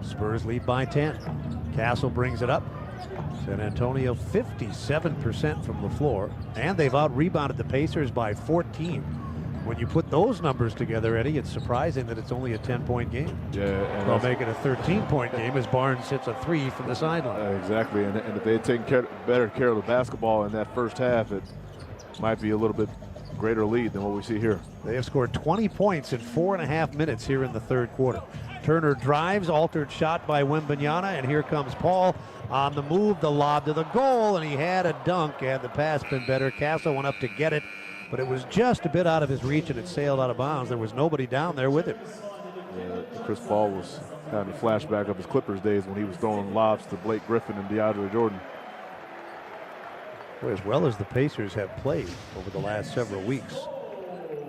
Spurs lead by 10. Castle brings it up. San Antonio 57% from the floor, and they've out-rebounded the Pacers by 14. When you put those numbers together, Eddie, it's surprising that it's only a 10-point game. Yeah, and they'll make it a 13-point game as Barnes hits a 3 from the sideline. Exactly, and if they had taken better care of the basketball in that first half, it might be a little bit greater lead than what we see here. They have scored 20 points in 4.5 minutes here in the third quarter. Turner drives, altered shot by Wembanyama, and here comes Paul on the move, the lob to the goal, and he had a dunk, and the pass been better. Castle went up to get it, but it was just a bit out of his reach, and it sailed out of bounds. There was nobody down there with him. Yeah, Chris Paul was having a flashback of his Clippers days when he was throwing lobs to Blake Griffin and DeAndre Jordan. Well, as well as the Pacers have played over the last several weeks,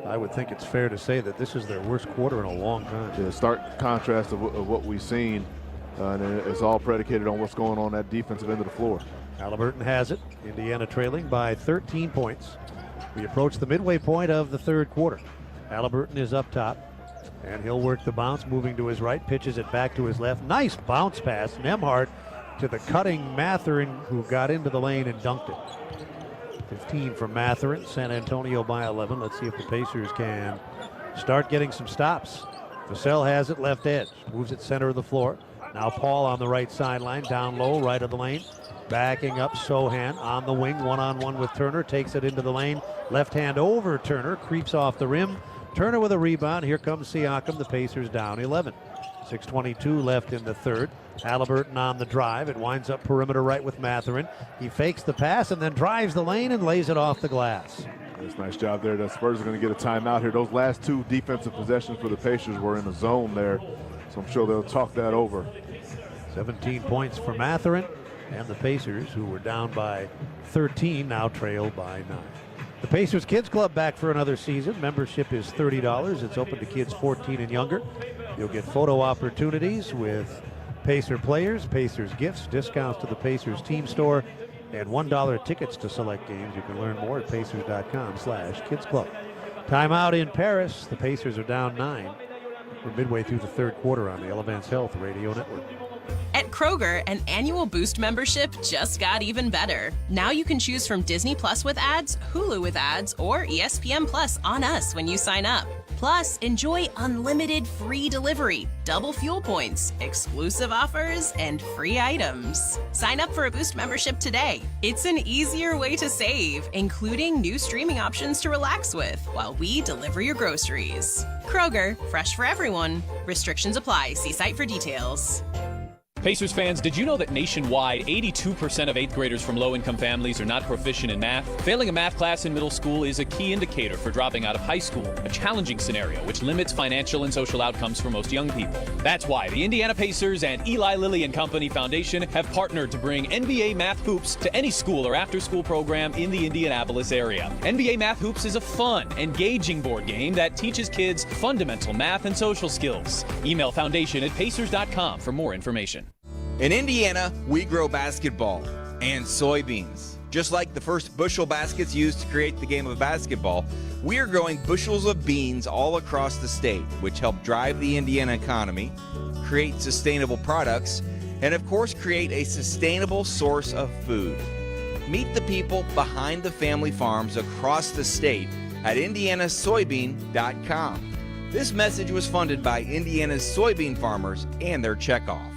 I would think it's fair to say that this is their worst quarter in a long time. Yeah, stark contrast of what we've seen, and it's all predicated on what's going on that defensive end of the floor. Halliburton has it. Indiana trailing by 13 points. We approach the midway point of the third quarter. Halliburton is up top, and he'll work the bounce, moving to his right, pitches it back to his left. Nice bounce pass. Nembhard to the cutting Mathurin, who got into the lane and dunked it. 15 from Mathurin. San Antonio by 11. Let's see if the Pacers can start getting some stops. Vassell has it left edge, moves it center of the floor. Now Paul on the right sideline, down low, right of the lane. Backing up Sohan on the wing, one-on-one with Turner, takes it into the lane. Left hand over Turner, creeps off the rim. Turner with a rebound. Here comes Siakam. The Pacers down 11. 6:22 left in the third. Halliburton on the drive. It winds up perimeter right with Mathurin. He fakes the pass and then drives the lane and lays it off the glass. That's a nice job there. The Spurs are going to get a timeout here. Those last 2 defensive possessions for the Pacers were in the zone there, so I'm sure they'll talk that over. 17 points for Mathurin. And the Pacers, who were down by 13, now trail by 9. The Pacers Kids Club back for another season. Membership is $30. It's open to kids 14 and younger. You'll get photo opportunities with Pacer players, Pacers gifts, discounts to the Pacers team store, and $1 tickets to select games. You can learn more at pacers.com/kidsclub. Timeout in Paris. The Pacers are down 9. We're midway through the third quarter on the Elevance Health Radio Network. At Kroger, an annual Boost membership just got even better. Now you can choose from Disney Plus with ads, Hulu with ads, or ESPN Plus on us when you sign up. Plus, enjoy unlimited free delivery, double fuel points, exclusive offers, and free items. Sign up for a Boost membership today. It's an easier way to save, including new streaming options to relax with while we deliver your groceries. Kroger, fresh for everyone. Restrictions apply. See site for details. Pacers fans, did you know that nationwide, 82% of 8th graders from low-income families are not proficient in math? Failing a math class in middle school is a key indicator for dropping out of high school, a challenging scenario which limits financial and social outcomes for most young people. That's why the Indiana Pacers and Eli Lilly and Company Foundation have partnered to bring NBA Math Hoops to any school or after-school program in the Indianapolis area. NBA Math Hoops is a fun, engaging board game that teaches kids fundamental math and social skills. Email foundation@pacers.com for more information. In Indiana, we grow basketball and soybeans. Just like the first bushel baskets used to create the game of basketball, we are growing bushels of beans all across the state, which help drive the Indiana economy, create sustainable products, and of course create a sustainable source of food. Meet the people behind the family farms across the state at indianasoybean.com. This message was funded by Indiana's soybean farmers and their checkoff.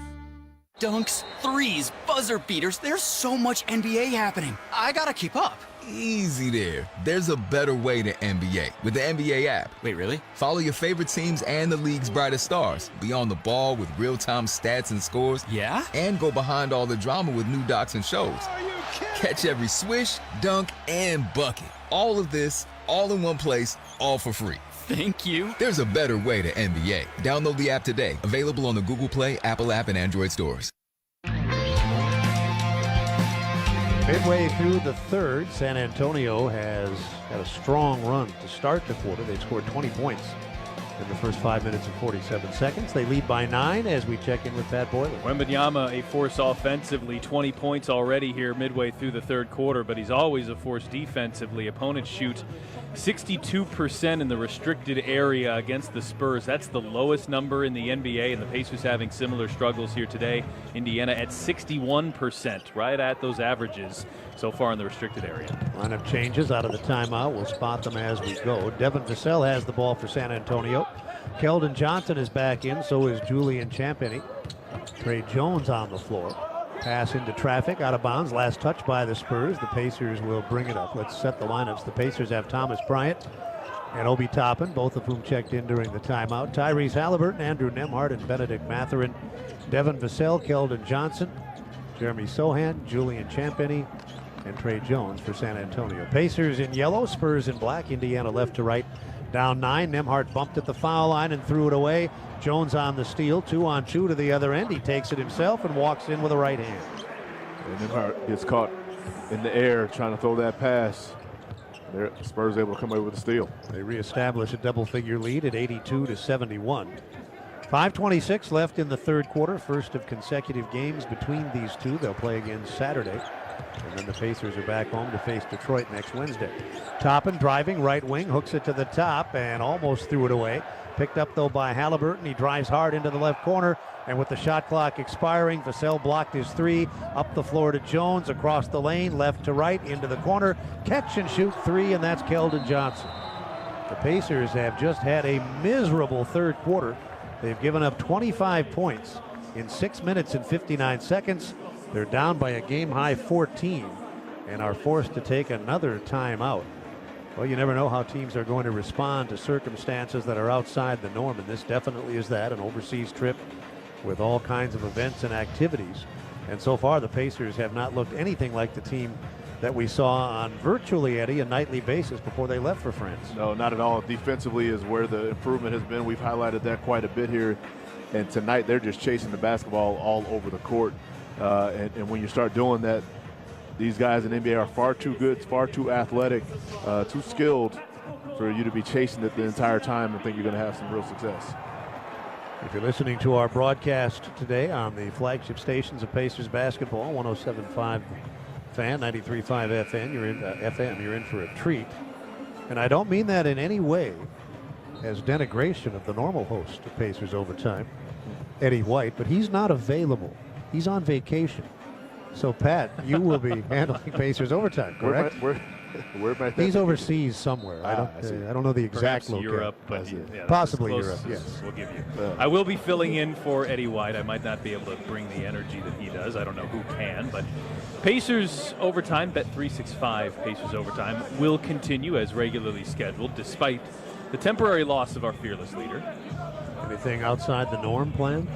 Dunks, threes, buzzer beaters. There's so much NBA happening. I gotta keep up. Easy there. There's a better way to NBA with the NBA app. Wait, really? Follow your favorite teams and the league's brightest stars. Be on the ball with real-time stats and scores. Yeah? And go behind all the drama with new docs and shows. Are you kidding? Catch every swish, dunk, and bucket. All of this, all in one place, all for free. Thank you. There's a better way to NBA. Download the app today. Available on the Google Play, Apple app, and Android stores. Midway through the third, San Antonio has had a strong run to start the quarter. They scored 20 points in the first 5 minutes and 47 seconds. They lead by 9 as we check in with Pat Boylan. Wembanyama, a force offensively, 20 points already here midway through the third quarter, but he's always a force defensively. Opponents shoot 62% in the restricted area against the Spurs. That's the lowest number in the NBA, and the Pacers having similar struggles here today. Indiana at 61%, right at those averages so far in the restricted area. Lineup changes out of the timeout. We'll spot them as we go. Devin Vassell has the ball for San Antonio. Keldon Johnson is back in, so is Julian Champagny. Trey Jones on the floor. Pass into traffic, out of bounds. Last touch by the Spurs. The Pacers will bring it up. Let's set the lineups. The Pacers have Thomas Bryant and Obi Toppin, both of whom checked in during the timeout. Tyrese Halliburton, Andrew Nembhard, and Benedict Mathurin. Devin Vassell, Keldon Johnson, Jeremy Sohan, Julian Champagny, and Trey Jones for San Antonio. Pacers in yellow, Spurs in black. Indiana left to right. Down 9. Nembhard bumped at the foul line and threw it away. Jones on the steal, 2-on-2 to the other end. He takes it himself and walks in with a right hand. And Nembhard gets caught in the air trying to throw that pass. There, Spurs able to come away with a steal. They reestablish a double-figure lead at 82-71. 5:26 left in the third quarter. First of consecutive games between these two. They'll play again Saturday. And then the Pacers are back home to face Detroit next Wednesday. Toppin driving right wing, hooks it to the top and almost threw it away. Picked up though by Halliburton. He drives hard into the left corner, and with the shot clock expiring, Vassell blocked his three. Up the floor to Jones, across the lane, left to right, into the corner. Catch and shoot three, and that's Keldon Johnson. The Pacers have just had a miserable third quarter. They've given up 25 points in 6 minutes and 59 seconds. They're down by a game-high 14 and are forced to take another timeout. Well, you never know how teams are going to respond to circumstances that are outside the norm, and this definitely is that, an overseas trip with all kinds of events and activities. And so far, the Pacers have not looked anything like the team that we saw on virtually, Eddie, a nightly basis before they left for France. No, not at all. Defensively is where the improvement has been. We've highlighted that quite a bit here. And tonight, they're just chasing the basketball all over the court. And when you start doing that, these guys in the NBA are far too good, far too athletic, too skilled for you to be chasing it the entire time and think you're going to have some real success. If you're listening to our broadcast today on the flagship stations of Pacers basketball, 107.5 Fan, 93.5 FM, you're in for a treat. And I don't mean that in any way as denigration of the normal host of Pacers Overtime, Eddie White, but he's not available. He's on vacation. So, Pat, you will be handling Pacers Overtime, correct? Where might that He's be? overseas somewhere. I don't know the exact Perhaps location. Europe, but possibly that's Europe. as close Yes, as we'll give you. I will be filling in for Eddie White. I might not be able to bring the energy that he does. I don't know who can, but Pacers Overtime, Bet365 Pacers Overtime will continue as regularly scheduled, despite the temporary loss of our fearless leader. Anything outside the norm planned?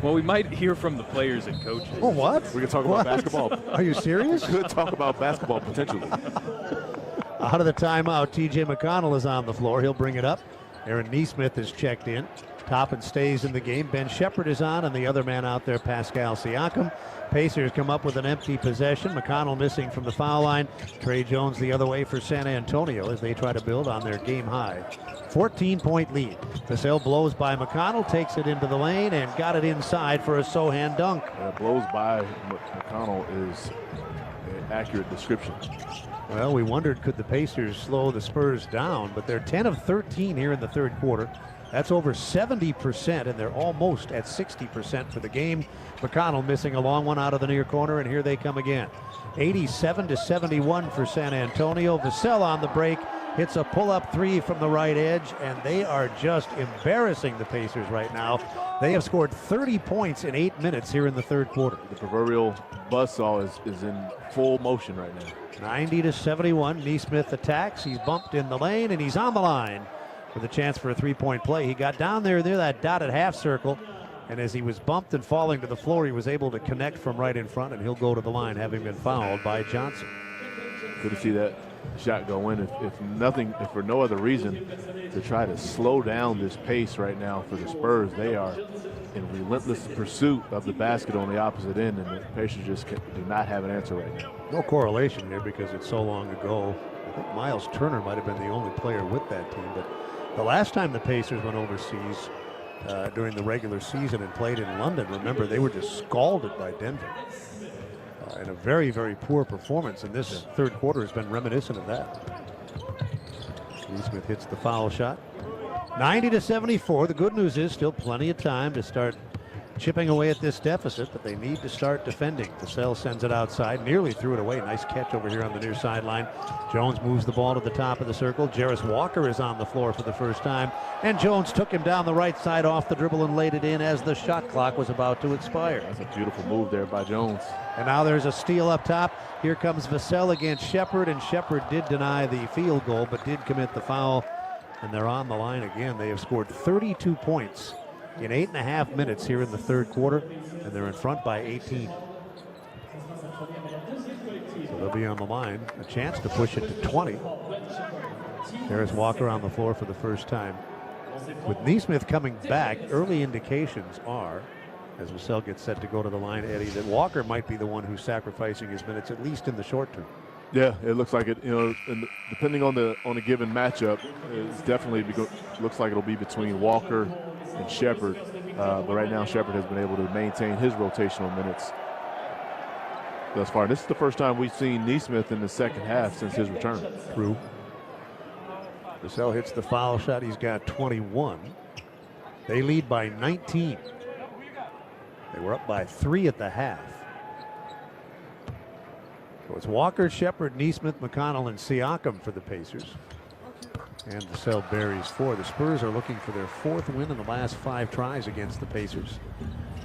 Well, we might hear from the players and coaches. Oh, what? We can talk about basketball. Are you serious? We could talk about basketball potentially. Out of the timeout, TJ McConnell is on the floor. He'll bring it up. Aaron Nesmith is checked in. Toppin stays in the game. Ben Shepherd is on, and the other man out there, Pascal Siakam. Pacers come up with an empty possession. McConnell missing from the foul line. Trey Jones the other way for San Antonio as they try to build on their game high 14-point lead. Vassell blows by McConnell, takes it into the lane, and got it inside for a Sohan dunk. Blows by McConnell is an accurate description. Well, we wondered, could the Pacers slow the Spurs down, but they're 10 of 13 here in the third quarter. That's over 70%, and they're almost at 60% for the game. McConnell missing a long one out of the near corner, and here they come again. 87-71 for San Antonio. Vassell on the break, hits a pull-up three from the right edge, and they are just embarrassing the Pacers right now. They have scored 30 points in 8 minutes here in the third quarter. The proverbial buzzsaw is in full motion right now. 90-71, Nesmith attacks. He's bumped in the lane, and he's on the line with a chance for a three-point play. He got down there near that dotted half circle, and as he was bumped and falling to the floor, he was able to connect from right in front, and he'll go to the line, having been fouled by Johnson. Good to see that shot go in. If for no other reason, to try to slow down this pace right now for the Spurs. They are in relentless pursuit of the basket on the opposite end, and the Pacers just do not have an answer right now. No correlation here because it's so long ago. I think Miles Turner might have been the only player with that team, but the last time the Pacers went overseas during the regular season and played in London, remember, they were just scalded by Denver in a very, very poor performance, and this third quarter has been reminiscent of that. Nesmith hits the foul shot. 90-74. The good news is still plenty of time to start chipping away at this deficit, but they need to start defending. Vassell sends it outside, nearly threw it away. Nice catch over here on the near sideline. Jones moves the ball to the top of the circle. Jarris Walker is on the floor for the first time, and Jones took him down the right side off the dribble and laid it in as the shot clock was about to expire. That's a beautiful move there by Jones. And now there's a steal up top. Here comes Vassell against Shepherd, and Shepherd did deny the field goal, but did commit the foul, and they're on the line again. They have scored 32 points in 8.5 minutes here in the third quarter, and they're in front by 18. So they'll be on the line, a chance to push it to 20. Jarris Walker on the floor for the first time. With Nesmith coming back, early indications are, as Vassell gets set to go to the line, Eddie, that Walker might be the one who's sacrificing his minutes, at least in the short term. Yeah, it looks like it. And depending on a given matchup, it's definitely looks like it'll be between Walker and Shepherd. But right now, Shepherd has been able to maintain his rotational minutes thus far. This is the first time we've seen Nesmith in the second half since his return. True. Vassell hits the foul shot. He's got 21. They lead by 19. They were up by 3 at the half. So it's Walker, Shepherd, Nesmith, McConnell, and Siakam for the Pacers. And Vassell buries 4. The Spurs are looking for their 4th win in the last 5 tries against the Pacers.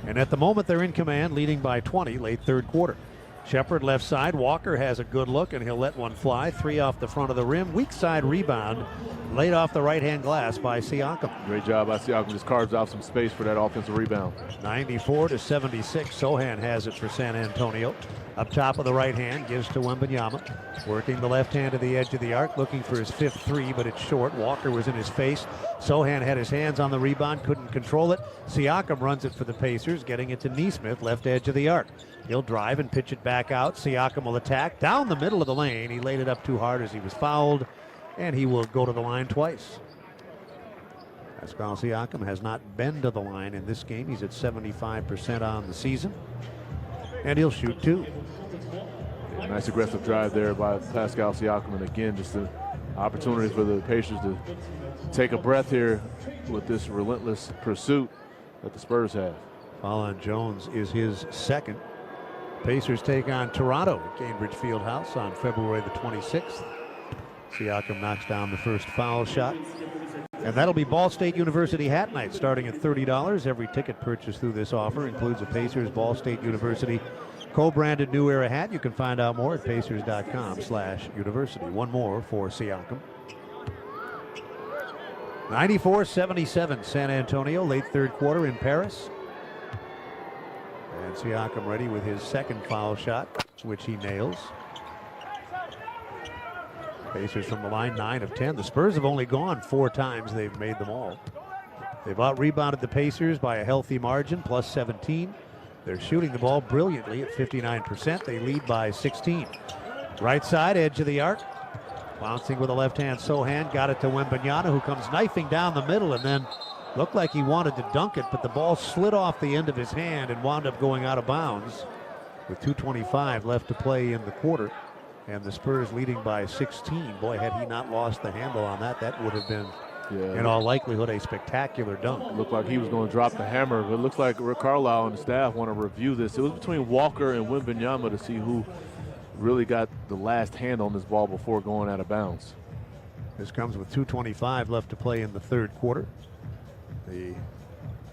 And at the moment, they're in command, leading by 20, late third quarter. Shepard left side. Walker has a good look, and he'll let one fly. 3 off the front of the rim. Weak side rebound. Laid off the right-hand glass by Siakam. Great job by Siakam. Just carves out some space for that offensive rebound. 94-76. Sohan has it for San Antonio. Up top of the right hand, gives to Wembanyama. Working the left hand to the edge of the arc, looking for his 5th three, but it's short. Walker was in his face. Sohan had his hands on the rebound, couldn't control it. Siakam runs it for the Pacers, getting it to Nesmith, left edge of the arc. He'll drive and pitch it back out. Siakam will attack down the middle of the lane. He laid it up too hard as he was fouled, and he will go to the line twice. Pascal Siakam has not been to the line in this game. He's at 75% on the season, and he'll shoot 2. Nice aggressive drive there by Pascal Siakam, and again, just an opportunity for the Pacers to take a breath here with this relentless pursuit that the Spurs have. Foul on Jones is his 2nd. Pacers take on Toronto at Cambridge Fieldhouse on February the 26th. Siakam knocks down the first foul shot. And that'll be Ball State University Hat Night, starting at $30. Every ticket purchased through this offer includes a Pacers Ball State University co-branded New Era hat. You can find out more at pacers.com/university. One more for Siakam. 94-77 San Antonio, late 3rd quarter in Paris. And Siakam ready with his 2nd foul shot, which he nails. Pacers from the line, 9 of 10. The Spurs have only gone 4 times. They've made them all. They've out-rebounded the Pacers by a healthy margin, plus 17. They're shooting the ball brilliantly at 59%. They lead by 16. Right side, edge of the arc. Bouncing with a left hand, Sohan got it to Wembanyama, who comes knifing down the middle and then looked like he wanted to dunk it, but the ball slid off the end of his hand and wound up going out of bounds with 2:25 left to play in the quarter. And the Spurs leading by 16. Boy, had he not lost the handle on that, that would have been, in all likelihood, a spectacular dunk. Looked like he was going to drop the hammer, but it looks like Rick Carlisle and the staff want to review this. It was between Walker and Wembanyama to see who really got the last hand on this ball before going out of bounds. This comes with 2:25 left to play in the 3rd quarter. The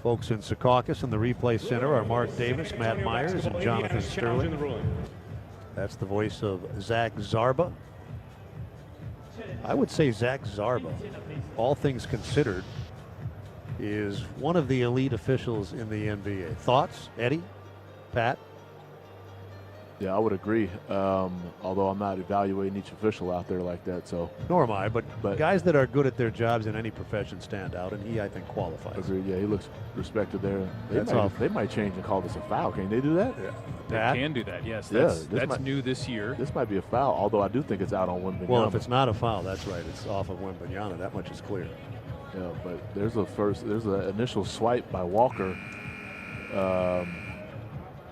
folks in Secaucus in the replay center are Mark Davis, Matt Myers, and Jonathan Sterling. That's the voice of Zach Zarba. I would say Zach Zarba, all things considered, is one of the elite officials in the NBA. Thoughts, Eddie, Pat? Yeah, I would agree. Although I'm not evaluating each official out there like that. So nor am I, but guys that are good at their jobs in any profession stand out, and he, I think, qualifies. Agreed. Yeah, he looks respected there. They might change and call this a foul. Can they do that? Yeah. They can do that, yes. That's new this year. This might be a foul, although I do think it's out on Wembanyama. Well, if it's not a foul, that's right. It's off of Wembanyama. That much is clear. Yeah, but there's an initial swipe by Walker.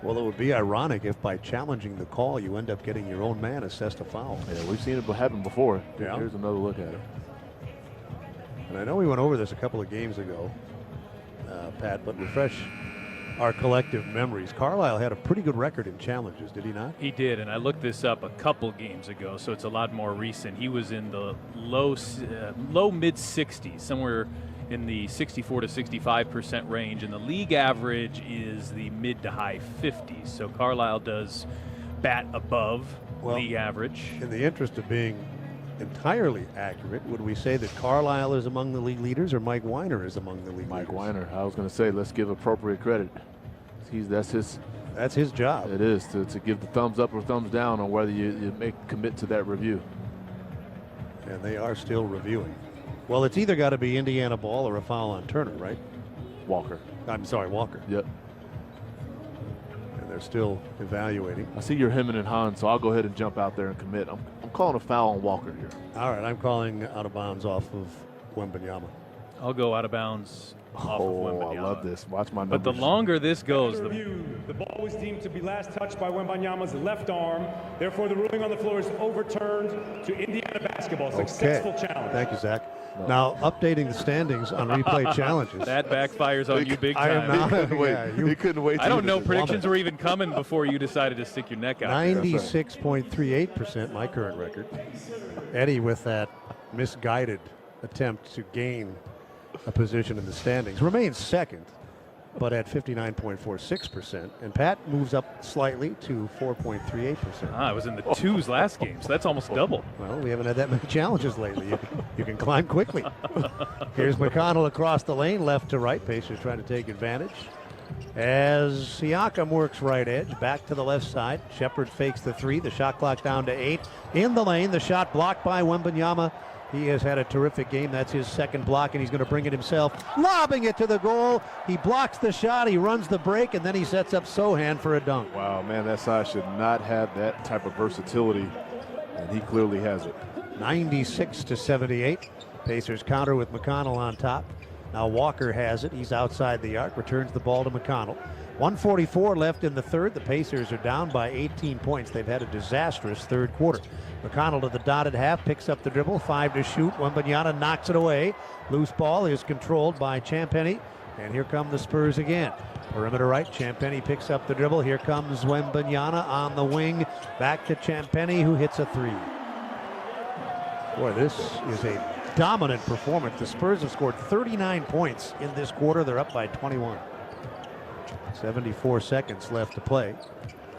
Well, it would be ironic if by challenging the call you end up getting your own man assessed a foul. Yeah, we've seen it happen before. Yeah. Here's another look at it. And I know we went over this a couple of games ago, Pat, but refresh our collective memories. Carlisle had a pretty good record in challenges, did he not? He did, and I looked this up a couple games ago, so it's a lot more recent. He was in the low mid 60s, somewhere in the 64 to 65% range, and the league average is the mid to high 50s. So Carlisle does bat above league average. In the interest of being entirely accurate, would we say that Carlisle is among the league leaders or Mike Weiner is among the league leaders? Mike Weiner. I was going to say, let's give appropriate credit. That's his job. It is to give the thumbs up or thumbs down on whether you commit to that review. And they are still reviewing. Well, it's either got to be Indiana ball or a foul on Turner, right? Walker. I'm sorry, Walker. Yep. And they're still evaluating. I see you're hemming and hawing, so I'll go ahead and jump out there and commit. I'm calling a foul on Walker here. All right, I'm calling out of bounds off of Wembanyama. I'll go out of bounds off of Wembanyama. I love this. Watch my numbers. But the longer this goes, the ball was deemed to be last touched by Wembanyama's left arm. Therefore, the ruling on the floor is overturned to Indiana basketball. Successful challenge. Thank you, Zach. Now, updating the standings on replay challenges. That backfires on you big time. I am not. You couldn't wait. I don't know. Predictions were even coming before you decided to stick your neck out. 96.38%, my current record. Eddie with that misguided attempt to gain a position in the standings remains second. but at 59.46%. And Pat moves up slightly to 4.38%. I was in the twos last game, so that's almost double. Well, we haven't had that many challenges lately. You can climb quickly. Here's McConnell across the lane, left to right. Pacers trying to take advantage. As Siakam works right edge, back to the left side. Shepard fakes the three. The shot clock down to 8. In the lane, the shot blocked by Wembanyama. He has had a terrific game. That's his second block, and he's going to bring it himself. Lobbing it to the goal. He blocks the shot. He runs the break, and then he sets up Sohan for a dunk. Wow, man, that side should not have that type of versatility, and he clearly has it. 96-78. Pacers counter with McConnell on top. Now Walker has it. He's outside the arc. Returns the ball to McConnell. 1:44 left in the third. The Pacers are down by 18 points. They've had a disastrous third quarter. McConnell to the dotted half, picks up the dribble, 5 to shoot. Wembanyama knocks it away. Loose ball is controlled by Champagnie, and here come the Spurs again. Perimeter right, Champagnie picks up the dribble. Here comes Wembanyama on the wing. Back to Champagnie, who hits a three. Boy, this is a dominant performance. The Spurs have scored 39 points in this quarter. They're up by 21. 74 seconds left to play.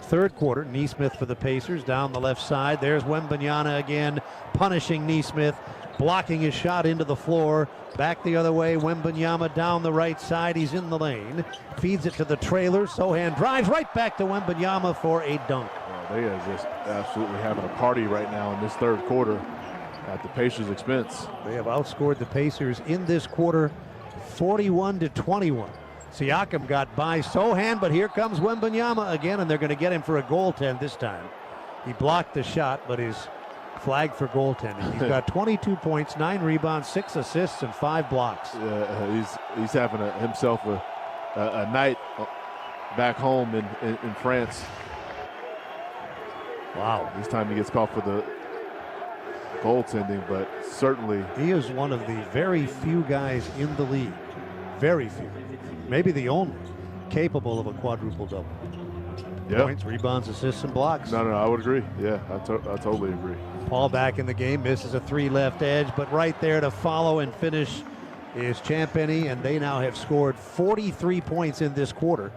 Third quarter, Neesmith for the Pacers down the left side. There's Wembanyama again, punishing Neesmith, blocking his shot into the floor. Back the other way, Wembanyama down the right side. He's in the lane, feeds it to the trailer. Sohan drives right back to Wembanyama for a dunk. They are just absolutely having a party right now in this third quarter at the Pacers' expense. They have outscored the Pacers in this quarter 41-21. Siakam got by Sohan, but here comes Wembanyama again, and they're going to get him for a goaltend this time. He blocked the shot, but is flagged for goaltending. He's got 22 points, 9 rebounds, 6 assists, and 5 blocks. He's having himself a night back home in France. Wow. This time he gets caught for the goaltending, but certainly he is one of the very few guys in the league, very few, maybe the only, capable of a quadruple double. Yeah. Points, rebounds, assists, and blocks. No, I would agree. Yeah, I totally agree. Paul back in the game, misses a 3 left edge, but right there to follow and finish is Champagnie, and they now have scored 43 points in this quarter.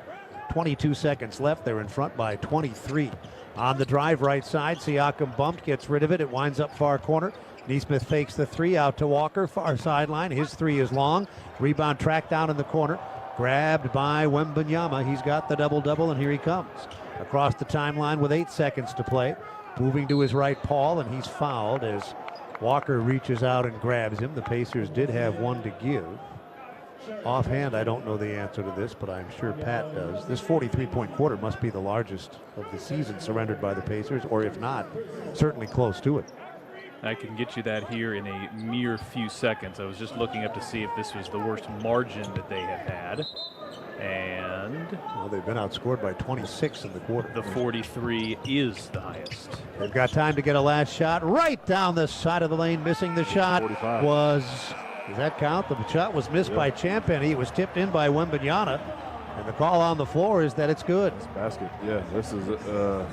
22 seconds left. They're in front by 23. On the drive right side, Siakam bumped, gets rid of it. It winds up far corner. Neesmith fakes the 3 out to Walker, far sideline. His 3 is long. Rebound tracked down in the corner. Grabbed by Wembanyama. He's got the double-double, and here he comes. Across the timeline with 8 seconds to play. Moving to his right, Paul, and he's fouled as Walker reaches out and grabs him. The Pacers did have 1 to give. Offhand, I don't know the answer to this, but I'm sure Pat does. This 43-point quarter must be the largest of the season surrendered by the Pacers, or if not, certainly close to it. I can get you that here in a mere few seconds. I was just looking up to see if this was the worst margin that they have had. And well, they've been outscored by 26 in the quarter. The 43 is the highest. They've got time to get a last shot right down the side of the lane. Missing the shot 45. Does that count? The shot was missed by Champagnie. It was tipped in by Wembanyama. And the call on the floor is that it's good. It's basket. Yeah, this is a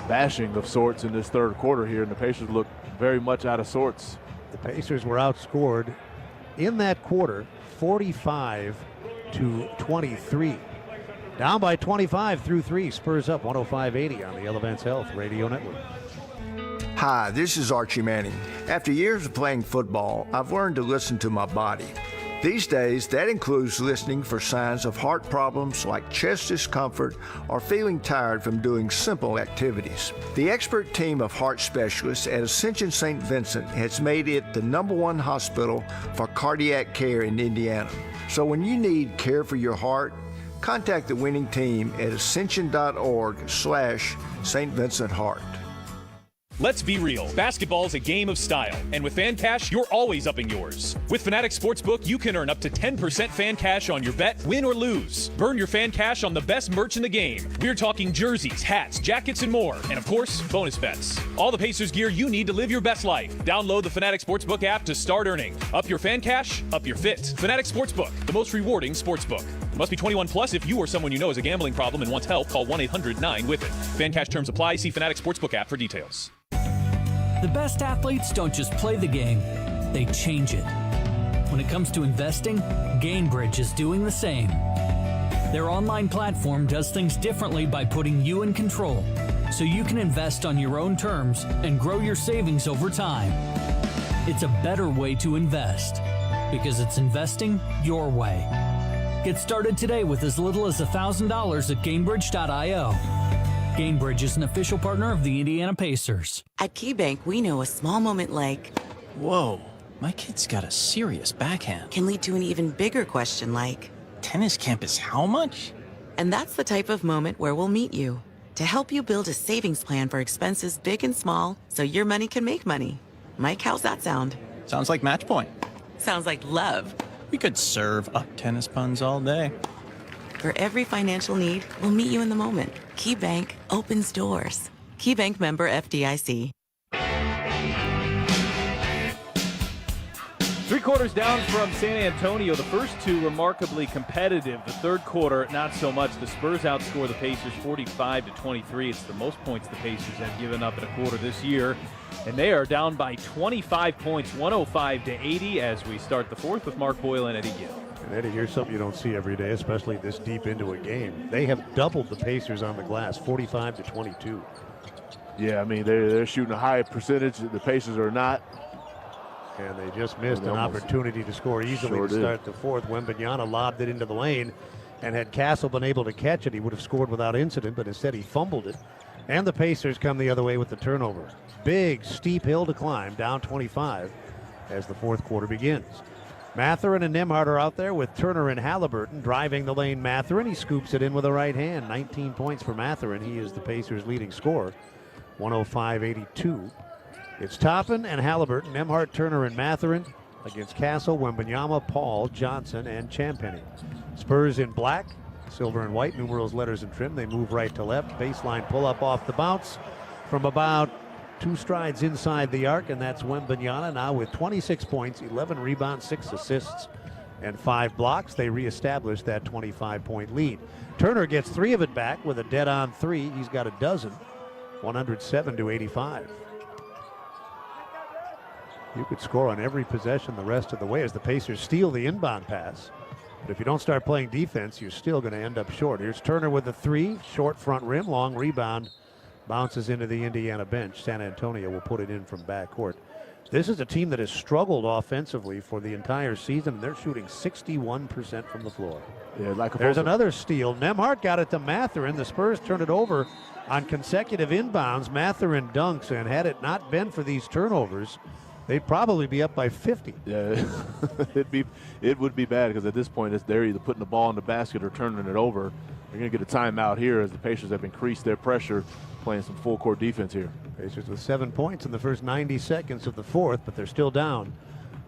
bashing of sorts in this third quarter here, and the Pacers look very much out of sorts. The Pacers were outscored in that quarter 45-23. Down by 25 through 3. Spurs up 105-80 on the Elevance Health Radio Network. Hi, this is Archie Manning. After years of playing football, I've learned to listen to my body. These days, that includes listening for signs of heart problems like chest discomfort or feeling tired from doing simple activities. The expert team of heart specialists at Ascension St. Vincent has made it the st hospital for cardiac care in Indiana. So when you need care for your heart, contact the winning team at ascension.org/St. Vincent Heart. Let's be real. Basketball's a game of style, and with Fan Cash, you're always upping yours. With Fanatics Sportsbook, you can earn up to 10% Fan Cash on your bet, win or lose. Burn your Fan Cash on the best merch in the game. We're talking jerseys, hats, jackets, and more. And of course, bonus bets. All the Pacers gear you need to live your best life. Download the Fanatics Sportsbook app to start earning. Up your Fan Cash, up your fit. Fanatics Sportsbook, the most rewarding sportsbook. Must be 21 plus. If you or someone you know has a gambling problem and wants help, call 1-800-9-WITH-IT. Fan Cash terms apply. See Fanatics Sportsbook app for details. The best athletes don't just play the game, they change it. When it comes to investing, Gainbridge is doing the same. Their online platform does things differently by putting you in control, so you can invest on your own terms and grow your savings over time. It's a better way to invest because it's investing your way. Get started today with as little as $1,000 at Gainbridge.io. Gainbridge is an official partner of the Indiana Pacers. At KeyBank, we know a small moment like, whoa, my kid's got a serious backhand. Can lead to an even bigger question like, tennis camp is how much? And that's the type of moment where we'll meet you to help you build a savings plan for expenses big and small so your money can make money. Mike, how's that sound? Sounds like match point. Sounds like love. We could serve up tennis puns all day. For every financial need, we'll meet you in the moment. KeyBank opens doors. KeyBank member FDIC. 3 quarters down from San Antonio. The first two remarkably competitive. The third quarter, not so much. The Spurs outscore the Pacers 45-23. It's the most points the Pacers have given up in a quarter this year. And they are down by 25 points, 105-80 as we start the fourth with Mark Boyle and Eddie Gill. And Eddie, here's something you don't see every day, especially this deep into a game. They have doubled the Pacers on the glass, 45-22. Yeah, I mean, they're shooting a high percentage. The Pacers are not. And they just missed an opportunity to score easily to start the fourth. Wembanyama lobbed it into the lane, and had Castle been able to catch it, he would have scored without incident, but instead he fumbled it. And the Pacers come the other way with the turnover. Big, steep hill to climb, down 25 as the fourth quarter begins. Mathurin and Nembhard are out there with Turner and Halliburton driving the lane. Mathurin, he scoops it in with a right hand. 19 points for Mathurin. He is the Pacers' leading scorer, 105-82. It's Toppin and Halliburton, Nembhard, Turner, and Mathurin against Castle, Wembanyama, Paul, Johnson, and Champagny. Spurs in black, silver and white, numerals, letters, and trim. They move right to left. Baseline pull-up off the bounce from about 2 strides inside the arc, and that's Wembanyama now with 26 points, 11 rebounds, 6 assists, and 5 blocks. They reestablish that 25-point lead. Turner gets 3 of it back with a dead-on 3. He's got a dozen, 107-85. You could score on every possession the rest of the way as the Pacers steal the inbound pass. But if you don't start playing defense, you're still going to end up short. Here's Turner with the 3, short front rim, long rebound, bounces into the Indiana bench. San Antonio will put it in from backcourt. This is a team that has struggled offensively for the entire season, and they're shooting 61% from the floor. Yeah, there's another steal. Nembhard got it to Mathurin. The Spurs turned it over on consecutive inbounds. Mathurin dunks, and had it not been for these turnovers, they'd probably be up by 50. Yeah, it would be bad because at this point they're either putting the ball in the basket or turning it over. They're going to get a timeout here as the Pacers have increased their pressure, playing some full court defense here. Pacers with 7 points in the first 90 seconds of the fourth, but they're still down.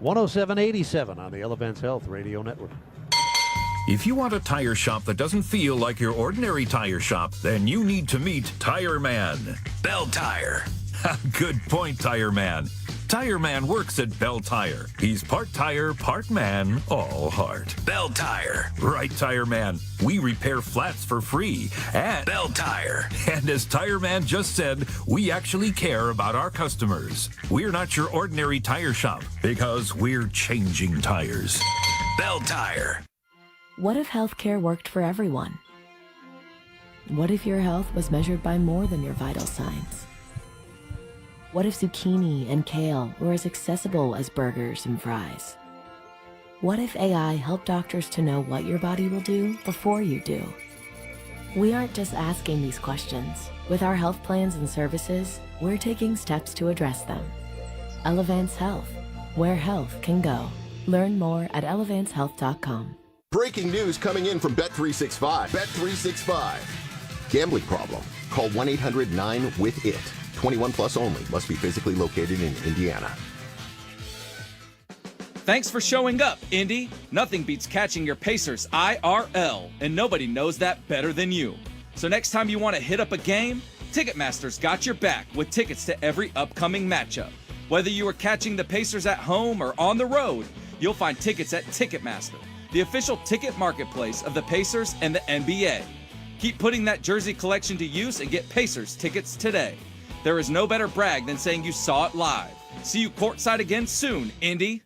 107-87 on the Elevance Health Radio Network. If you want a tire shop that doesn't feel like your ordinary tire shop, then you need to meet Tire Man. Bell Tire. Good point, Tire Man. Tire Man works at Bell Tire. He's part tire, part man, all heart. Bell Tire. Right, Tire Man. We repair flats for free at Bell Tire. And as Tire Man just said, we actually care about our customers. We're not your ordinary tire shop because we're changing tires. Bell Tire. What if healthcare worked for everyone? What if your health was measured by more than your vital signs? What if zucchini and kale were as accessible as burgers and fries? What if AI helped doctors to know what your body will do before you do? We aren't just asking these questions. With our health plans and services, we're taking steps to address them. Elevance Health, where health can go. Learn more at elevancehealth.com. Breaking news coming in from Bet365. Bet365. Gambling problem? Call 1-800-9-WITH-IT. 21 plus only. Must be physically located in Indiana. Thanks for showing up, Indy. Nothing beats catching your Pacers IRL, and nobody knows that better than you. So next time you want to hit up a game, Ticketmaster's got your back with tickets to every upcoming matchup. Whether you are catching the Pacers at home or on the road, you'll find tickets at Ticketmaster, the official ticket marketplace of the Pacers and the NBA. Keep putting that jersey collection to use and get Pacers tickets today. There is no better brag than saying you saw it live. See you courtside again soon, Indy.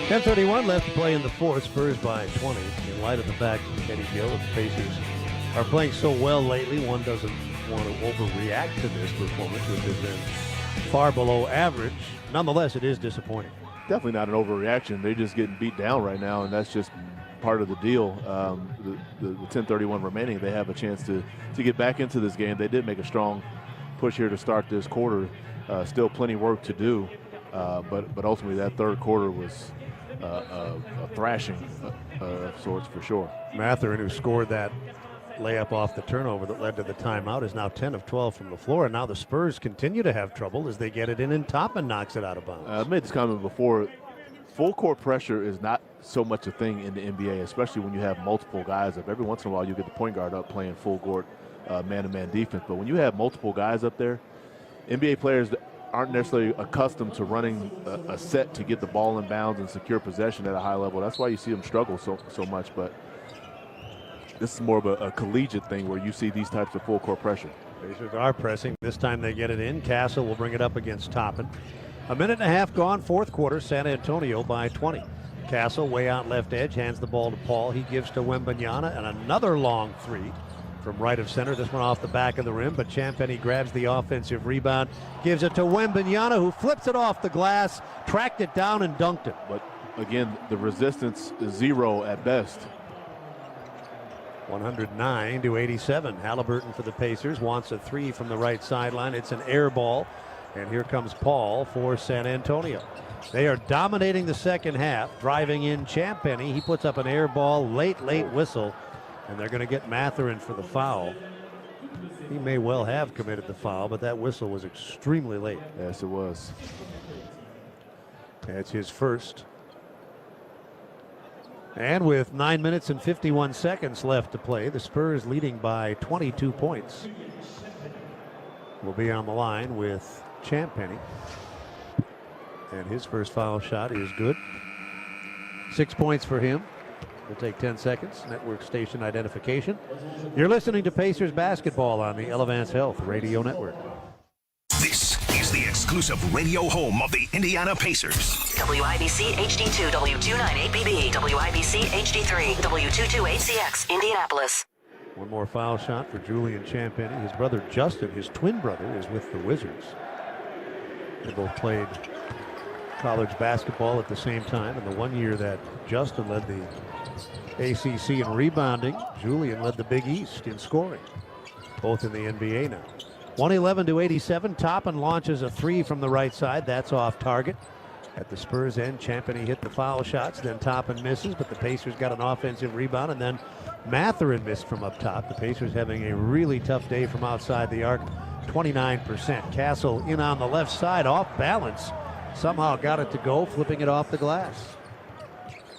10:31 left to play in the fourth. Spurs by 20. In light of the fact that Eddie Gill and the Pacers are playing so well lately, one doesn't want to overreact to this performance, which has been far below average. Nonetheless, it is disappointing. Definitely not an overreaction. They're just getting beat down right now, and that's just part of the deal. The 10:31 remaining, they have a chance to get back into this game. They did make a strong push here to start this quarter. Still plenty of work to do, but ultimately that third quarter was a thrashing of sorts for sure. Matherin, who scored that layup off the turnover that led to the timeout, is now 10 of 12 from the floor, and now the Spurs continue to have trouble as they get it in, and Toppin knocks it out of bounds. I made this comment before. Full court pressure is not so much a thing in the NBA, especially when you have multiple guys up. Every once in a while you get the point guard up playing full court man-to-man defense, but when you have multiple guys up there, NBA players aren't necessarily accustomed to running a set to get the ball in bounds and secure possession at a high level. That's why you see them struggle so much, but this is more of a collegiate thing where you see these types of full court pressure. Pacers are pressing. This time they get it in. Castle will bring it up against Toppin. A minute and a half gone, fourth quarter, San Antonio by 20. Castle way out left edge, hands the ball to Paul. He gives to Wembanyama, and another long three from right of center. This one off the back of the rim, but Champagnie grabs the offensive rebound, gives it to Wembanyama, who flips it off the glass, tracked it down and dunked it. But again, the resistance is zero at best. 109-87. Halliburton for the Pacers wants a three from the right sideline. It's an air ball, and here comes Paul for San Antonio. They are dominating the second half, driving in Champagnie. He puts up an air ball, late whistle, and they're going to get Matherin for the foul. He may well have committed the foul, but that whistle was extremely late. Yes, it was. That's his first. And with 9 minutes and 51 seconds left to play, the Spurs leading by 22 points. Will be on the line with Champagnie. And his first foul shot is good. 6 points for him. Will take 10 seconds. Network station identification. You're listening to Pacers basketball on the Elevance Health Radio Network. This is the exclusive radio home of the Indiana Pacers. WIBC HD2, W298BB, WIBC HD3, W228CX, Indianapolis. One more foul shot for Julian Champagnie. His brother Justin, his twin brother, is with the Wizards. They both played college basketball at the same time. And the 1 year that Justin led the ACC in rebounding, Julian led the Big East in scoring. Both in the NBA now. 111-87. Toppin launches a three from the right side. That's off target. At the Spurs end, Champagnie hit the foul shots. Then Toppin misses, but the Pacers got an offensive rebound. And then Matherin missed from up top. The Pacers having a really tough day from outside the arc. 29%. Castle in on the left side, off balance. Somehow got it to go, flipping it off the glass.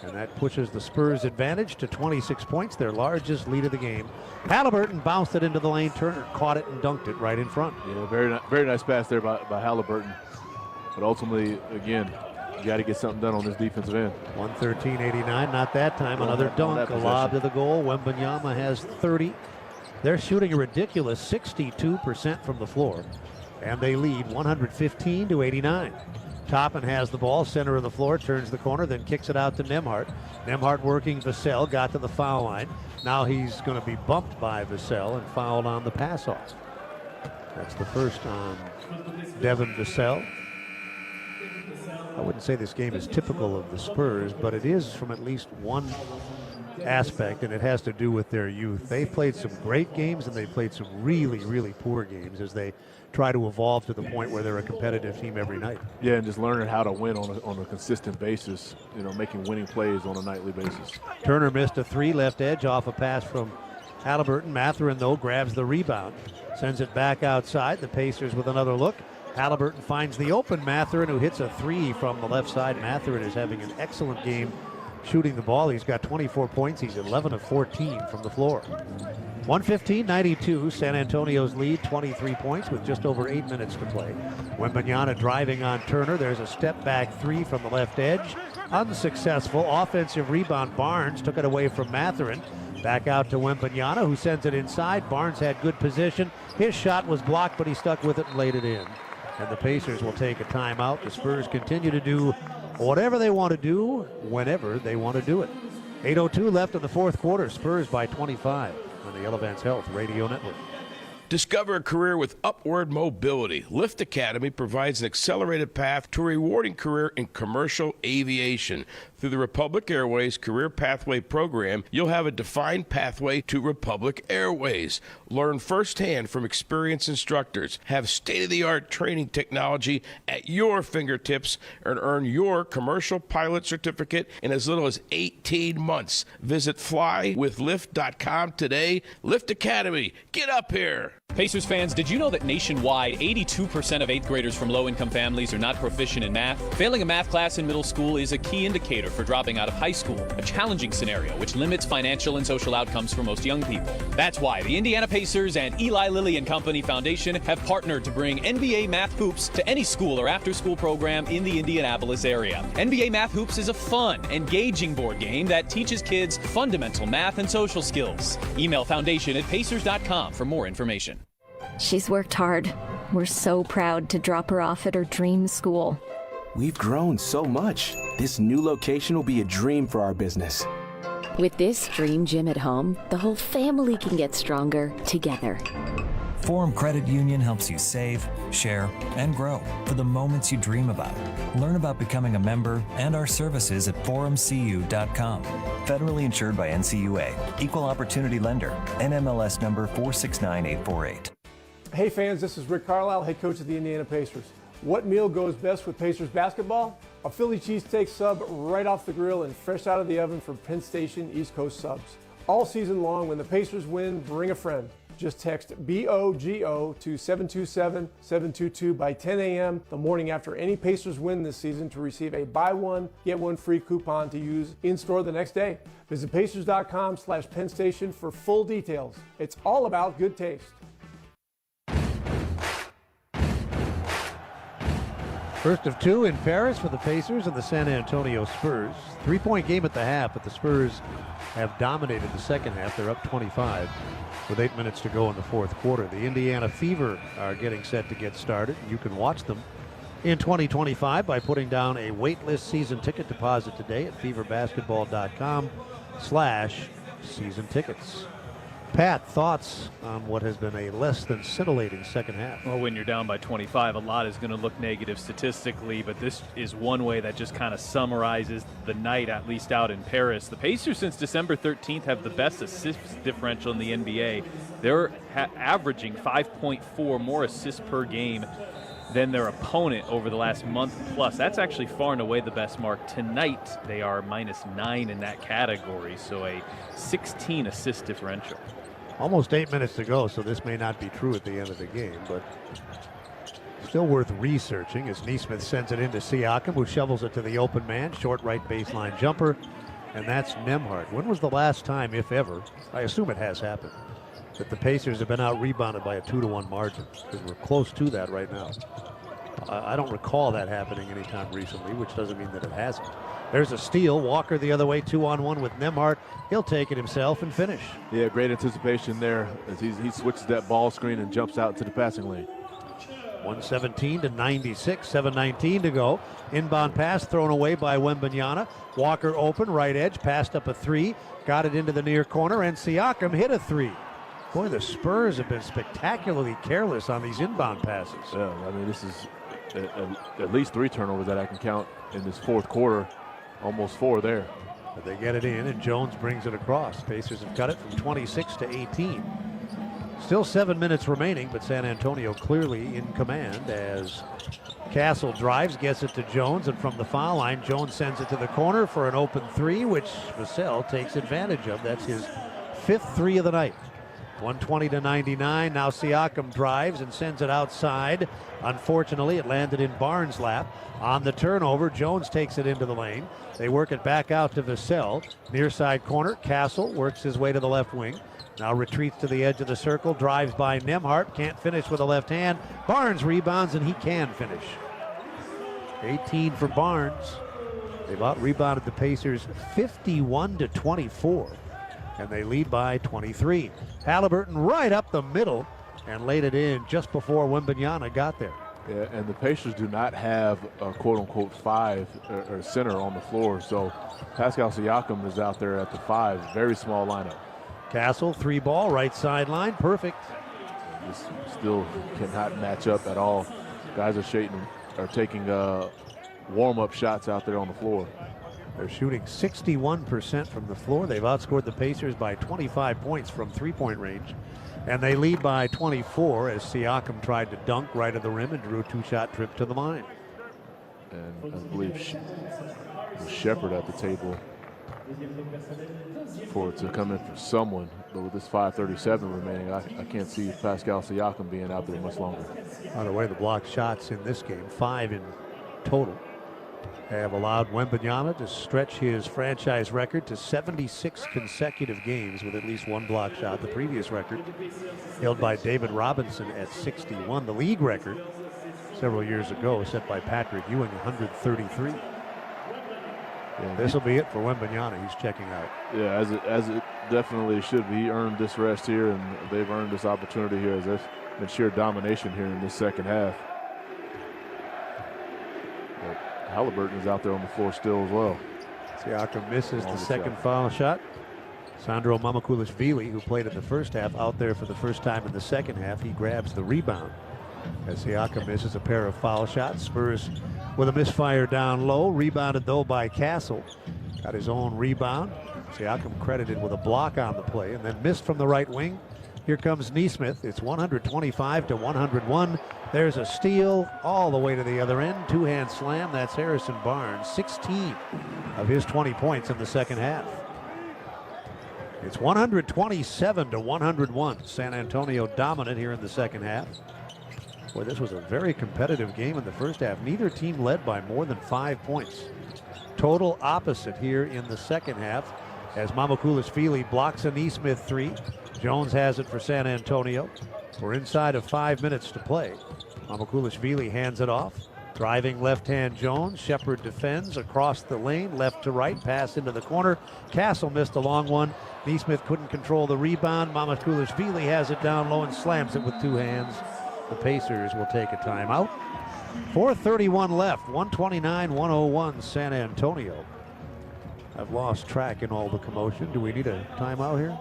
And that pushes the Spurs advantage to 26 points, their largest lead of the game. Halliburton bounced it into the lane. Turner caught it and dunked it right in front. Yeah, very nice pass there by Halliburton. But ultimately, again, you got to get something done on this defensive end. 113-89, not that time. Another dunk, a lob to the goal. Wembanyama has 30. They're shooting a ridiculous 62% from the floor. And they lead 115-89. Toppin has the ball, center of the floor, turns the corner, then kicks it out to Nembhard. Nembhard working Vassell, got to the foul line. Now he's going to be bumped by Vassell and fouled on the pass off. That's the first on Devin Vassell. I wouldn't say this game is typical of the Spurs, but it is from at least one aspect, and it has to do with their youth. They've played some great games, and they've played some really poor games as they try to evolve to the point where they're a competitive team every night. Yeah, and just learning how to win on a consistent basis, making winning plays on a nightly basis. Turner missed a three left edge off a pass from Halliburton. Matherin, though, grabs the rebound, sends it back outside. The Pacers with another look. Halliburton finds the open Matherin, who hits a three from the left side. Matherin is having an excellent game shooting the ball. He's got 24 points. He's 11 of 14 from the floor. 115-92, San Antonio's lead, 23 points with just over 8 minutes to play. Wembanyama driving on Turner. There's a step back three from the left edge. Unsuccessful. Offensive rebound. Barnes took it away from Matherin. Back out to Wembanyama, who sends it inside. Barnes had good position. His shot was blocked, but he stuck with it and laid it in. And the Pacers will take a timeout. The Spurs continue to do Whatever they want to do, whenever they want to do it. 8:02 left in the fourth quarter. Spurs by 25 on the Elevance Health Radio Network. Discover a career with upward mobility. Lift Academy provides an accelerated path to a rewarding career in commercial aviation. Through the Republic Airways Career Pathway Program, you'll have a defined pathway to Republic Airways. Learn firsthand from experienced instructors, have state-of-the-art training technology at your fingertips, and earn your commercial pilot certificate in as little as 18 months. Visit flywithlift.com today. Lift Academy, get up here. Pacers fans, did you know that nationwide, 82% of 8th graders from low-income families are not proficient in math? Failing a math class in middle school is a key indicator for dropping out of high school, a challenging scenario which limits financial and social outcomes for most young people. That's why the Indiana Pacers and Eli Lilly and Company Foundation have partnered to bring NBA Math Hoops to any school or after-school program in the Indianapolis area. NBA Math Hoops is a fun, engaging board game that teaches kids fundamental math and social skills. Email foundation@pacers.com for more information. She's worked hard. We're so proud to drop her off at her dream school. We've grown so much. This new location will be a dream for our business. With this dream gym at home, the whole family can get stronger together. Forum Credit Union helps you save, share, and grow for the moments you dream about. Learn about becoming a member and our services at forumcu.com. Federally insured by NCUA. Equal Opportunity Lender. NMLS number 469848. Hey fans, this is Rick Carlisle, head coach of the Indiana Pacers. What meal goes best with Pacers basketball? A Philly cheesesteak sub right off the grill and fresh out of the oven from Penn Station East Coast Subs. All season long, when the Pacers win, bring a friend. Just text BOGO to 727-722 by 10 a.m. the morning after any Pacers win this season to receive a buy one, get one free coupon to use in-store the next day. Visit pacers.com/Penn Station for full details. It's all about good taste. First of two in Paris for the Pacers and the San Antonio Spurs. 3-point game at the half, but the Spurs have dominated the second half. They're up 25 with 8 minutes to go in the fourth quarter. The Indiana Fever are getting set to get started. You can watch them in 2025 by putting down a waitlist season ticket deposit today at feverbasketball.com/season tickets. Pat, thoughts on what has been a less than scintillating second half? Well, when you're down by 25, a lot is going to look negative statistically, but this is one way that just kind of summarizes the night, at least out in Paris. The Pacers, since December 13th, have the best assist differential in the NBA. They're averaging 5.4 more assists per game than their opponent over the last month plus. That's actually far and away the best mark. Tonight, they are -9 in that category, so a 16 assist differential. Almost 8 minutes to go, so this may not be true at the end of the game, but still worth researching as Neesmith sends it into Siakam, who shovels it to the open man. Short right baseline jumper, and that's Nembhard. When was the last time, if ever, I assume it has happened, that the Pacers have been out-rebounded by a 2-1 margin? Because we're close to that right now. I don't recall that happening anytime recently, which doesn't mean that it hasn't. There's a steal. Walker the other way, 2-on-1 with Nembhard. He'll take it himself and finish. Yeah, great anticipation there as he switches that ball screen and jumps out to the passing lane. 117 to 96, 7:19 to go. Inbound pass thrown away by Wembanyama. Walker open, right edge, passed up a three, got it into the near corner, and Siakam hit a three. Boy, the Spurs have been spectacularly careless on these inbound passes. Yeah, I mean, this is at least 3 turnovers that I can count in this fourth quarter. Almost 4 there. But they get it in, and Jones brings it across. Pacers have cut it from 26 to 18. Still 7 minutes remaining, but San Antonio clearly in command as Castle drives, gets it to Jones, and from the foul line, Jones sends it to the corner for an open three, which Vassell takes advantage of. That's his 5th three of the night. 120 to 99. Now Siakam drives and sends it outside. Unfortunately, it landed in Barnes' lap. On the turnover, Jones takes it into the lane. They work it back out to Vassell. Near side corner, Castle works his way to the left wing. Now retreats to the edge of the circle, drives by Nembhard, can't finish with a left hand. Barnes rebounds, and he can finish. 18 for Barnes. They've out-rebounded the Pacers 51 to 24. And they lead by 23. Halliburton right up the middle and laid it in just before Wembanyama got there. Yeah, and the Pacers do not have a quote-unquote 5 or center on the floor, so Pascal Siakam is out there at the 5. Very small lineup. Castle, 3-ball, right sideline, perfect. Just still cannot match up at all. Guys are taking warm-up shots out there on the floor. They're shooting 61% from the floor. They've outscored the Pacers by 25 points from three-point range. And they lead by 24 as Siakam tried to dunk right at the rim and drew a 2-shot trip to the line. And I believe Shepard at the table for it to come in for someone. But with this 5:37 remaining, I can't see Pascal Siakam being out there much longer. By the way, the blocked shots in this game, 5 in total, have allowed Wembanyama to stretch his franchise record to 76 consecutive games with at least one block shot. The previous record held by David Robinson at 61. The league record several years ago set by Patrick Ewing, 133. Yeah, this will be it for Wembanyama. He's checking out. Yeah, as it definitely should be. He earned this rest here, and they've earned this opportunity here as there's been sheer domination here in this second half. Halliburton is out there on the floor still as well. Siakam misses the second foul shot. Sandro Mamukulashvili, who played in the first half, out there for the first time in the second half. He grabs the rebound as Siakam misses a pair of foul shots. Spurs with a misfire down low. Rebounded, though, by Castle. Got his own rebound. Siakam credited with a block on the play and then missed from the right wing. Here comes Nesmith. It's 125-101. There's a steal all the way to the other end. Two-hand slam. That's Harrison Barnes. 16 of his 20 points in the second half. It's 127-101. San Antonio dominant here in the second half. Boy, this was a very competitive game in the first half. Neither team led by more than 5 points. Total opposite here in the second half as Mamukulashvili blocks a Nesmith three. Jones has it for San Antonio. We're inside of 5 minutes to play. Mamukulashvili hands it off. Driving left-hand Jones. Shepard defends across the lane, left to right, pass into the corner. Castle missed a long one. Nesmith couldn't control the rebound. Mamukulashvili has it down low and slams it with two hands. The Pacers will take a timeout. 4:31 left, 129-101 San Antonio. I've lost track in all the commotion. Do we need a timeout here?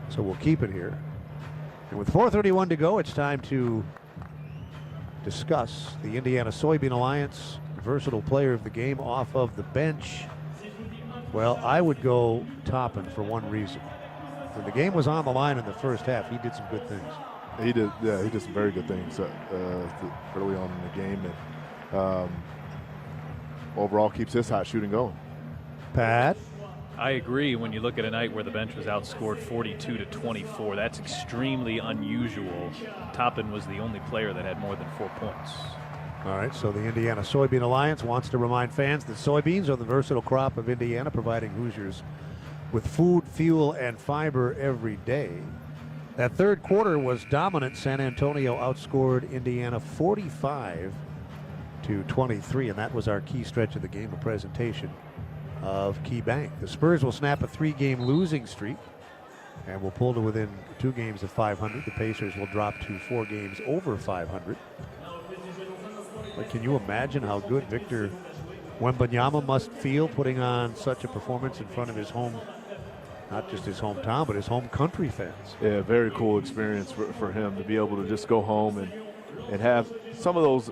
So we'll keep it here. And with 4:31 to go, it's time to discuss the Indiana Soybean Alliance versatile player of the game off of the bench. Well, I would go Toppin for one reason. When the game was on the line in the first half, he did some good things. He did some very good things early on in the game, and overall keeps his hot shooting going. Pat? I agree. When you look at a night where the bench was outscored 42-24, that's extremely unusual. Toppin was the only player that had more than 4 points. All right, so the Indiana Soybean Alliance wants to remind fans that soybeans are the versatile crop of Indiana, providing Hoosiers with food, fuel, and fiber every day. That third quarter was dominant. San Antonio outscored Indiana 45-23, and that was our key stretch of the game, a presentation of Key Bank. The Spurs will snap a 3-game losing streak and will pull to within 2 games of 500. The Pacers will drop to 4 games over 500. But can you imagine how good Victor Wembanyama must feel putting on such a performance in front of his home, not just his hometown, but his home country fans? Yeah, very cool experience for him to be able to just go home and have some of those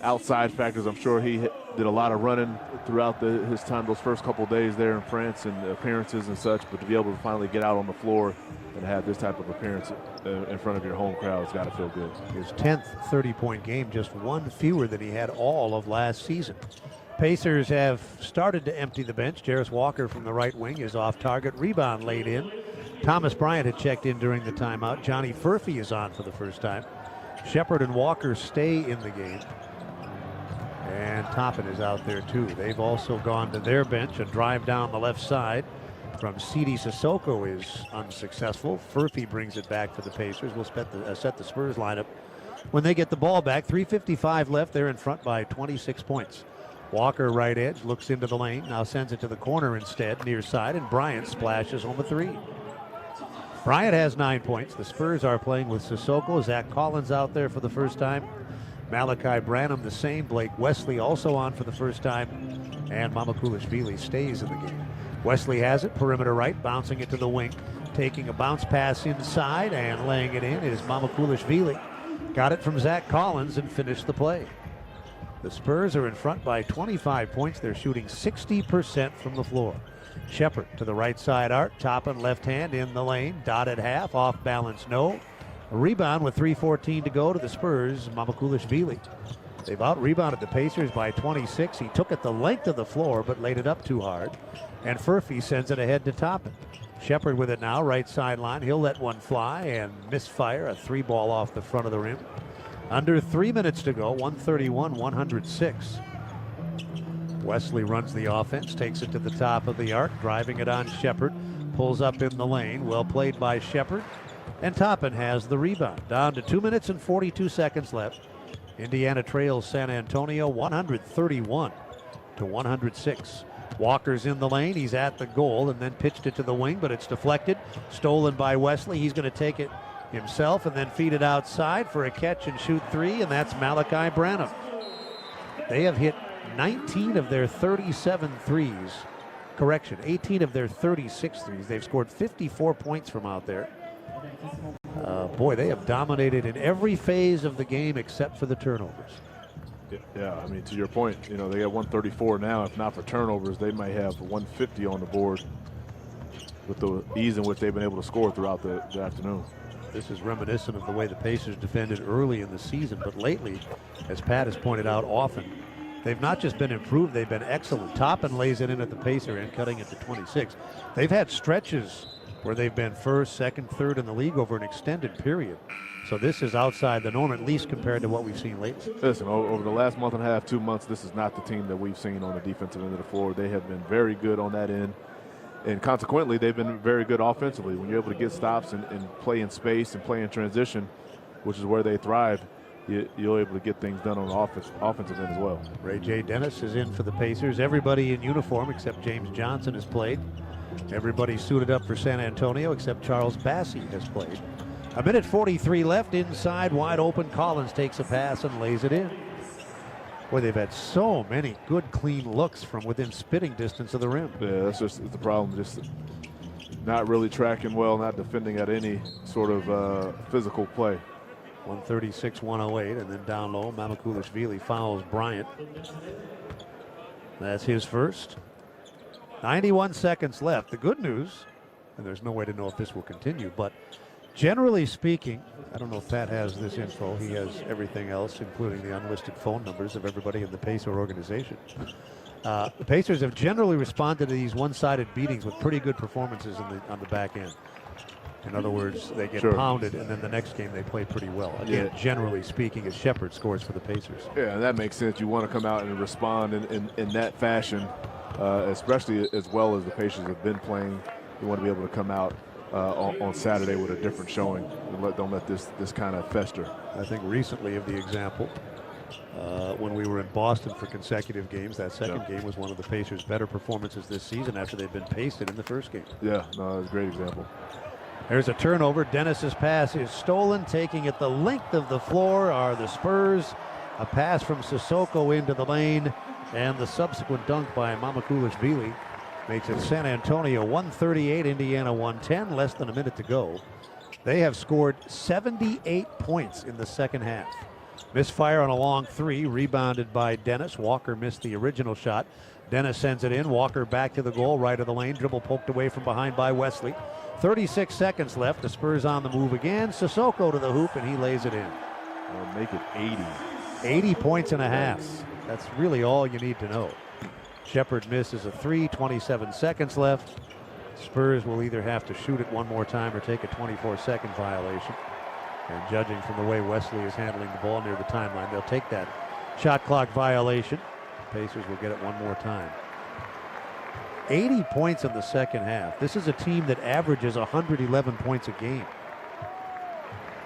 outside factors. I'm sure he did a lot of running throughout his time, those first couple days there in France and appearances and such, but to be able to finally get out on the floor and have this type of appearance in front of your home crowd, it's got to feel good. His 10th 30-point game, just one fewer than he had all of last season. Pacers have started to empty the bench. Jarris Walker from the right wing is off target. Rebound laid in. Thomas Bryant had checked in during the timeout. Johnny Furphy is on for the first time. Shepard and Walker stay in the game. And Toppin is out there too. They've also gone to their bench. A drive down the left side from Sidi Sissoko is unsuccessful. Furphy brings it back for the Pacers. We'll set the Spurs lineup when they get the ball back. 3:55 left. They're in front by 26 points. Walker right edge, looks into the lane, now sends it to the corner instead, near side, and Bryant splashes home a 3. Bryant has 9 points. The Spurs are playing with Sissoko. Zach Collins out there for the first time. Malachi Branham the same. Blake Wesley also on for the first time. And Mamakulishvili stays in the game. Wesley has it, perimeter right, bouncing it to the wing. Taking a bounce pass inside and laying it in is Mamakulishvili. Got it from Zach Collins and finished the play. The Spurs are in front by 25 points. They're shooting 60% from the floor. Shepard to the right side arc, top and left hand in the lane, dotted half, off balance, no. A rebound with 3:14 to go to the Spurs, Mamakulishvili. They've out-rebounded the Pacers by 26. He took it the length of the floor, but laid it up too hard. And Furphy sends it ahead to Toppin. Shepard with it now, right sideline. He'll let one fly and misfire, a 3-ball off the front of the rim. Under 3 minutes to go, 131-106. Wesley runs the offense, takes it to the top of the arc, driving it on Shepard. Pulls up in the lane, well played by Shepard. And Toppin has the rebound. Down to 2 minutes and 42 seconds left. Indiana trails San Antonio 131-106. Walker's in the lane, he's at the goal and then pitched it to the wing, but it's deflected. Stolen by Wesley, he's going to take it himself and then feed it outside for a catch and shoot three, and that's Malachi Branham. They have hit 19 of their 37 threes. Correction, 18 of their 36 threes. They've scored 54 points from out there. Boy, they have dominated in every phase of the game except for the turnovers. Yeah, I mean, to your point, you know, they got 134 now. If not for turnovers, they might have 150 on the board with the ease in which they've been able to score throughout the afternoon. This is reminiscent of the way the Pacers defended early in the season, but lately, as Pat has pointed out often, they've not just been improved, they've been excellent. Toppin lays it in at the Pacer end, cutting it to 26. They've had stretches where they've been first, second, third in the league over an extended period. So this is outside the norm, at least compared to what we've seen lately. Listen, over the last month and a half, 2 months, this is not the team that we've seen on the defensive end of the floor. They have been very good on that end. And consequently, they've been very good offensively. When you're able to get stops and play in space and play in transition, which is where they thrive, you're able to get things done on the offensive end as well. Ray J. Dennis is in for the Pacers. Everybody in uniform except James Johnson has played. Everybody suited up for San Antonio except Charles Bassey has played. 1:43 left, inside, wide open. Collins takes a pass and lays it in. Boy, they've had so many good, clean looks from within spitting distance of the rim. Yeah, that's just the problem. Just not really tracking well, not defending at any sort of physical play. 136-108, and then down low, Mamakulishvili fouls Bryant. That's his first. 91 seconds left. The good news, and there's no way to know if this will continue, but generally speaking, I don't know if Pat has this info. He has everything else, including the unlisted phone numbers of everybody in the Pacer organization. The Pacers have generally responded to these one-sided beatings with pretty good performances on the back end. In other words, they get pounded, and then the next game they play pretty well. Again, generally speaking, as Shepard scores for the Pacers. Yeah, that makes sense. You want to come out and respond in that fashion, especially as well as the Pacers have been playing. You want to be able to come out on Saturday with a different showing. And don't let this kind of fester. I think recently of the example, when we were in Boston for consecutive games, that second game was one of the Pacers' better performances this season after they'd been pasted in the first game. Yeah, no, that's a great example. There's a turnover. Dennis's pass is stolen. Taking it the length of the floor are the Spurs. A pass from Sissoko into the lane, and the subsequent dunk by Mamakulishvili makes it San Antonio 138, Indiana 110, less than a minute to go. They have scored 78 points in the second half. Misfire on a long three, rebounded by Dennis. Walker missed the original shot. Dennis sends it in. Walker back to the goal, right of the lane. Dribble poked away from behind by Wesley. 36 seconds left. The Spurs on the move again. Sissoko to the hoop, and he lays it in. Make it 80. 80 points and a half. That's really all you need to know. Shepard misses a three, 27 seconds left. Spurs will either have to shoot it one more time or take a 24-second violation. And judging from the way Wesley is handling the ball near the timeline, they'll take that shot clock violation. Pacers will get it one more time. 80 points in the second half. This is a team that averages 111 points a game.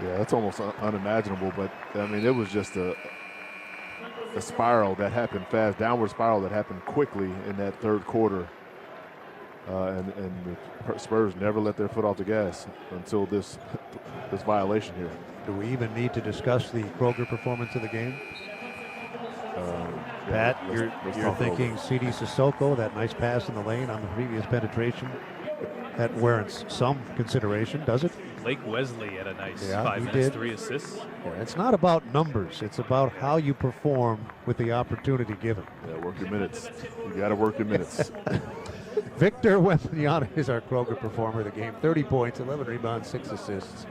Yeah, that's almost unimaginable, but I mean, it was just a spiral that happened fast, downward spiral that happened quickly in that third quarter. and the Spurs never let their foot off the gas until this violation here. Do we even need to discuss the Kroger performance of the game? Pat, you're thinking C.D. Sissoko, that nice pass in the lane on the previous penetration. That warrants some consideration, does it? Blake Wesley had a nice 5 he minutes, did. 3 assists. Yeah, it's not about numbers. It's about how you perform with the opportunity given. Yeah, work your minutes. You got to work your minutes. Victor Wembanyama is our Kroger performer of the game. 30 points, 11 rebounds, 6 assists,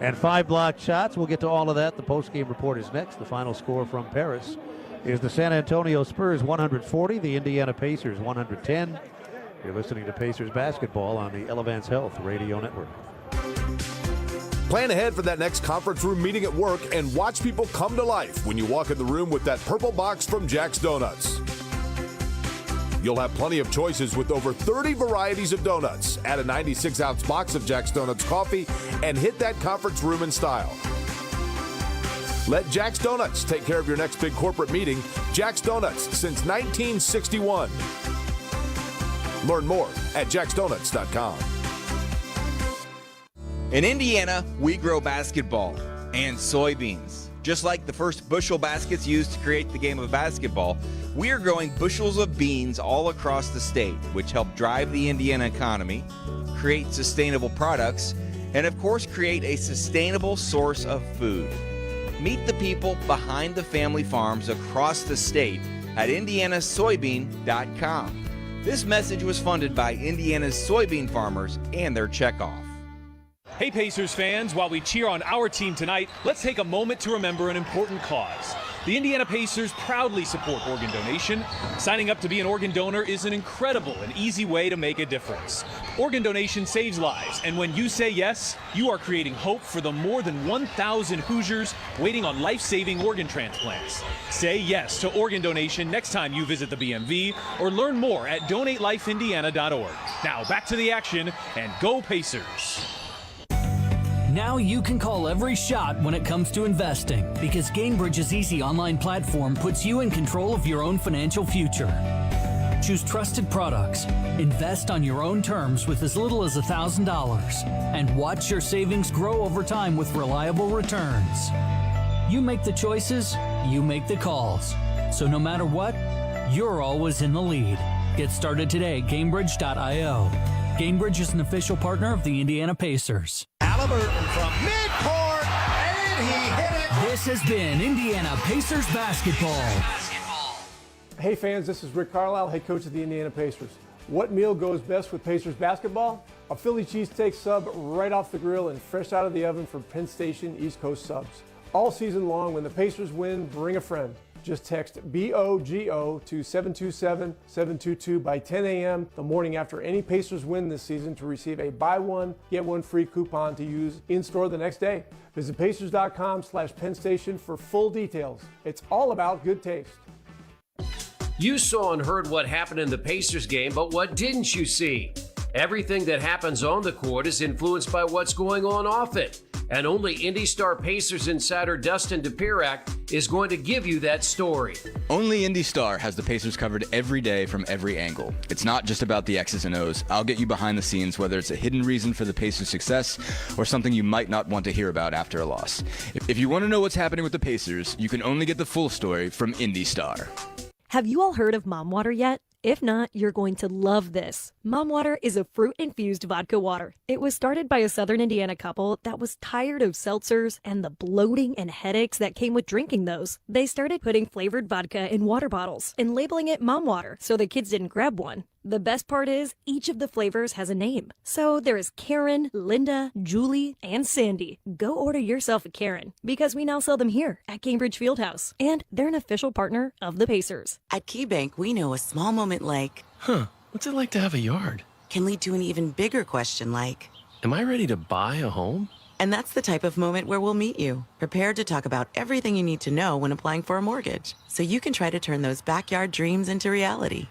and 5 blocked shots. We'll get to all of that. The post-game report is next. The final score from Paris is the San Antonio Spurs 140, the Indiana Pacers 110. You're listening to Pacers basketball on the Elevance Health Radio Network. Plan ahead for that next conference room meeting at work and watch people come to life when you walk in the room with that purple box from Jack's Donuts. You'll have plenty of choices with over 30 varieties of donuts. Add a 96-ounce box of Jack's Donuts coffee and hit that conference room in style. Let Jack's Donuts take care of your next big corporate meeting. Jack's Donuts since 1961. Learn more at jacksdonuts.com. In Indiana, we grow basketball and soybeans. Just like the first bushel baskets used to create the game of basketball, we are growing bushels of beans all across the state, which help drive the Indiana economy, create sustainable products, and of course create a sustainable source of food. Meet the people behind the family farms across the state at indianasoybean.com. This message was funded by Indiana's soybean farmers and their checkoff. Hey Pacers fans, while we cheer on our team tonight, let's take a moment to remember an important cause. The Indiana Pacers proudly support organ donation. Signing up to be an organ donor is an incredible and easy way to make a difference. Organ donation saves lives, and when you say yes, you are creating hope for the more than 1,000 Hoosiers waiting on life-saving organ transplants. Say yes to organ donation next time you visit the BMV or learn more at donatelifeindiana.org. Now back to the action, and go Pacers! Now you can call every shot when it comes to investing because Gainbridge's easy online platform puts you in control of your own financial future. Choose trusted products, invest on your own terms with as little as $1,000, and watch your savings grow over time with reliable returns. You make the choices, you make the calls. So no matter what, you're always in the lead. Get started today at Gainbridge.io. Gainbridge is an official partner of the Indiana Pacers. Halliburton from midcourt, and he hit it. This has been Indiana Pacers basketball. Hey fans, this is Rick Carlisle, head coach of the Indiana Pacers. What meal goes best with Pacers basketball? A Philly cheesesteak sub right off the grill and fresh out of the oven from Penn Station East Coast Subs. All season long, when the Pacers win, bring a friend. Just text BOGO to 727-722 by 10 a.m. the morning after any Pacers win this season to receive a buy one, get one free coupon to use in-store the next day. Visit pacers.com/Penn Station for full details. It's all about good taste. You saw and heard what happened in the Pacers game, but what didn't you see? Everything that happens on the court is influenced by what's going on off it. And only Indy Star Pacers insider Dustin DePirac is going to give you that story. Only Indy Star has the Pacers covered every day from every angle. It's not just about the X's and O's. I'll get you behind the scenes, whether it's a hidden reason for the Pacers' success or something you might not want to hear about after a loss. If you want to know what's happening with the Pacers, you can only get the full story from Indy Star. Have you all heard of Mom Water yet? If not, you're going to love this. Mom Water is a fruit-infused vodka water. It was started by a Southern Indiana couple that was tired of seltzers and the bloating and headaches that came with drinking those. They started putting flavored vodka in water bottles and labeling it Mom Water so the kids didn't grab one. The best part is, each of the flavors has a name. So there is Karen, Linda, Julie, and Sandy. Go order yourself a Karen, because we now sell them here at Cambridge Fieldhouse. And they're an official partner of the Pacers. At KeyBank, we know a small moment like, what's it like to have a yard? Can lead to an even bigger question like, am I ready to buy a home? And that's the type of moment where we'll meet you, prepared to talk about everything you need to know when applying for a mortgage, so you can try to turn those backyard dreams into reality.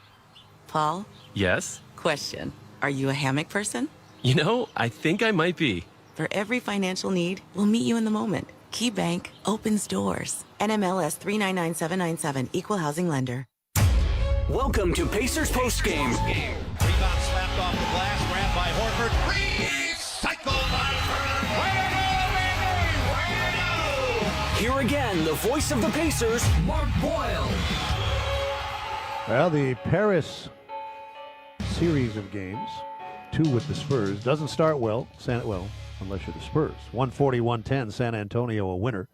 Paul? Yes? Question. Are you a hammock person? You know, I think I might be. For every financial need, we'll meet you in the moment. KeyBank opens doors. NMLS 399797, Equal Housing Lender. Welcome to Pacers Postgame. Rebound slapped off And the voice of the Pacers, Mark Boyle. Well, the Paris series of games, 2 with the Spurs, doesn't start well. Unless you're the Spurs. 140-110, San Antonio a winner.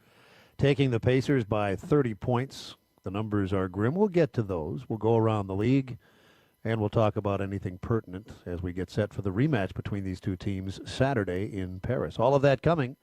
Taking the Pacers by 30 points. The numbers are grim. We'll get to those. We'll go around the league, and we'll talk about anything pertinent as we get set for the rematch between these two teams Saturday in Paris. All of that coming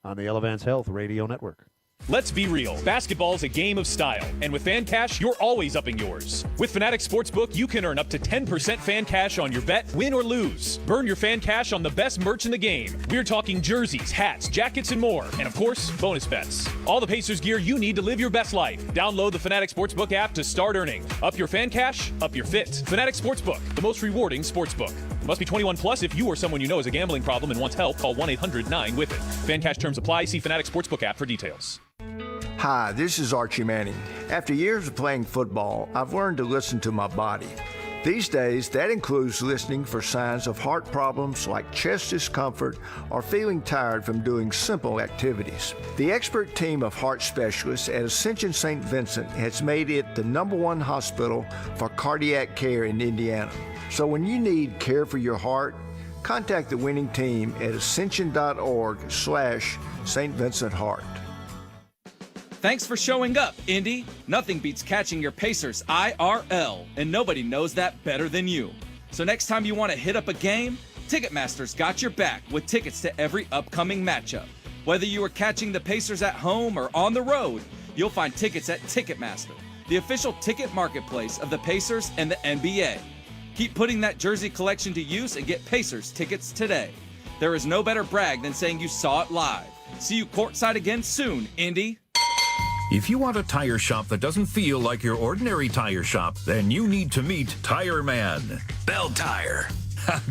on the Elevance Health Radio Network. Let's be real. Basketball's a game of style, and with Fan Cash, you're always upping yours. With Fanatics Sportsbook, you can earn up to 10% Fan Cash on your bet, win or lose. Burn your Fan Cash on the best merch in the game. We're talking jerseys, hats, jackets, and more. And of course, bonus bets. All the Pacers gear you need to live your best life. Download the Fanatics Sportsbook app to start earning. Up your Fan Cash, up your fit. Fanatics Sportsbook, the most rewarding sportsbook. Must be 21 plus. If you or someone you know has a gambling problem and wants help, call 1-800-9-WITH-IT. Fan Cash terms apply. See Fanatics Sportsbook app for details. Hi, this is Archie Manning. After years of playing football, I've learned to listen to my body. These days, that includes listening for signs of heart problems like chest discomfort or feeling tired from doing simple activities. The expert team of heart specialists at Ascension St. Vincent has made it the st hospital for cardiac care in Indiana. So when you need care for your heart, contact the winning team at ascension.org/St. Vincent Heart. Thanks for showing up, Indy. Nothing beats catching your Pacers IRL, and nobody knows that better than you. So next time you want to hit up a game, Ticketmaster's got your back with tickets to every upcoming matchup. Whether you are catching the Pacers at home or on the road, you'll find tickets at Ticketmaster, the official ticket marketplace of the Pacers and the NBA. Keep putting that jersey collection to use and get Pacers tickets today. There is no better brag than saying you saw it live. See you courtside again soon, Indy. If you want a tire shop that doesn't feel like your ordinary tire shop, then you need to meet Tire Man. Bell Tire.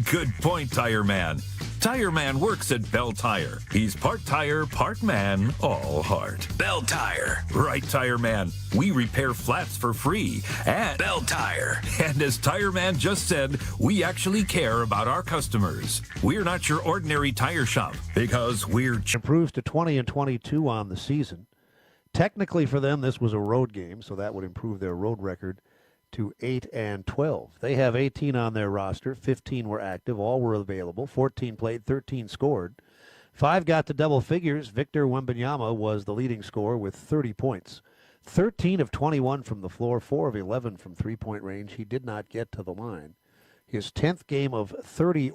Good point, Tire Man. Tire Man works at Bell Tire. He's part tire, part man, all heart. Bell Tire. Right, Tire Man. We repair flats for free at Bell Tire. And as Tire Man just said, we actually care about our customers. We're not your ordinary tire shop because we're... Improves to 20-22 on the season. Technically for them, this was a road game, so that would improve their road record to 8-12. They have 18 on their roster. 15 were active. All were available. 14 played. 13 scored. 5 got to double figures. Victor Wembanyama was the leading scorer with 30 points. 13 of 21 from the floor. 4 of 11 from three-point range. He did not get to the line. His 10th game of 30